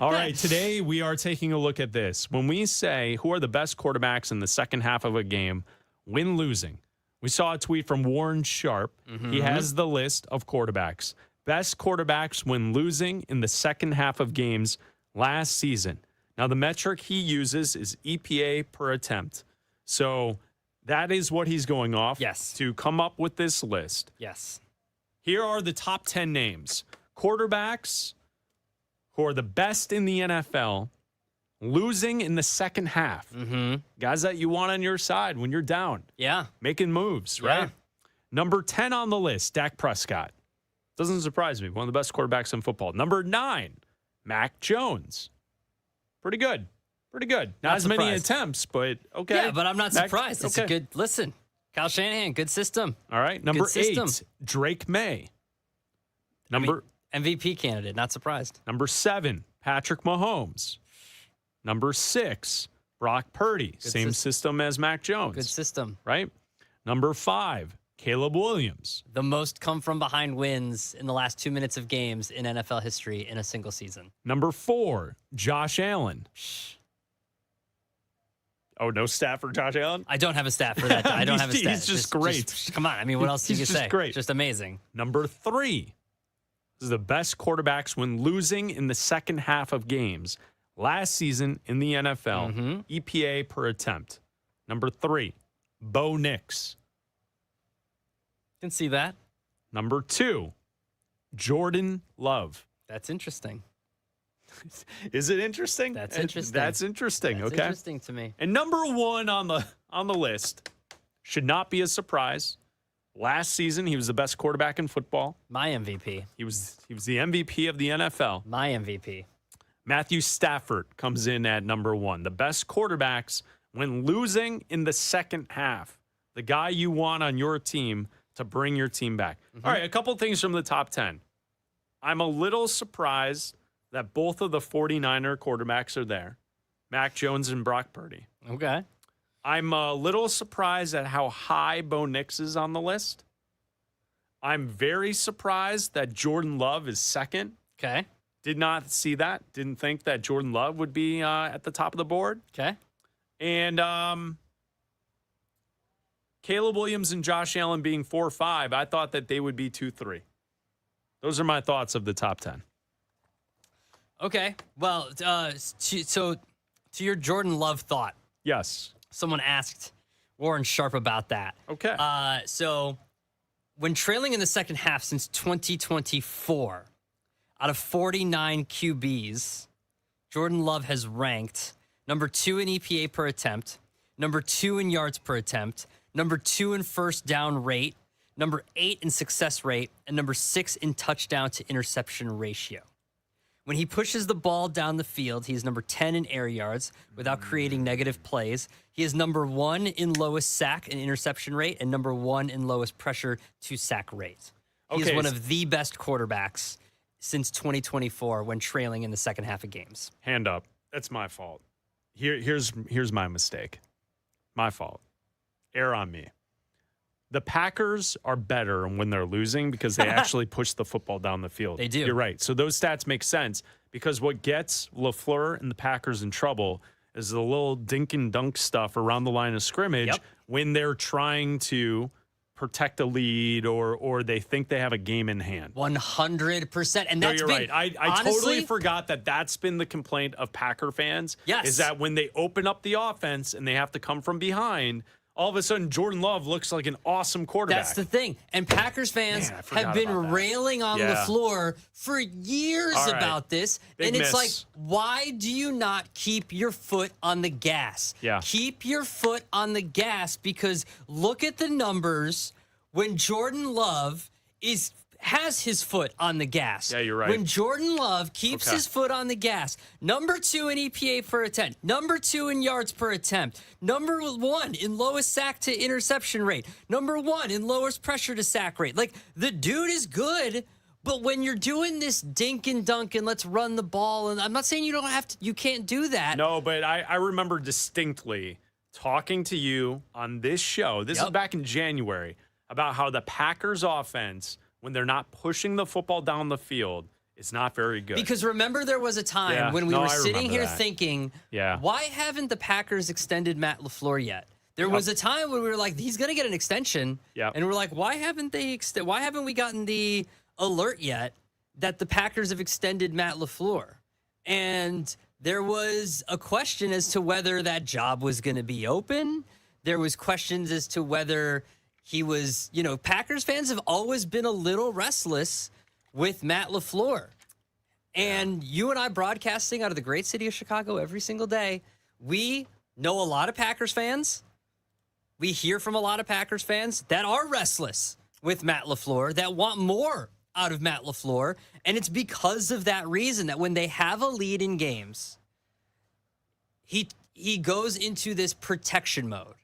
All right, today we are taking a look at this. When we say who are the best quarterbacks in the second half of a game, win losing. We saw a tweet from Warren Sharp. He has the list of quarterbacks. Best quarterbacks when losing in the second half of games last season. Now, the metric he uses is EPA per attempt. So that is what he's going off to come up with this list. Yes. Here are the top 10 names. Quarterbacks who are the best in the NFL losing in the second half. Guys that you want on your side when you're down. Yeah. Making moves, right? Number 10 on the list, Dak Prescott. Doesn't surprise me. One of the best quarterbacks in football. Number 9, Mac Jones. Pretty good. Pretty good. Not as many attempts, but okay. Yeah, but I'm not surprised. It's a good, listen, Kyle Shanahan, good system. All right. Number 8, Drake May. MVP candidate, not surprised. Number 7, Patrick Mahomes. Number 6, Brock Purdy. Same system as Mac Jones. Good system. Right? Number 5, Caleb Williams. The most come from behind wins in the last 2 minutes of games in NFL history in a single season. Number 4, Josh Allen. Oh, no stat for Josh Allen? I don't have a stat for that. I don't have a stat. He's just great. Come on. I mean, what else do you say? Great. Just amazing. Number 3. This is the best quarterbacks when losing in the second half of games last season in the NFL. EPA per attempt. Number 3, Bo Nix. Can see that. Number 2, Jordan Love. That's interesting. Is it interesting? That's interesting. That's interesting. That's okay. Interesting to me. And number 1 on the list should not be a surprise. Last season, he was the best quarterback in football. My MVP. He was the MVP of the NFL. My MVP. Matthew Stafford comes in at number 1. The best quarterbacks when losing in the second half. The guy you want on your team to bring your team back. All right, a couple things from the top 10. I'm a little surprised that both of the 49er quarterbacks are there, Mac Jones and Brock Purdy. Okay. I'm a little surprised at how high Bo Nix is on the list. I'm very surprised that Jordan Love is second. Okay. Did not see that. Didn't think that Jordan Love would be at the top of the board. Okay. And Caleb Williams and Josh Allen being 4 or 5, I thought that they would be 2, 3. Those are my thoughts of the top 10. Okay. Well, so to your Jordan Love thought, Yes. Someone asked Warren Sharp about that. Okay. So when trailing in the second half since 2024, out of 49 QBs, Jordan Love has ranked number 2 in EPA per attempt, number 2 in yards per attempt, number 2 in first down rate, number 8 in success rate, and number 6 in touchdown to interception ratio. When he pushes the ball down the field, he is number 10 in air yards without creating negative plays. He is number 1 in lowest sack and interception rate and number 1 in lowest pressure to sack rate. He is one of the best quarterbacks since 2024 when trailing in the second half of games. Hand up. That's my fault. Here's my mistake. My fault. Err on me. The Packers are better when they're losing because they actually push the football down the field. They do. You're right. So those stats make sense because what gets LaFleur and the Packers in trouble is the little dink and dunk stuff around the line of scrimmage when they're trying to protect a lead or they think they have a game in hand. 100%. And No, that's you're been, right. I honestly, totally forgot that's been the complaint of Packer fans. Yes. Is that when they open up the offense and they have to come from behind, all of a sudden Jordan Love looks like an awesome quarterback. That's the thing. And Packers fans have been railing on LaFleur for years about this. Big and it's miss. like, why do you not keep your foot on the gas? Yeah. Keep your foot on the gas because look at the numbers when Jordan Love has his foot on the gas. Yeah, you're right. When Jordan Love keeps his foot on the gas, number 2 in EPA per attempt, number 2 in yards per attempt, number 1 in lowest sack to interception rate, number 1 in lowest pressure to sack rate. Like, the dude is good, but when you're doing this dink and dunk and let's run the ball, and I'm not saying you can't do that. No, but I remember distinctly talking to you on this show, this is back in January, about how the Packers offense, when they're not pushing the football down the field, it's not very good. Because remember, there was a time when we were sitting here thinking, why haven't the Packers extended Matt LaFleur yet? There was a time when we were like, he's going to get an extension. And we're like, why haven't we gotten the alert yet that the Packers have extended Matt LaFleur? And there was a question as to whether that job was going to be open. There was questions as to whether he was, Packers fans have always been a little restless with Matt LaFleur. And you and I broadcasting out of the great city of Chicago every single day, we know a lot of Packers fans. We hear from a lot of Packers fans that are restless with Matt LaFleur, that want more out of Matt LaFleur. And it's because of that reason that when they have a lead in games, he goes into this protection mode,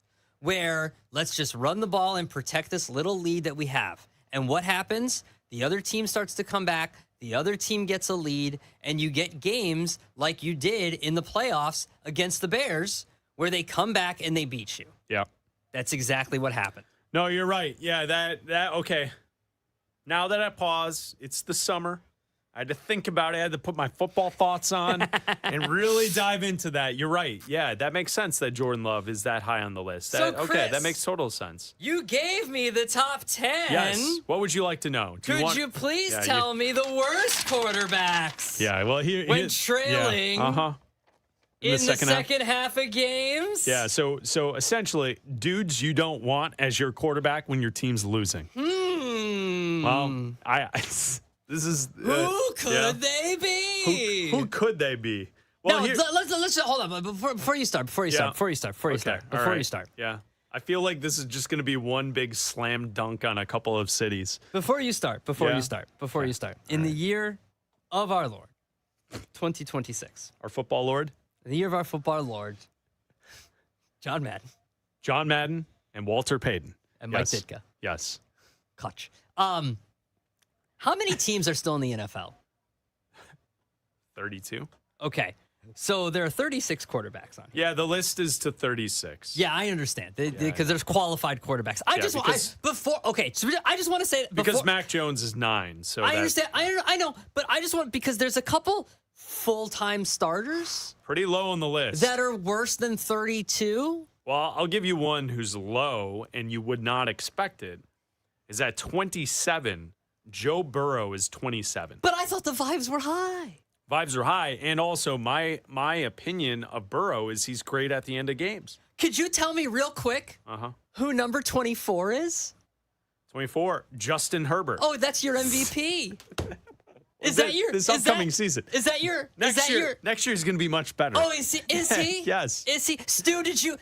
where let's just run the ball and protect this little lead that we have. And what happens? The other team starts to come back. The other team gets a lead, and you get games like you did in the playoffs against the Bears where they come back and they beat you. Yeah. That's exactly what happened. No, you're right. Yeah, okay. Now that I pause, it's the summer. I had to think about it. I had to put my football thoughts on and really dive into that. You're right. Yeah, that makes sense that Jordan Love is that high on the list. Chris, that makes total sense. You gave me the top 10. Yes. What would you like to know? Could you please tell me the worst quarterbacks? Yeah, well, when trailing in the second half of games? Yeah, so essentially, dudes you don't want as your quarterback when your team's losing. Well, this is who could they be? Who could they be? Well, let's hold on. Before you start. Yeah, I feel like this is just going to be one big slam dunk on a couple of cities. Before you start. In the year of our Lord, 2026. Our football Lord? In the year of our football Lord, John Madden. And Walter Payton. And Mike Ditka. Yes. Clutch. How many teams are still in the NFL? 32. Okay. So there are 36 quarterbacks on here. Yeah, the list is to 36. Yeah, I understand. Because there's qualified quarterbacks. I just want to say because Mac Jones is 9. So I understand. I know, but I just want, because there's a couple full-time starters pretty low on the list that are worse than 32. Well, I'll give you one who's low and you would not expect it. Is at 27. Joe Burrow is 27. But I thought the vibes were high. Vibes are high. And also, my opinion of Burrow is he's great at the end of games. Could you tell me real quick who number 24 is? 24, Justin Herbert. Oh, that's your MVP. Is that your this upcoming season? Is that your next year? Next year is going to be much better. Oh, is he? Yes. Is he? Stu, did you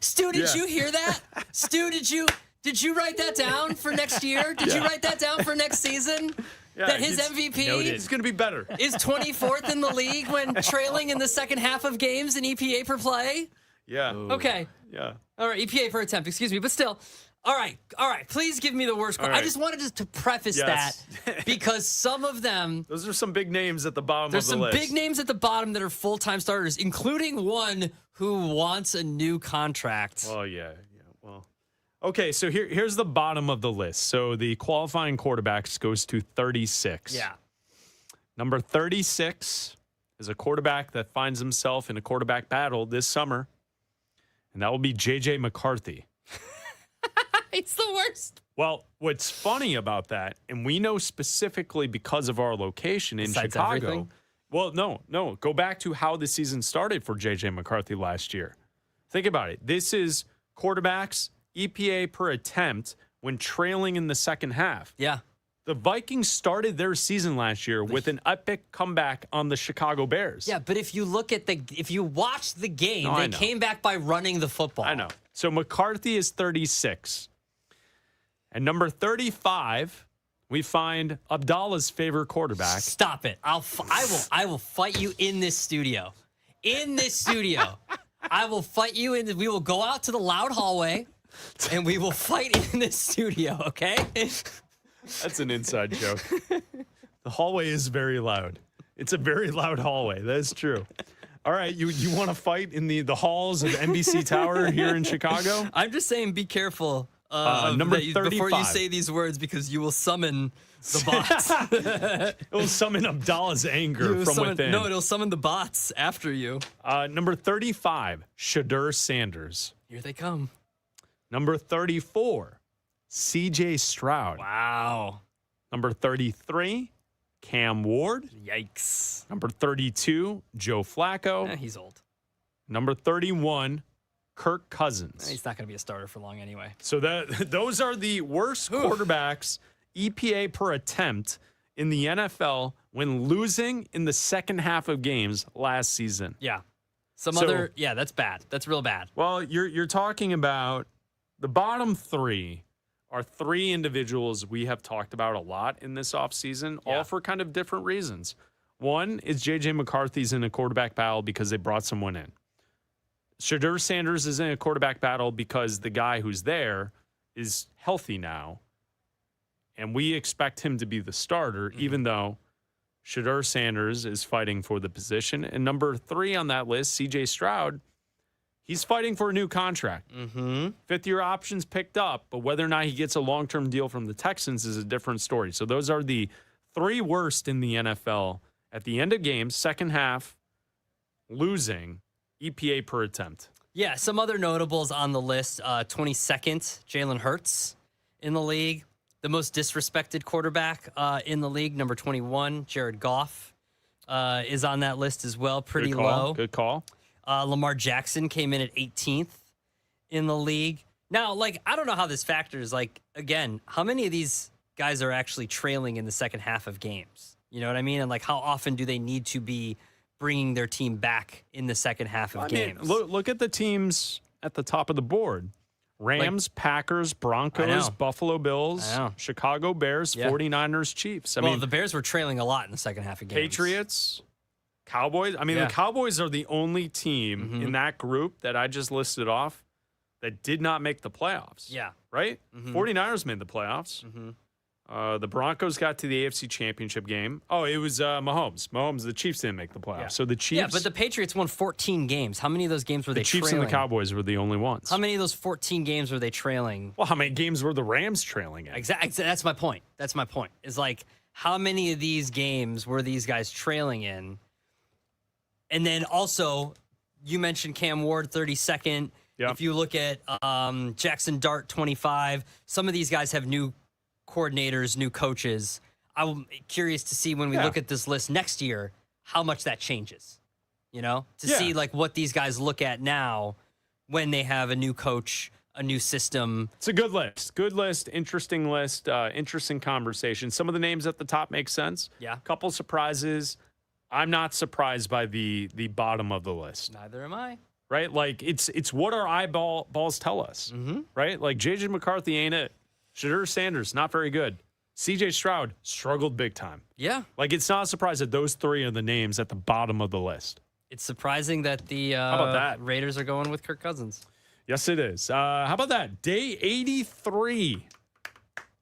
hear that? Stu, did you write that down for next year? Did you write that down for next season? Yeah, that his MVP is going to be better. Is 24th in the league when trailing in the second half of games in EPA per play? Yeah. Okay. Yeah. All right, EPA per attempt, excuse me, but still. All right. Please give me the worst. Right. I just wanted to preface that because some of them. Those are some big names at the bottom of the list. There's some big names at the bottom that are full-time starters, including one who wants a new contract. Oh, yeah. Well, okay, so here's the bottom of the list. So the qualifying quarterbacks goes to 36. Yeah. Number 36 is a quarterback that finds himself in a quarterback battle this summer, and that will be J.J. McCarthy. It's the worst. Well, what's funny about that, and we know specifically because of our location in Besides Chicago. everything? Well, no. Go back to how the season started for J.J. McCarthy last year. Think about it. This is quarterbacks, EPA per attempt when trailing in the second half. Yeah. The Vikings started their season last year with an epic comeback on the Chicago Bears. Yeah, but if you watch the game, No, I they know. came back by running the football. I know. So McCarthy is 36. And number 35, we find Abdalla's favorite quarterback. Stop it. I will fight you in this studio. In this studio. I will fight you we will go out to the loud hallway and we will fight in this studio, okay? That's an inside joke. The hallway is very loud. It's a very loud hallway. That is true. All right, you want to fight in the halls of NBC Tower here in Chicago? I'm just saying be careful number 35. before you say these words because you will summon the bots. It will summon Abdalla's anger from within. No, it'll summon the bots after you. Number 35, Shadur Sanders. Here they come. Number 34, CJ Stroud. Wow. Number 33, Cam Ward. Yikes. Number 32, Joe Flacco. He's old. Number 31, Kirk Cousins. He's not going to be a starter for long anyway. So those are the worst quarterbacks EPA per attempt in the NFL when losing in the second half of games last season. Yeah. That's bad. That's real bad. Well, you're talking about the bottom three are three individuals we have talked about a lot in this offseason, all for kind of different reasons. One is J.J. McCarthy's in a quarterback battle because they brought someone in. Shadur Sanders is in a quarterback battle because the guy who's there is healthy now, and we expect him to be the starter, even though Shadur Sanders is fighting for the position. And number 3 on that list, C.J. Stroud, he's fighting for a new contract. Fifth-year options picked up, but whether or not he gets a long-term deal from the Texans is a different story. So those are the 3 worst in the NFL at the end of games, second half, losing EPA per attempt. Yeah, some other notables on the list. 22nd, Jalen Hurts in the league. The most disrespected quarterback in the league, number 21, Jared Goff, is on that list as well. Pretty low. Good call. Lamar Jackson came in at 18th in the league. Now, I don't know how this factors. Again, how many of these guys are actually trailing in the second half of games? You know what I mean? And, how often do they need to be bringing their team back in the second half of games? Look at the teams at the top of the board. Rams, Packers, Broncos, Buffalo Bills, Chicago Bears, 49ers, Chiefs. The Bears were trailing a lot in the second half of games. Patriots, Cowboys. The Cowboys are the only team in that group that I just listed off that did not make the playoffs. Yeah. Right? 49ers made the playoffs. The Broncos got to the AFC Championship game. Oh, it was Mahomes. The Chiefs didn't make the playoffs. Yeah. So the Chiefs. Yeah, but the Patriots won 14 games. How many of those games were they trailing? The Chiefs and the Cowboys were the only ones. How many of those 14 games were they trailing? Well, how many games were the Rams trailing in? Exactly. That's my point. Is how many of these games were these guys trailing in? And then also, you mentioned Cam Ward, 32nd. Yep. If you look at Jackson Dart, 25, some of these guys have new coordinators, new coaches. I'm curious to see when we look at this list next year, how much that changes, to Yeah. see like what these guys look at now when they have a new coach, a new system. It's a good list. Good list. Interesting list. Interesting conversation. Some of the names at the top make sense. Yeah. Couple surprises. I'm not surprised by the bottom of the list. Neither am I. Right? Like it's what our eyeballs tell us. Mm-hmm. Right? Like JJ McCarthy ain't it. Shadur Sanders, not very good. CJ Stroud struggled big time. Yeah. Like it's not a surprise that those three are the names at the bottom of the list. It's surprising that the How about that? Raiders are going with Kirk Cousins. Yes, it is. How about that? Day 83.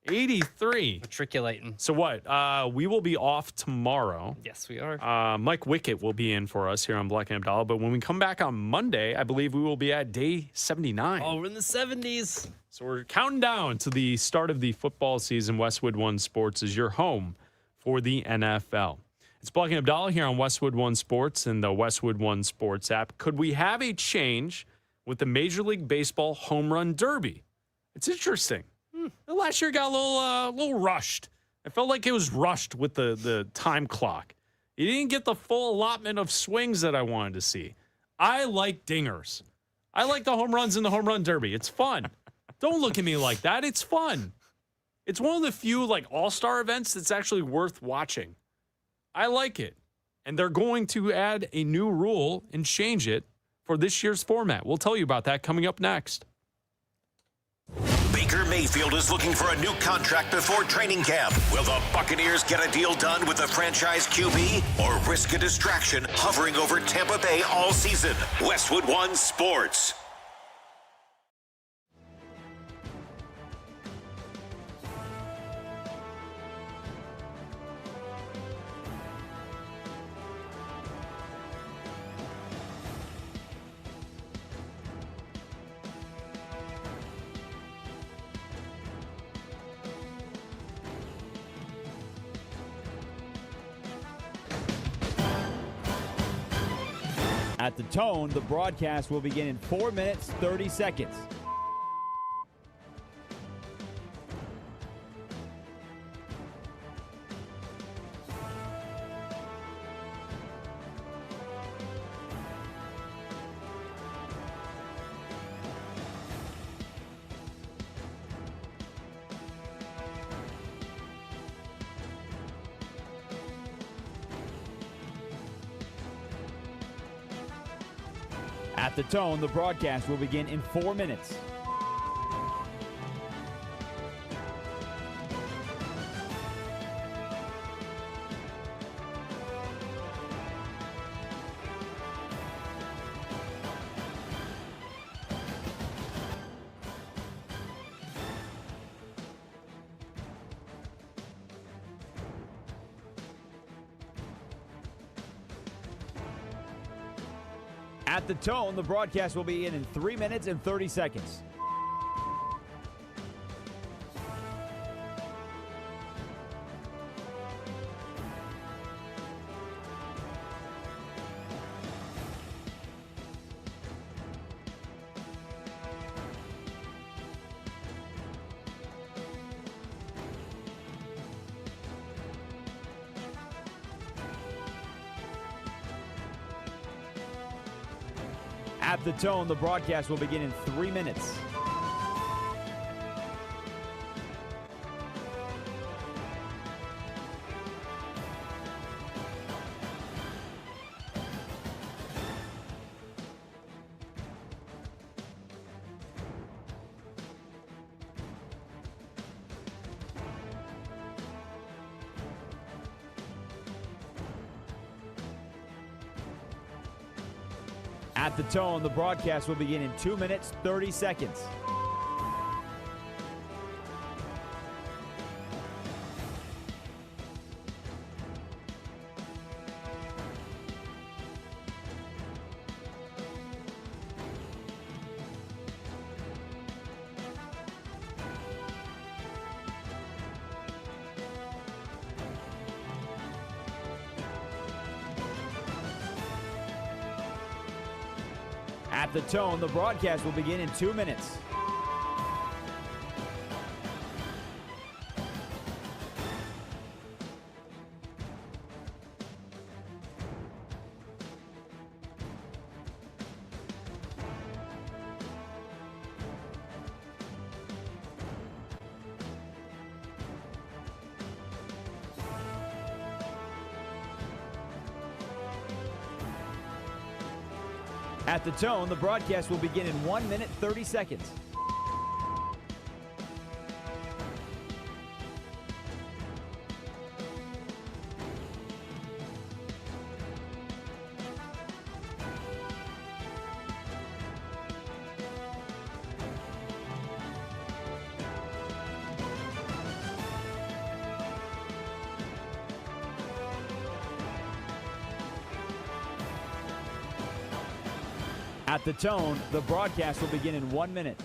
83. Matriculating. So what? We will be off tomorrow. Yes, we are. Mike Wickett will be in for us here on Bleck Abdalla. But when we come back on Monday, I believe we will be at day 79. Oh, we're in the 70s. So we're counting down to the start of the football season. Westwood One Sports is your home for the NFL. It's Bleck Abdalla here on Westwood One Sports and the Westwood One Sports app. Could we have a change with the Major League Baseball Home Run Derby? It's interesting. Last year got a little rushed. I felt like it was rushed with the time clock. You didn't get the full allotment of swings that I wanted to see. I like dingers. I like the home runs in the Home Run Derby. It's fun. Don't look at me like that. It's fun. It's one of the few like all-star events that's actually worth watching. I like it. And they're going to add a new rule and change it for this year's format. We'll tell you about that coming up next. Baker Mayfield is looking for a new contract before training camp. Will the Buccaneers get a deal done with the franchise QB or risk a distraction hovering over Tampa Bay all season? Westwood One Sports. At the tone, the broadcast will begin in 4 minutes, 30 seconds. At the tone, the broadcast will begin in 4 minutes. At the tone, the broadcast will begin in 3 minutes and 30 seconds. At the tone, the broadcast will begin in 3 minutes. At the tone, the broadcast will begin in 2 minutes, 30 seconds. At the tone, the broadcast will begin in 2 minutes. At the tone, the broadcast will begin in 1 minute, 30 seconds. At the tone, the broadcast will begin in 1 minute.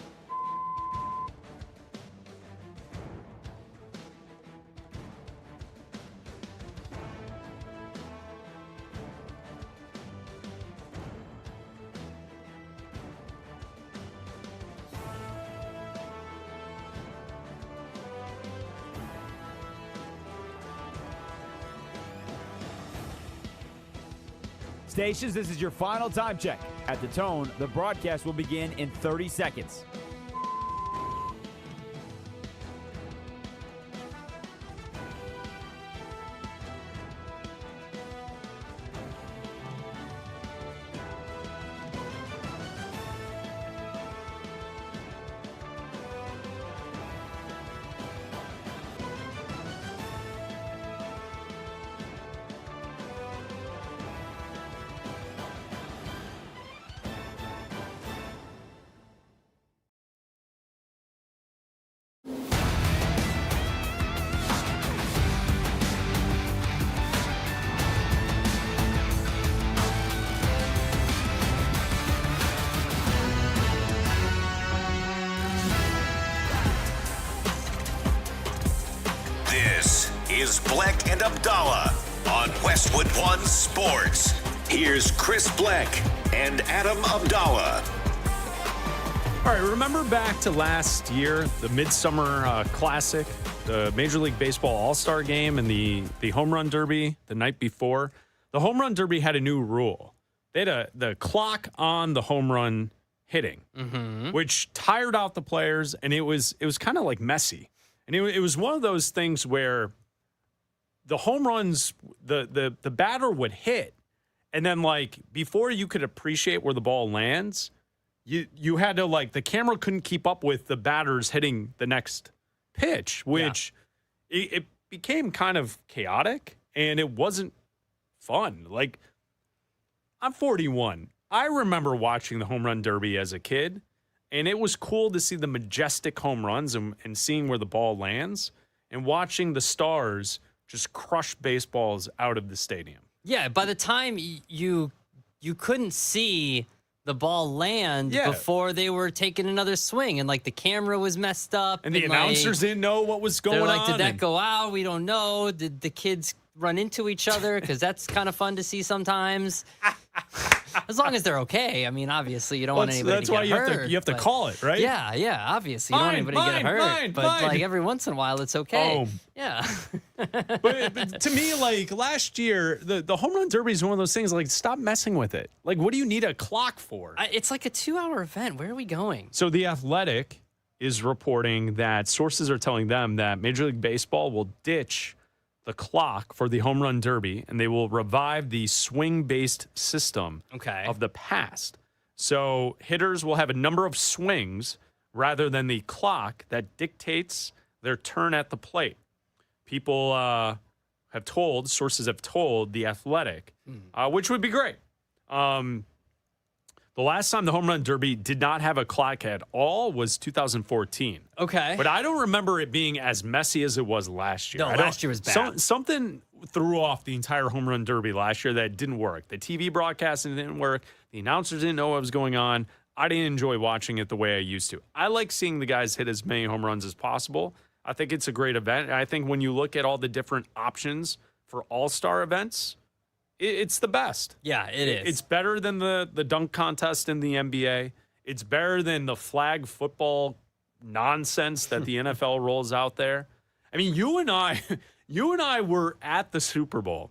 Stations, this is your final time check. At the tone, the broadcast will begin in 30 seconds. This is Bleck and Abdalla on Westwood One Sports. Here's Chris Bleck and Adam Abdalla. All right, remember back to last year, the Midsummer Classic, the Major League Baseball All-Star Game, and the Home Run Derby the night before? The Home Run Derby had a new rule. They had the clock on the home run hitting, which tired out the players, and it was kind of like messy. And it was one of those things where the home runs, the batter would hit, and then, like, before you could appreciate where the ball lands, you had to, like, the camera couldn't keep up with the batters hitting the next pitch, which it became kind of chaotic, and it wasn't fun. Like, I'm 41. I remember watching the Home Run Derby as a kid, and it was cool to see the majestic home runs and seeing where the ball lands and watching the stars just crush baseballs out of the stadium. Yeah, by the time you couldn't see the ball land before they were taking another swing, and like the camera was messed up, and the announcers didn't know what was going on. They're like, did that go out? We don't know. Did the kids run into each other? Because that's kind of fun to see sometimes. As long as they're okay. I mean, obviously, you don't want anybody to get hurt. That's why you have to call it, right? Yeah, obviously. You don't want anybody to get hurt. But like every once in a while, it's okay. Yeah. but to me, like last year, the Home Run Derby is one of those things, like, stop messing with it. Like, what do you need a clock for? It's like a 2-hour event. Where are we going? So The Athletic is reporting that sources are telling them that Major League Baseball will ditch the clock for the Home Run Derby, and they will revive the swing-based system of the past. So hitters will have a number of swings rather than the clock that dictates their turn at the plate. People sources have told The Athletic, which would be great. The last time the Home Run Derby did not have a clock at all was 2014. Okay. But I don't remember it being as messy as it was last year. No, last year was bad. Something threw off the entire Home Run Derby last year that didn't work. The TV broadcasting didn't work. The announcers didn't know what was going on. I didn't enjoy watching it the way I used to. I like seeing the guys hit as many home runs as possible. I think it's a great event. And I think when you look at all the different options for all-star events, it's the best. Yeah, it is. It's better than the dunk contest in the NBA. It's better than the flag football nonsense that the NFL rolls out there. I mean, you and I were at the Super Bowl.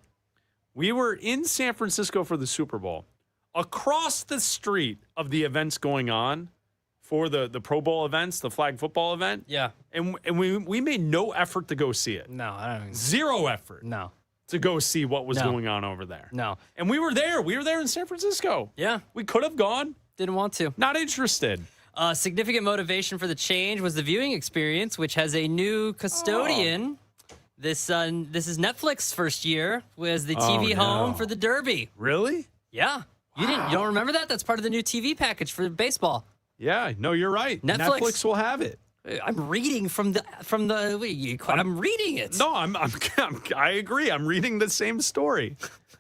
We were in San Francisco for the Super Bowl. Across the street of the events going on for the Pro Bowl events, the flag football event. Yeah. And we made no effort to go see it. No, I don't. Zero effort. No. to go see what was No. going on over there. No. And we were there. We were there in San Francisco. Yeah. We could have gone. Didn't want to. Not interested. Significant motivation for the change was the viewing experience, which has a new custodian. This is Netflix first year was the TV home for the Derby. Really? Yeah. You don't remember that? That's part of the new TV package for baseball. Yeah. No, you're right. Netflix will have it. I'm reading from the. I'm reading it. No, I agree. I'm reading the same story.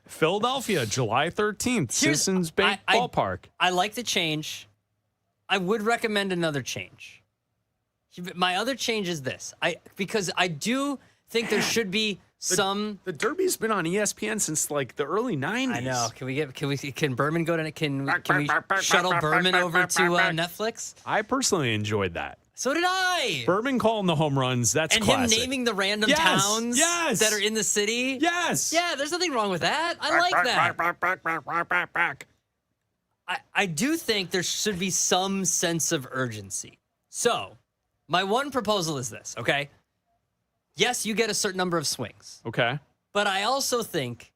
Philadelphia, July 13th, Citizens Bank Ballpark. I like the change. I would recommend another change. My other change is this. Because I do think there should be some. The Derby's been on ESPN since like the early 90s. I know. Can Berman go to? Can we shuttle Berman over to Netflix? I personally enjoyed that. So did I. Berman calling the home runs. That's and classic. him naming the random towns that are in the city. Yes. Yeah, there's nothing wrong with that. I like that. I do think there should be some sense of urgency. So, my one proposal is this, okay? Yes, you get a certain number of swings. Okay. But I also think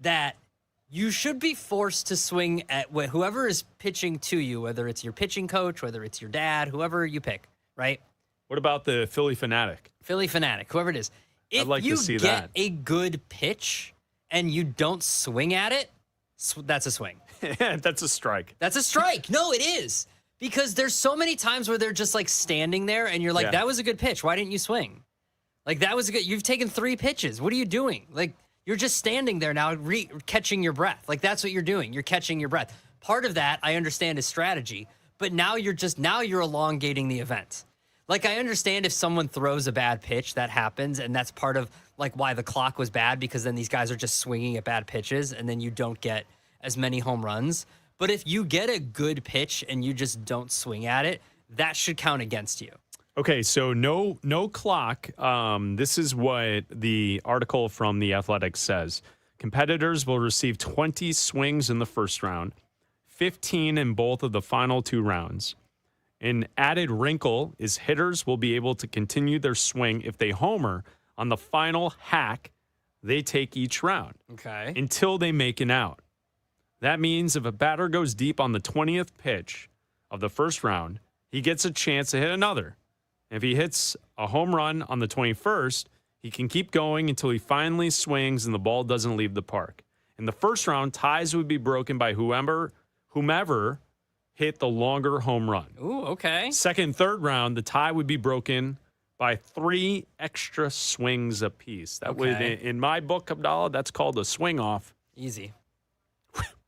that you should be forced to swing at whoever is pitching to you, whether it's your pitching coach, whether it's your dad, whoever you pick, right? What about the Philly Fanatic? Philly Fanatic, whoever it is. If I'd like you to see get that. a good pitch and you don't swing at it, that's a swing. That's a strike. That's a strike. No, it is. Because there's so many times where they're just like standing there and you're like, that was a good pitch. Why didn't you swing? Like, that was a good, you've taken 3 pitches. What are you doing? Like, you're just standing there now, catching your breath. Like, that's what you're doing. You're catching your breath. Part of that, I understand, is strategy. But now you're elongating the event. Like, I understand if someone throws a bad pitch, that happens. And that's part of, like, why the clock was bad, because then these guys are just swinging at bad pitches. And then you don't get as many home runs. But if you get a good pitch and you just don't swing at it, that should count against you. Okay, so no clock. This is what the article from The Athletic says. Competitors will receive 20 swings in the first round, 15 in both of the final 2 rounds. An added wrinkle is hitters will be able to continue their swing if they homer on the final hack they take each round. Okay. Until they make an out. That means if a batter goes deep on the 20th pitch of the first round, he gets a chance to hit another. If he hits a home run on the 21st, he can keep going until he finally swings and the ball doesn't leave the park. In the first round, ties would be broken by whomever hit the longer home run. Ooh, okay. Second and third round, the tie would be broken by 3 extra swings apiece. That would, in my book, Abdalla, that's called a swing off. Easy.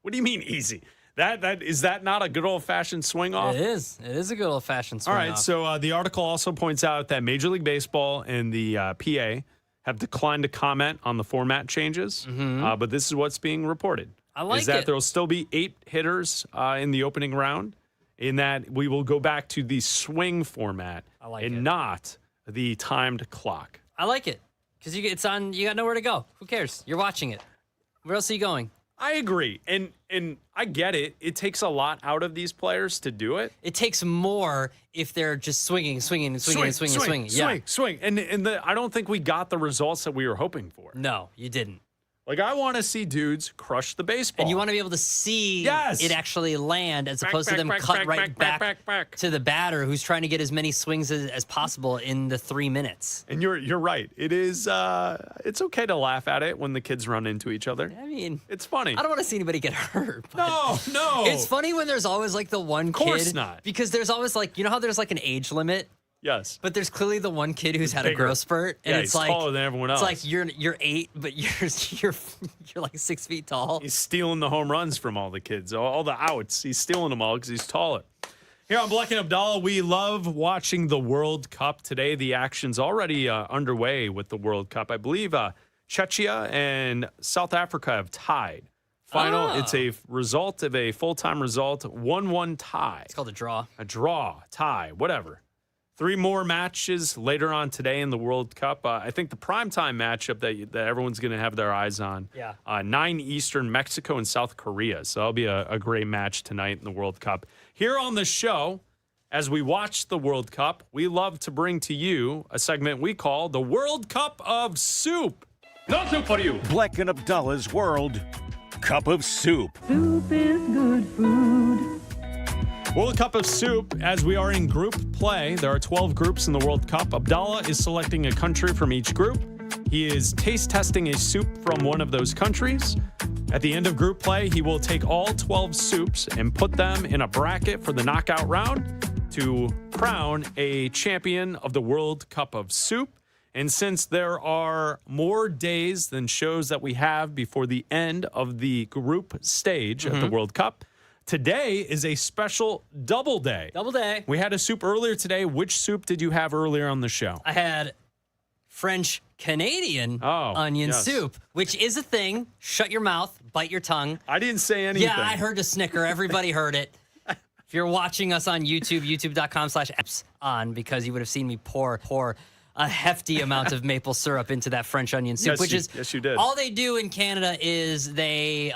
What do you mean easy? Is that not a good old-fashioned swing off? It is. It is a good old-fashioned swing off. All right, so the article also points out that Major League Baseball and the PA have declined to comment on the format changes, but this is what's being reported. I like is that it. there will still be 8 hitters in the opening round, in that we will go back to the swing format not the timed clock. I like it because it's on. You got nowhere to go. Who cares? You're watching it. Where else are you going? I agree, and I get it. It takes a lot out of these players to do it. It takes more if they're just swinging. Swing. And I don't think we got the results that we were hoping for. No, you didn't. Like, I want to see dudes crush the baseball. And you want to be able to see it actually land as opposed to them cut right back to the batter who's trying to get as many swings as possible in the 3 minutes. And you're right. It is it's okay to laugh at it when the kids run into each other. I mean, it's funny. I don't want to see anybody get hurt. No. It's funny when there's always like the one kid. Of course not. Because there's always like, you know how there's like an age limit? Yes. But there's clearly the one kid who's had a growth spurt. And yeah, it's he's like taller than everyone else. It's like you're 8, but you're like 6 feet tall. He's stealing the home runs from all the kids, all the outs. He's stealing them all because he's taller. Here on Bleck and Abdalla, we love watching the World Cup today. The action's already underway with the World Cup. I believe Czechia and South Africa have tied. It's a result of a full-time result, 1-1 tie. It's called a draw. A draw, tie, whatever. 3 more matches later on today in the World Cup. I think the primetime matchup that everyone's going to have their eyes on. Yeah. 9 Eastern, Mexico and South Korea. So that'll be a great match tonight in the World Cup. Here on the show, as we watch the World Cup, we love to bring to you a segment we call the World Cup of Soup. No soup for you. Bleck and Abdalla's World Cup of Soup. Soup is good food. World Cup of Soup, as we are in group play, there are 12 groups in the World Cup. Abdalla is selecting a country from each group. He is taste testing a soup from one of those countries. At the end of group play, he will take all 12 soups and put them in a bracket for the knockout round to crown a champion of the World Cup of Soup. And since there are more days than shows that we have before the end of the group stage of the World Cup, today is a special double day. Double day. We had a soup earlier today. Which soup did you have earlier on the show? I had French Canadian onion soup, which is a thing. Shut your mouth, bite your tongue. I didn't say anything. Yeah, I heard a snicker. Everybody heard it. If you're watching us on YouTube, youtube.com/apps on, because you would have seen me pour a hefty amount of maple syrup into that French onion soup, Yes, you did. All they do in Canada is they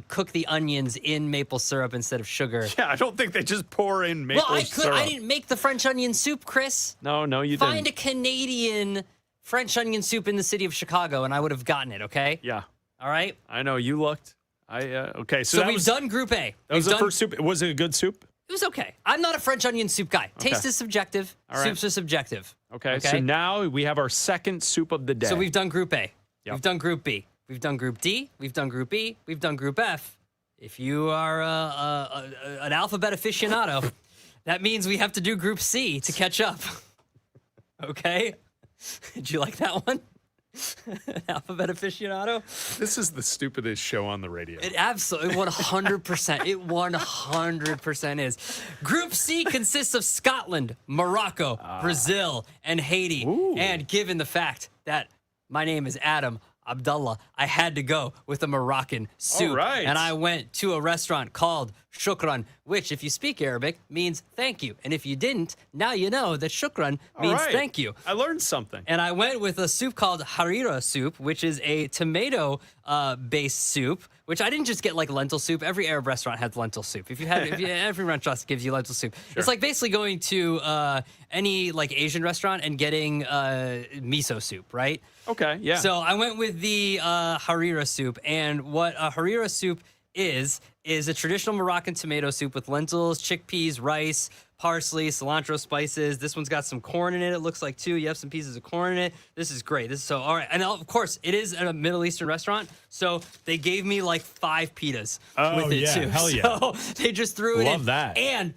cook the onions in maple syrup instead of sugar. Yeah, I don't think they just pour in maple syrup. I didn't make the French onion soup, Chris. No, you didn't. Find a Canadian French onion soup in the city of Chicago, and I would have gotten it, okay? Yeah. All right? I know, you looked. Okay, so we've done Group A. That was the first soup. Was it a good soup? It was okay. I'm not a French onion soup guy. Okay. Taste is subjective. All right. Soups are subjective. Okay, so now we have our second soup of the day. So we've done Group A. Yep. We've done Group B. We've done Group D. We've done Group E. We've done Group F. If you are an alphabet aficionado, that means we have to do Group C to catch up. Okay? Did you like that one? Alphabet aficionado? This is the stupidest show on the radio. It absolutely 100%. It 100% is. Group C consists of Scotland, Morocco, Brazil, and Haiti. Ooh. And given the fact that my name is Adam Abdalla, I had to go with a Moroccan soup. All right. And I went to a restaurant called Shukran, which, if you speak Arabic, means thank you. And if you didn't, now you know that Shukran means thank you. I learned something. And I went with a soup called harira soup, which is a tomato-based soup, which I didn't just get like lentil soup. Every Arab restaurant has lentil soup. Every restaurant gives you lentil soup. Sure. It's like basically going to any like Asian restaurant and getting miso soup, right? Okay, yeah. So I went with the harira soup, and what a harira soup is a traditional Moroccan tomato soup with lentils, chickpeas, rice, parsley, cilantro, spices. This one's got some corn in it, it looks like, too. You have some pieces of corn in it. This is great. This is so, all right. And of course, it is a Middle Eastern restaurant, so they gave me like 5 pitas with it, too. Hell yeah. So they just threw it in. Love that. And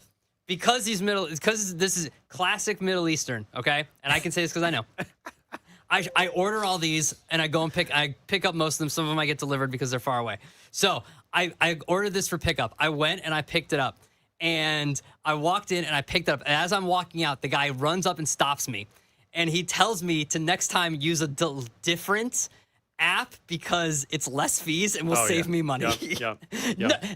because this is classic Middle Eastern, okay? And I can say this because I know. I order all these, and I go and pick up most of them. Some of them I get delivered because they're far away. So I ordered this for pickup. I went and I picked it up. And I walked in and I picked it up. And as I'm walking out, the guy runs up and stops me. And he tells me to next time use a different app because it's less fees and will save me money. Yep.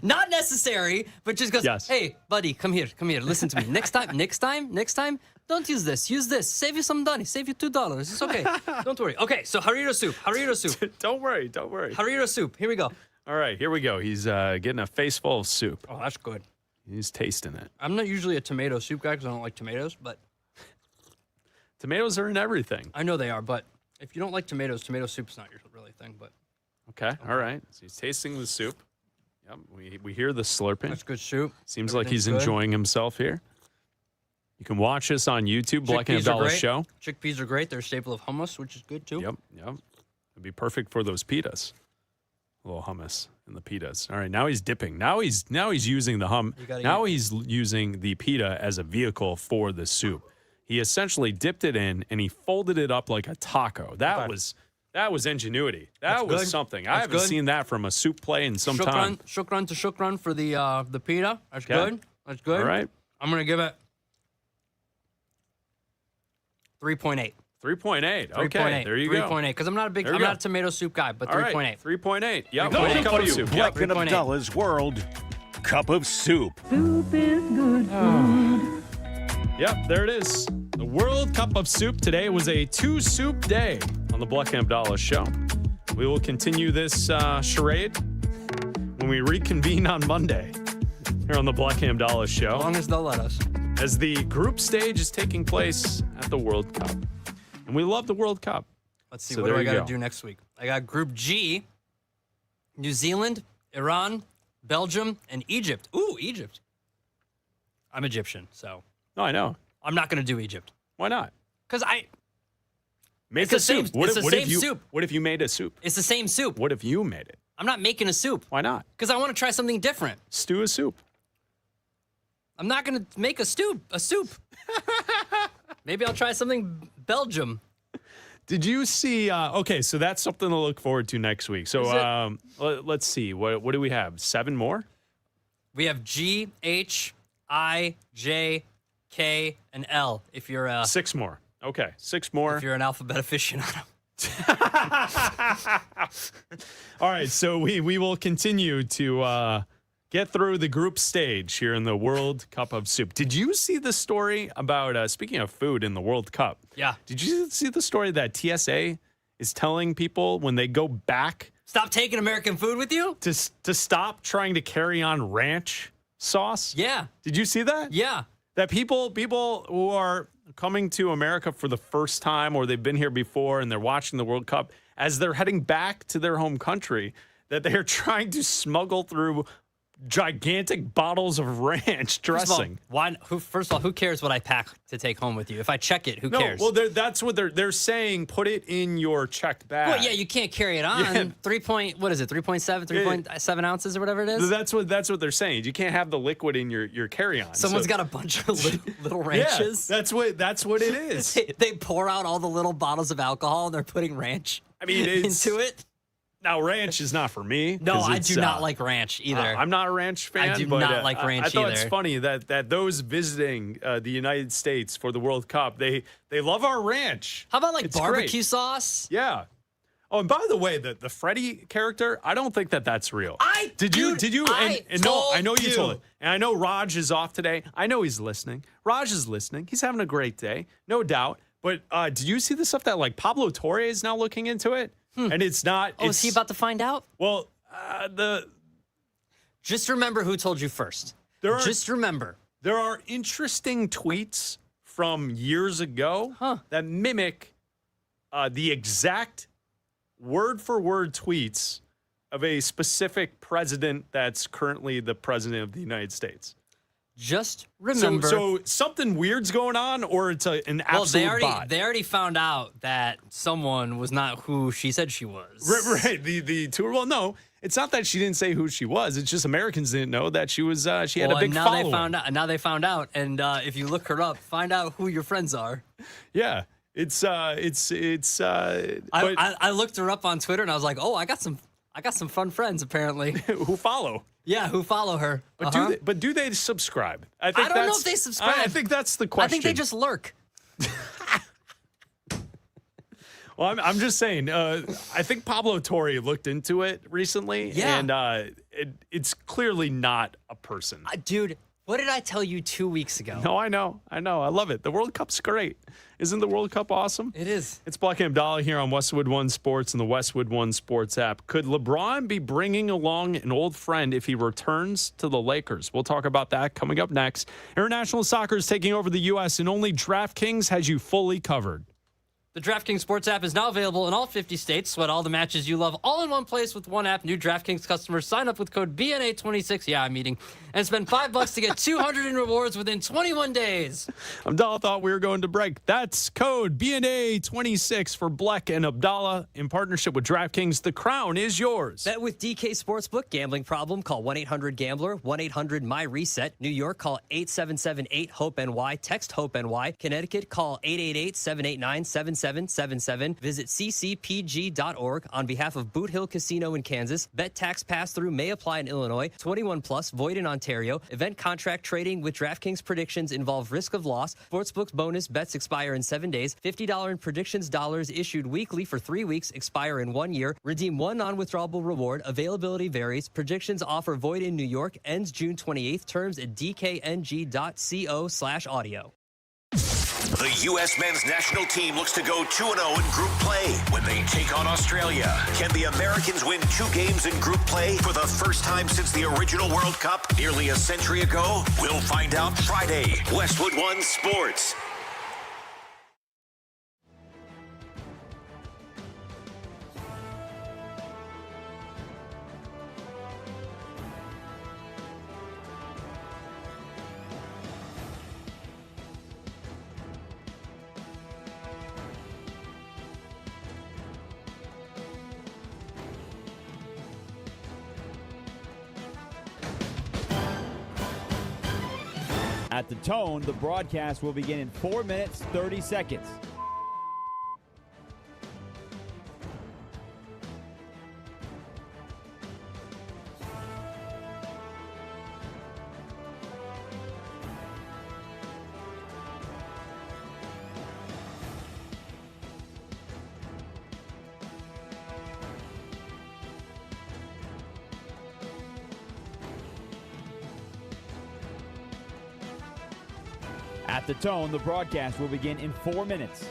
Not necessary, but just goes, hey, buddy, come here. Listen to me. Next time, don't use this. Use this. Save you some money. Save you $2. It's okay. Don't worry. Okay, so harira soup. Don't worry. Harira soup. Here we go. All right, here we go. He's getting a face full of soup. Oh, that's good. He's tasting it. I'm not usually a tomato soup guy because I don't like tomatoes, but tomatoes are in everything. I know they are, but if you don't like tomatoes, tomato soup's not your really thing. But okay. All right. So he's tasting the soup. Yep, we hear the slurping. That's good soup. Seems like he's enjoying himself here. You can watch us on YouTube, Bleck Abdalla Show. Chickpeas are great. They're a staple of hummus, which is good too. Yep. It'd be perfect for those pitas. A little hummus in the pitas. All right, now he's dipping. Now he's using the he's using the pita as a vehicle for the soup. He essentially dipped it in and he folded it up like a taco. That was ingenuity. That was good. Something. I haven't seen that from a soup play in some time. Shukran to shukran for the pita. That's good. That's good. All right. I'm gonna give it 3.8. 3.8. Okay, there you go. 3.8. Because I'm not a tomato soup guy, but 3.8. Right, 3.8. Yep. Cup of Soup. Bleck and Abdalla's World Cup of Soup. Soup is good food. Yep, there it is. The World Cup of Soup today was a 2-soup day on the Bleck Abdalla Show. We will continue this charade when we reconvene on Monday here on the Bleck Abdalla Show. As long as they'll let us. As the group stage is taking place at the World Cup. And we love the World Cup. Let's see. So What do there I you got to go. do next week? I got Group G, New Zealand, Iran, Belgium, and Egypt. Ooh, Egypt. I'm Egyptian, so. No, I know. I'm not going to do Egypt. Why not? Because Make it's a the same- soup. What it's if, the what if same you, soup. What if you made a soup? It's the same soup. What if you made it? I'm not making a soup. Why not? Because I want to try something different. Stew a soup. I'm not going to make a soup. Maybe I'll try something Belgium. Did you see? Okay, so that's something to look forward to next week. So let's see. What do we have? 7 more? We have G, H, I, J, K, and L. If you're 6 more. Okay, 6 more. If you're an alphabet aficionado. All right, so we will continue to get through the group stage here in the World Cup of Soup. Did you see the story about, speaking of food in the World Cup? Yeah. Did you see the story that TSA is telling people when they go back? Stop taking American food with you? To stop trying to carry on ranch sauce? Yeah. Did you see that? Yeah. That people who are coming to America for the first time or they've been here before and they're watching the World Cup, as they're heading back to their home country, that they're trying to smuggle through gigantic bottles of ranch dressing. First of all, who cares what I pack to take home with you? If I check it, who cares? Well, that's what they're saying. Put it in your checked bag. Well, yeah, you can't carry it on. Yeah. 3.7 ounces or whatever it is. That's what they're saying. You can't have the liquid in your carry-on. Someone's got a bunch of little ranches. Yeah, that's what it is. They pour out all the little bottles of alcohol and they're putting ranch into it. Now, ranch is not for me. No, I do not like ranch either. I'm not a ranch fan. I do but, not like ranch I thought it's either. funny that those visiting the United States for the World Cup, they love our ranch. How about It's barbecue great. sauce? Yeah. Oh, and by the way, the Freddie character, I don't think that's real. Did you? I know you told told you. it. And I know Raj is off today. I know he's listening. Raj is listening. He's having a great day, no doubt. But did you see the stuff that Pablo Torre is now looking into it? And it's not. Oh, is he about to find out? Well, Just remember who told you first. Just remember. There are interesting tweets from years ago that mimic the exact word-for-word tweets of a specific president that's currently the president of the United States. Just remember. So something weird's going on, or it's an absolute bot? They already found out that someone was not who she said she was. Right. The tour. Well, no, it's not that she didn't say who she was. It's just Americans didn't know that she was. She had a big following. Now they found out, and if you look her up, find out who your friends are. Yeah, I looked her up on Twitter, and I was like, oh, I got some fun friends apparently who follow. Yeah, who follow her. But do they subscribe? I don't know if they subscribe. I think that's the question. I think they just lurk. Well, I'm just saying. I think Pablo Torre looked into it recently, and it's clearly not a person. Dude, what did I tell you 2 weeks ago? No, I know. I love it. The World Cup's great. Isn't the World Cup awesome? It is. It's Bleck Abdalla here on Westwood One Sports and the Westwood One Sports app. Could LeBron be bringing along an old friend if he returns to the Lakers? We'll talk about that coming up next. International soccer is taking over the U.S., and only DraftKings has you fully covered. The DraftKings Sports app is now available in all 50 states. Sweat all the matches you love all in one place with one app. New DraftKings customers sign up with code BNA26. Yeah, I'm eating. And spend $5 to get $200 in rewards within 21 days. Abdalla thought we were going to break. That's code BNA26 for Bleck and Abdalla in partnership with DraftKings. The crown is yours. Bet with DK Sportsbook. Gambling problem? Call 1-800-GAMBLER. 1-800-MY-RESET. New York, call 877-8-HOPE-NY. Text HOPE-NY. Connecticut, call 888-789-7777. Visit ccpg.org on behalf of Boot Hill Casino in Kansas. Bet tax pass-through may apply in Illinois. 21 plus, void in Ontario. Event contract trading with DraftKings predictions involve risk of loss. Sportsbook's bonus bets expire in 7 days. $50 in predictions dollars issued weekly for 3 weeks, expire in 1 year. Redeem one non-withdrawable reward. Availability varies. Predictions offer void in New York. Ends June 28th. Terms at dkng.co/audio. The U.S. men's national team looks to go 2-0 in group play when they take on Australia. Can the Americans win 2 games in group play for the first time since the original World Cup nearly a century ago? We'll find out Friday. Westwood One Sports. At the tone, the broadcast will begin in 4 minutes, 30 seconds. At the tone, the broadcast will begin in 4 minutes.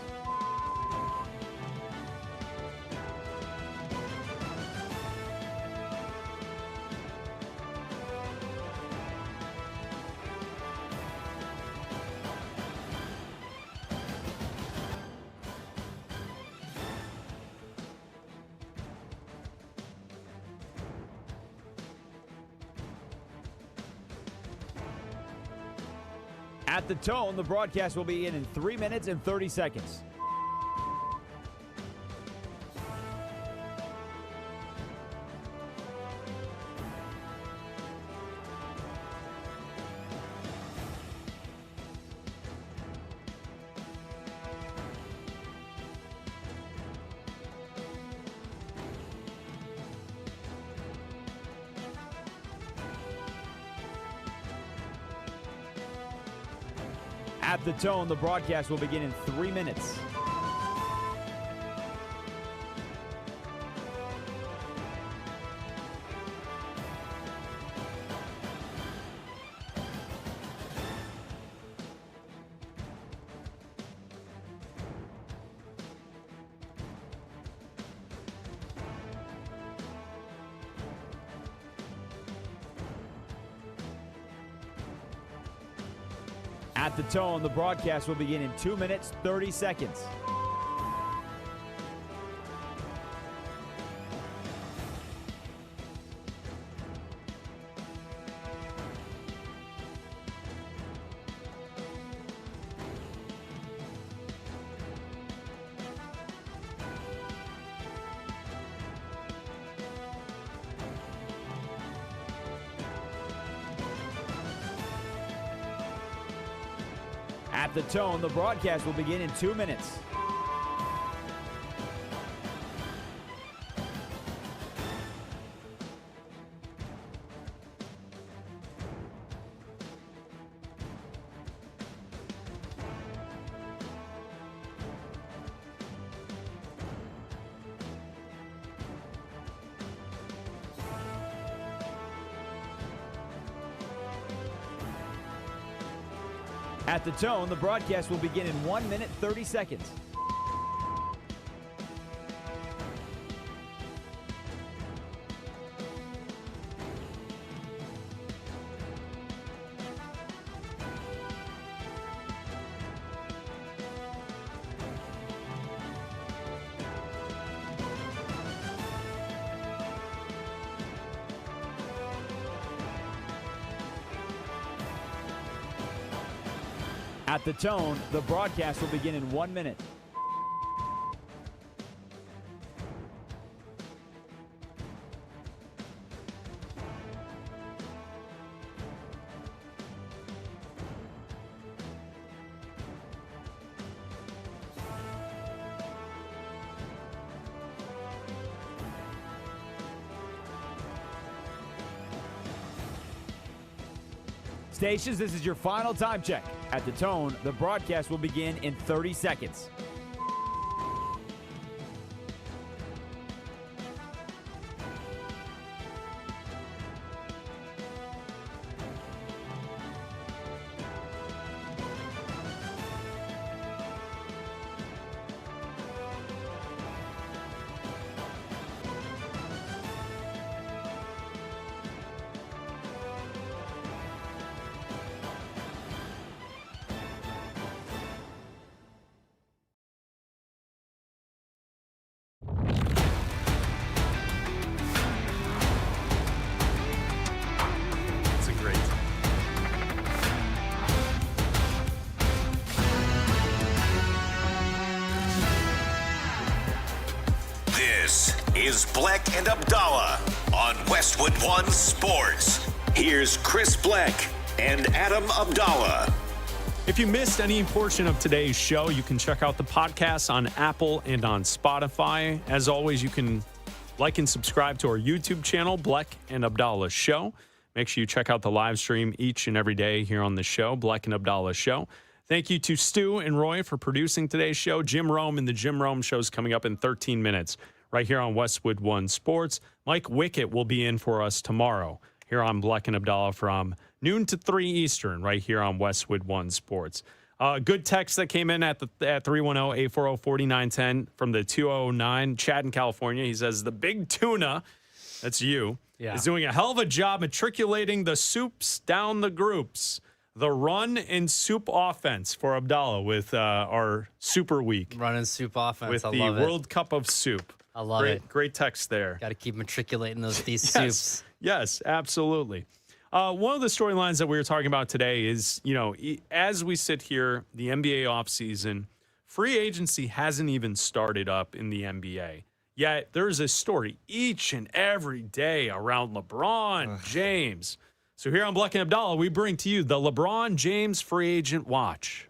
At the tone, the broadcast will begin in 3 minutes and 30 seconds. At the tone, the broadcast will begin in 3 minutes. At the tone, the broadcast will begin in 2 minutes, 30 seconds. At the tone, the broadcast will begin in 2 minutes. At the tone, the broadcast will begin in 1 minute, 30 seconds. At the tone, the broadcast will begin in 1 minute. Stations, this is your final time check. At the tone, the broadcast will begin in 30 seconds. This is Bleck and Abdalla on Westwood One Sports. Here's Chris Bleck and Adam Abdalla. If you missed any portion of today's show, you can check out the podcast on Apple and on Spotify. As always, you can like and subscribe to our YouTube channel, Bleck and Abdalla Show. Make sure you check out the live stream each and every day here on the show, Bleck and Abdalla Show. Thank you to Stu and Roy for producing today's show. Jim Rome and the Jim Rome Show is coming up in 13 minutes right here on Westwood One Sports. Mike Wickett will be in for us tomorrow here on Bleck and Abdalla from noon to 3 Eastern, right here on Westwood One Sports. Good text that came in at 310-840-4910 from the 209, Chad in California. He says, the big tuna, that's you, is doing a hell of a job matriculating the soups down the groups. The run and soup offense for Abdalla with our Super Week. Run and soup offense, with I the love it. World Cup of Soup. I love it. Great text there. Got to keep matriculating these soups. Yes, absolutely. One of the storylines that we were talking about today is, as we sit here, the NBA offseason, free agency hasn't even started up in the NBA. Yet there's a story each and every day around LeBron James. So here on Bleck and Abdalla, we bring to you the LeBron James Free Agent Watch.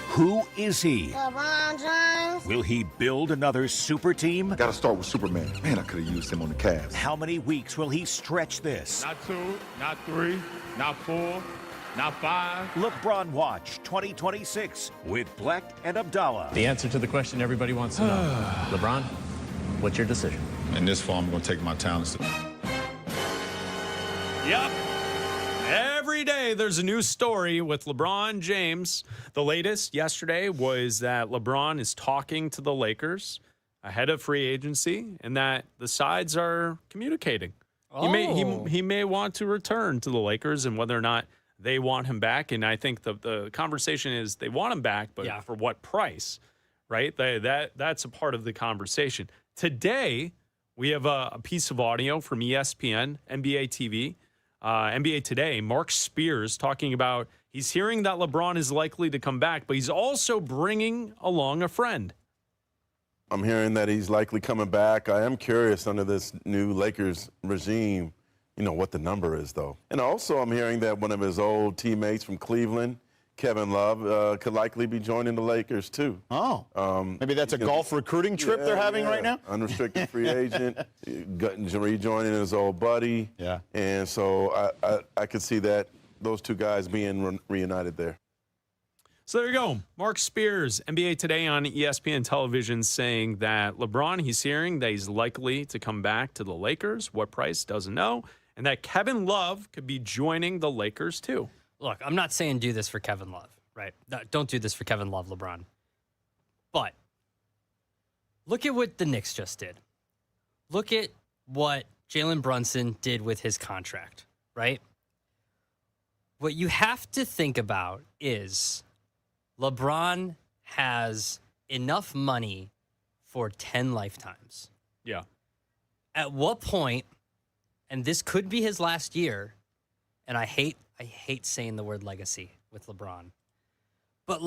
Who is he? LeBron James. Will he build another super team? Got to start with Superman. Man, I could have used him on the Cavs. How many weeks will he stretch this? Not 2, not 3, not 4, not 5. LeBron Watch 2026 with Bleck and Abdalla. The answer to the question everybody wants to know. LeBron, what's your decision? In this fall, I'm going to take my talents. Yep. Every day there's a new story with LeBron James. The latest yesterday was that LeBron is talking to the Lakers ahead of free agency and that the sides are communicating. He may want to return to the Lakers and whether or not they want him back. And I think the conversation is they want him back, but for what price, right? That's a part of the conversation. Today, we have a piece of audio from ESPN, NBA TV, NBA Today. Mark Spears talking about he's hearing that LeBron is likely to come back, but he's also bringing along a friend. I'm hearing that he's likely coming back. I am curious under this new Lakers regime, what the number is, though. And also I'm hearing that one of his old teammates from Cleveland, Kevin Love, could likely be joining the Lakers, too. Oh. Maybe that's a golf recruiting trip they're having right now? Unrestricted free agent, rejoining his old buddy. Yeah. And so I could see that those two guys being reunited there. So there you go. Mark Spears, NBA Today on ESPN television, saying that LeBron, he's hearing that he's likely to come back to the Lakers. What price, doesn't know. And that Kevin Love could be joining the Lakers, too. Look, I'm not saying do this for Kevin Love, right? Don't do this for Kevin Love, LeBron. But look at what the Knicks just did. Look at what Jalen Brunson did with his contract, right? What you have to think about is LeBron has enough money for 10 lifetimes. Yeah. At what point, and this could be his last year, and I hate saying the word legacy with LeBron, but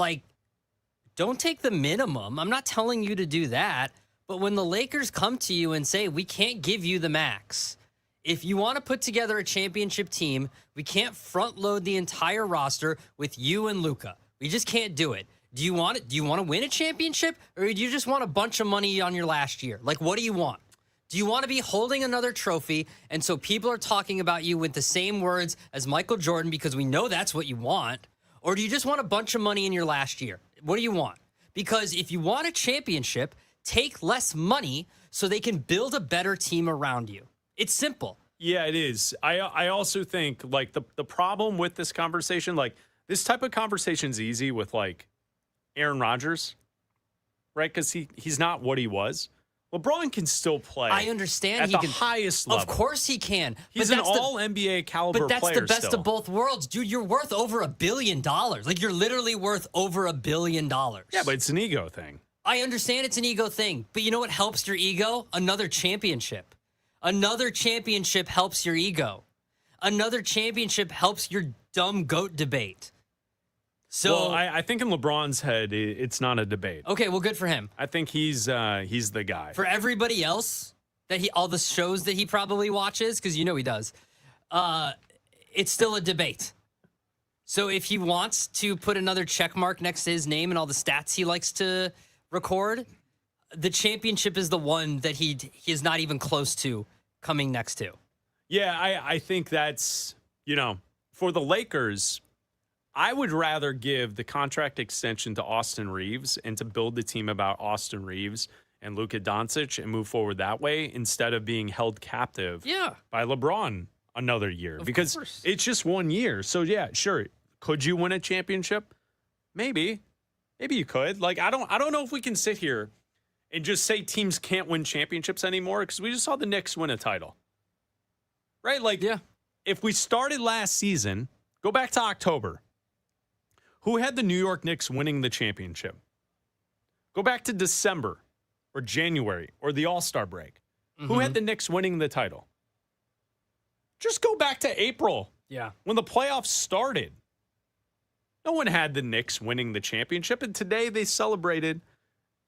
don't take the minimum. I'm not telling you to do that, but when the Lakers come to you and say, we can't give you the max, if you want to put together a championship team, we can't front load the entire roster with you and Luka. We just can't do it. Do you want it? Do you want to win a championship, or do you just want a bunch of money on your last year? What do you want? Do you want to be holding another trophy, and so people are talking about you with the same words as Michael Jordan because we know that's what you want? Or do you just want a bunch of money in your last year? What do you want? Because if you want a championship, take less money so they can build a better team around you. It's simple. Yeah, it is. I also think, the problem with this conversation, this type of conversation is easy with, Aaron Rodgers, right? Because he's not what he was. LeBron can still play. I understand at the highest level. Of course he can. He's an all-NBA caliber player. But that's the best still. of both worlds, dude. You're worth over $1 billion. You're literally worth over $1 billion. Yeah, but it's an ego thing. I understand it's an ego thing, but you know what helps your ego? Another championship. Another championship helps your ego. Another championship helps your dumb GOAT debate. So I think in LeBron's head, it's not a debate. Okay, well, good for him. I think he's the guy. For everybody else, all the shows that he probably watches, because he does, it's still a debate. So if he wants to put another check mark next to his name and all the stats he likes to record, the championship is the one that he is not even close to coming next to. Yeah, I think that's, for the Lakers, I would rather give the contract extension to Austin Reeves and to build the team about Austin Reeves and Luka Doncic and move forward that way instead of being held captive by LeBron another year. Because it's just 1 year. So, yeah, sure. Could you win a championship? Maybe. Maybe you could. Like, I don't know if we can sit here and just say teams can't win championships anymore because we just saw the Knicks win a title. Right? Like, if we started last season, go back to October. Who had the New York Knicks winning the championship? Go back to December or January or the All-Star break. Mm-hmm. Who had the Knicks winning the title? Just go back to April. Yeah. When the playoffs started. No one had the Knicks winning the championship, and today they celebrated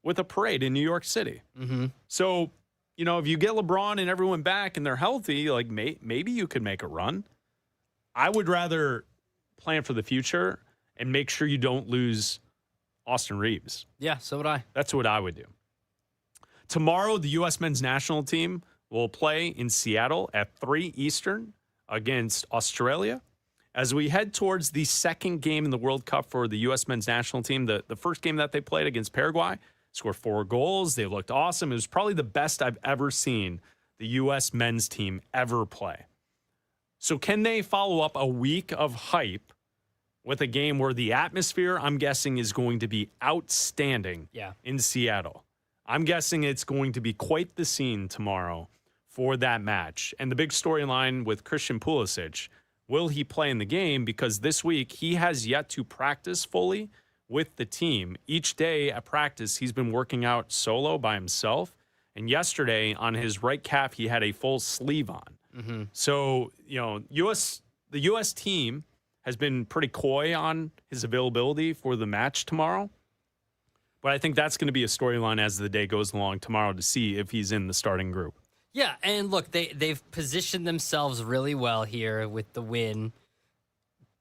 with a parade in New York City. Mm-hmm. So, if you get LeBron and everyone back and they're healthy, like maybe you could make a run. I would rather plan for the future and make sure you don't lose Austin Reeves. Yeah, so would I. That's what I would do. Tomorrow, the U.S. men's national team will play in Seattle at 3 Eastern against Australia. As we head towards the second game in the World Cup for the U.S. men's national team, the first game that they played against Paraguay, scored 4 goals. They looked awesome. It was probably the best I've ever seen the U.S. men's team ever play. So can they follow up a week of hype with a game where the atmosphere, I'm guessing, is going to be outstanding in Seattle? I'm guessing it's going to be quite the scene tomorrow for that match. And the big storyline with Christian Pulisic, will he play in the game? Because this week he has yet to practice fully with the team. Each day at practice, he's been working out solo by himself. And yesterday on his right calf, he had a full sleeve on. Mm-hmm. So, the U.S. team has been pretty coy on his availability for the match tomorrow. But I think that's going to be a storyline as the day goes along tomorrow to see if he's in the starting group. Yeah, and look, they've positioned themselves really well here with the win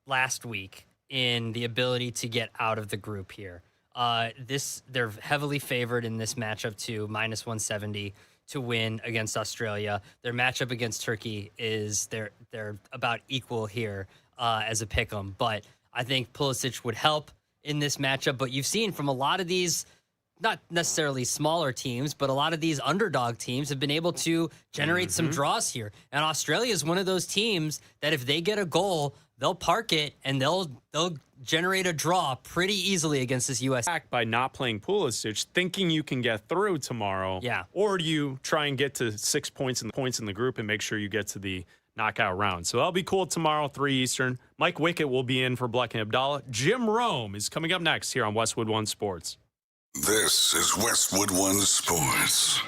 last week in the ability to get out of the group here. They're heavily favored in this matchup too, -170 to win against Australia. Their matchup against Turkey is they're about equal here as a pick'em, but I think Pulisic would help in this matchup. But you've seen from a lot of these, not necessarily smaller teams, but a lot of these underdog teams have been able to generate some draws here. And Australia is one of those teams that if they get a goal, they'll park it and they'll generate a draw pretty easily against this U.S. By not playing Pulisic, thinking you can get through tomorrow. Yeah. Or do you try and get to 6 points in the group and make sure you get to the knockout round? So that'll be cool tomorrow, 3 Eastern. Mike Wickett will be in for Bleck Abdalla. Jim Rome is coming up next here on Westwood One Sports. This is Westwood One Sports.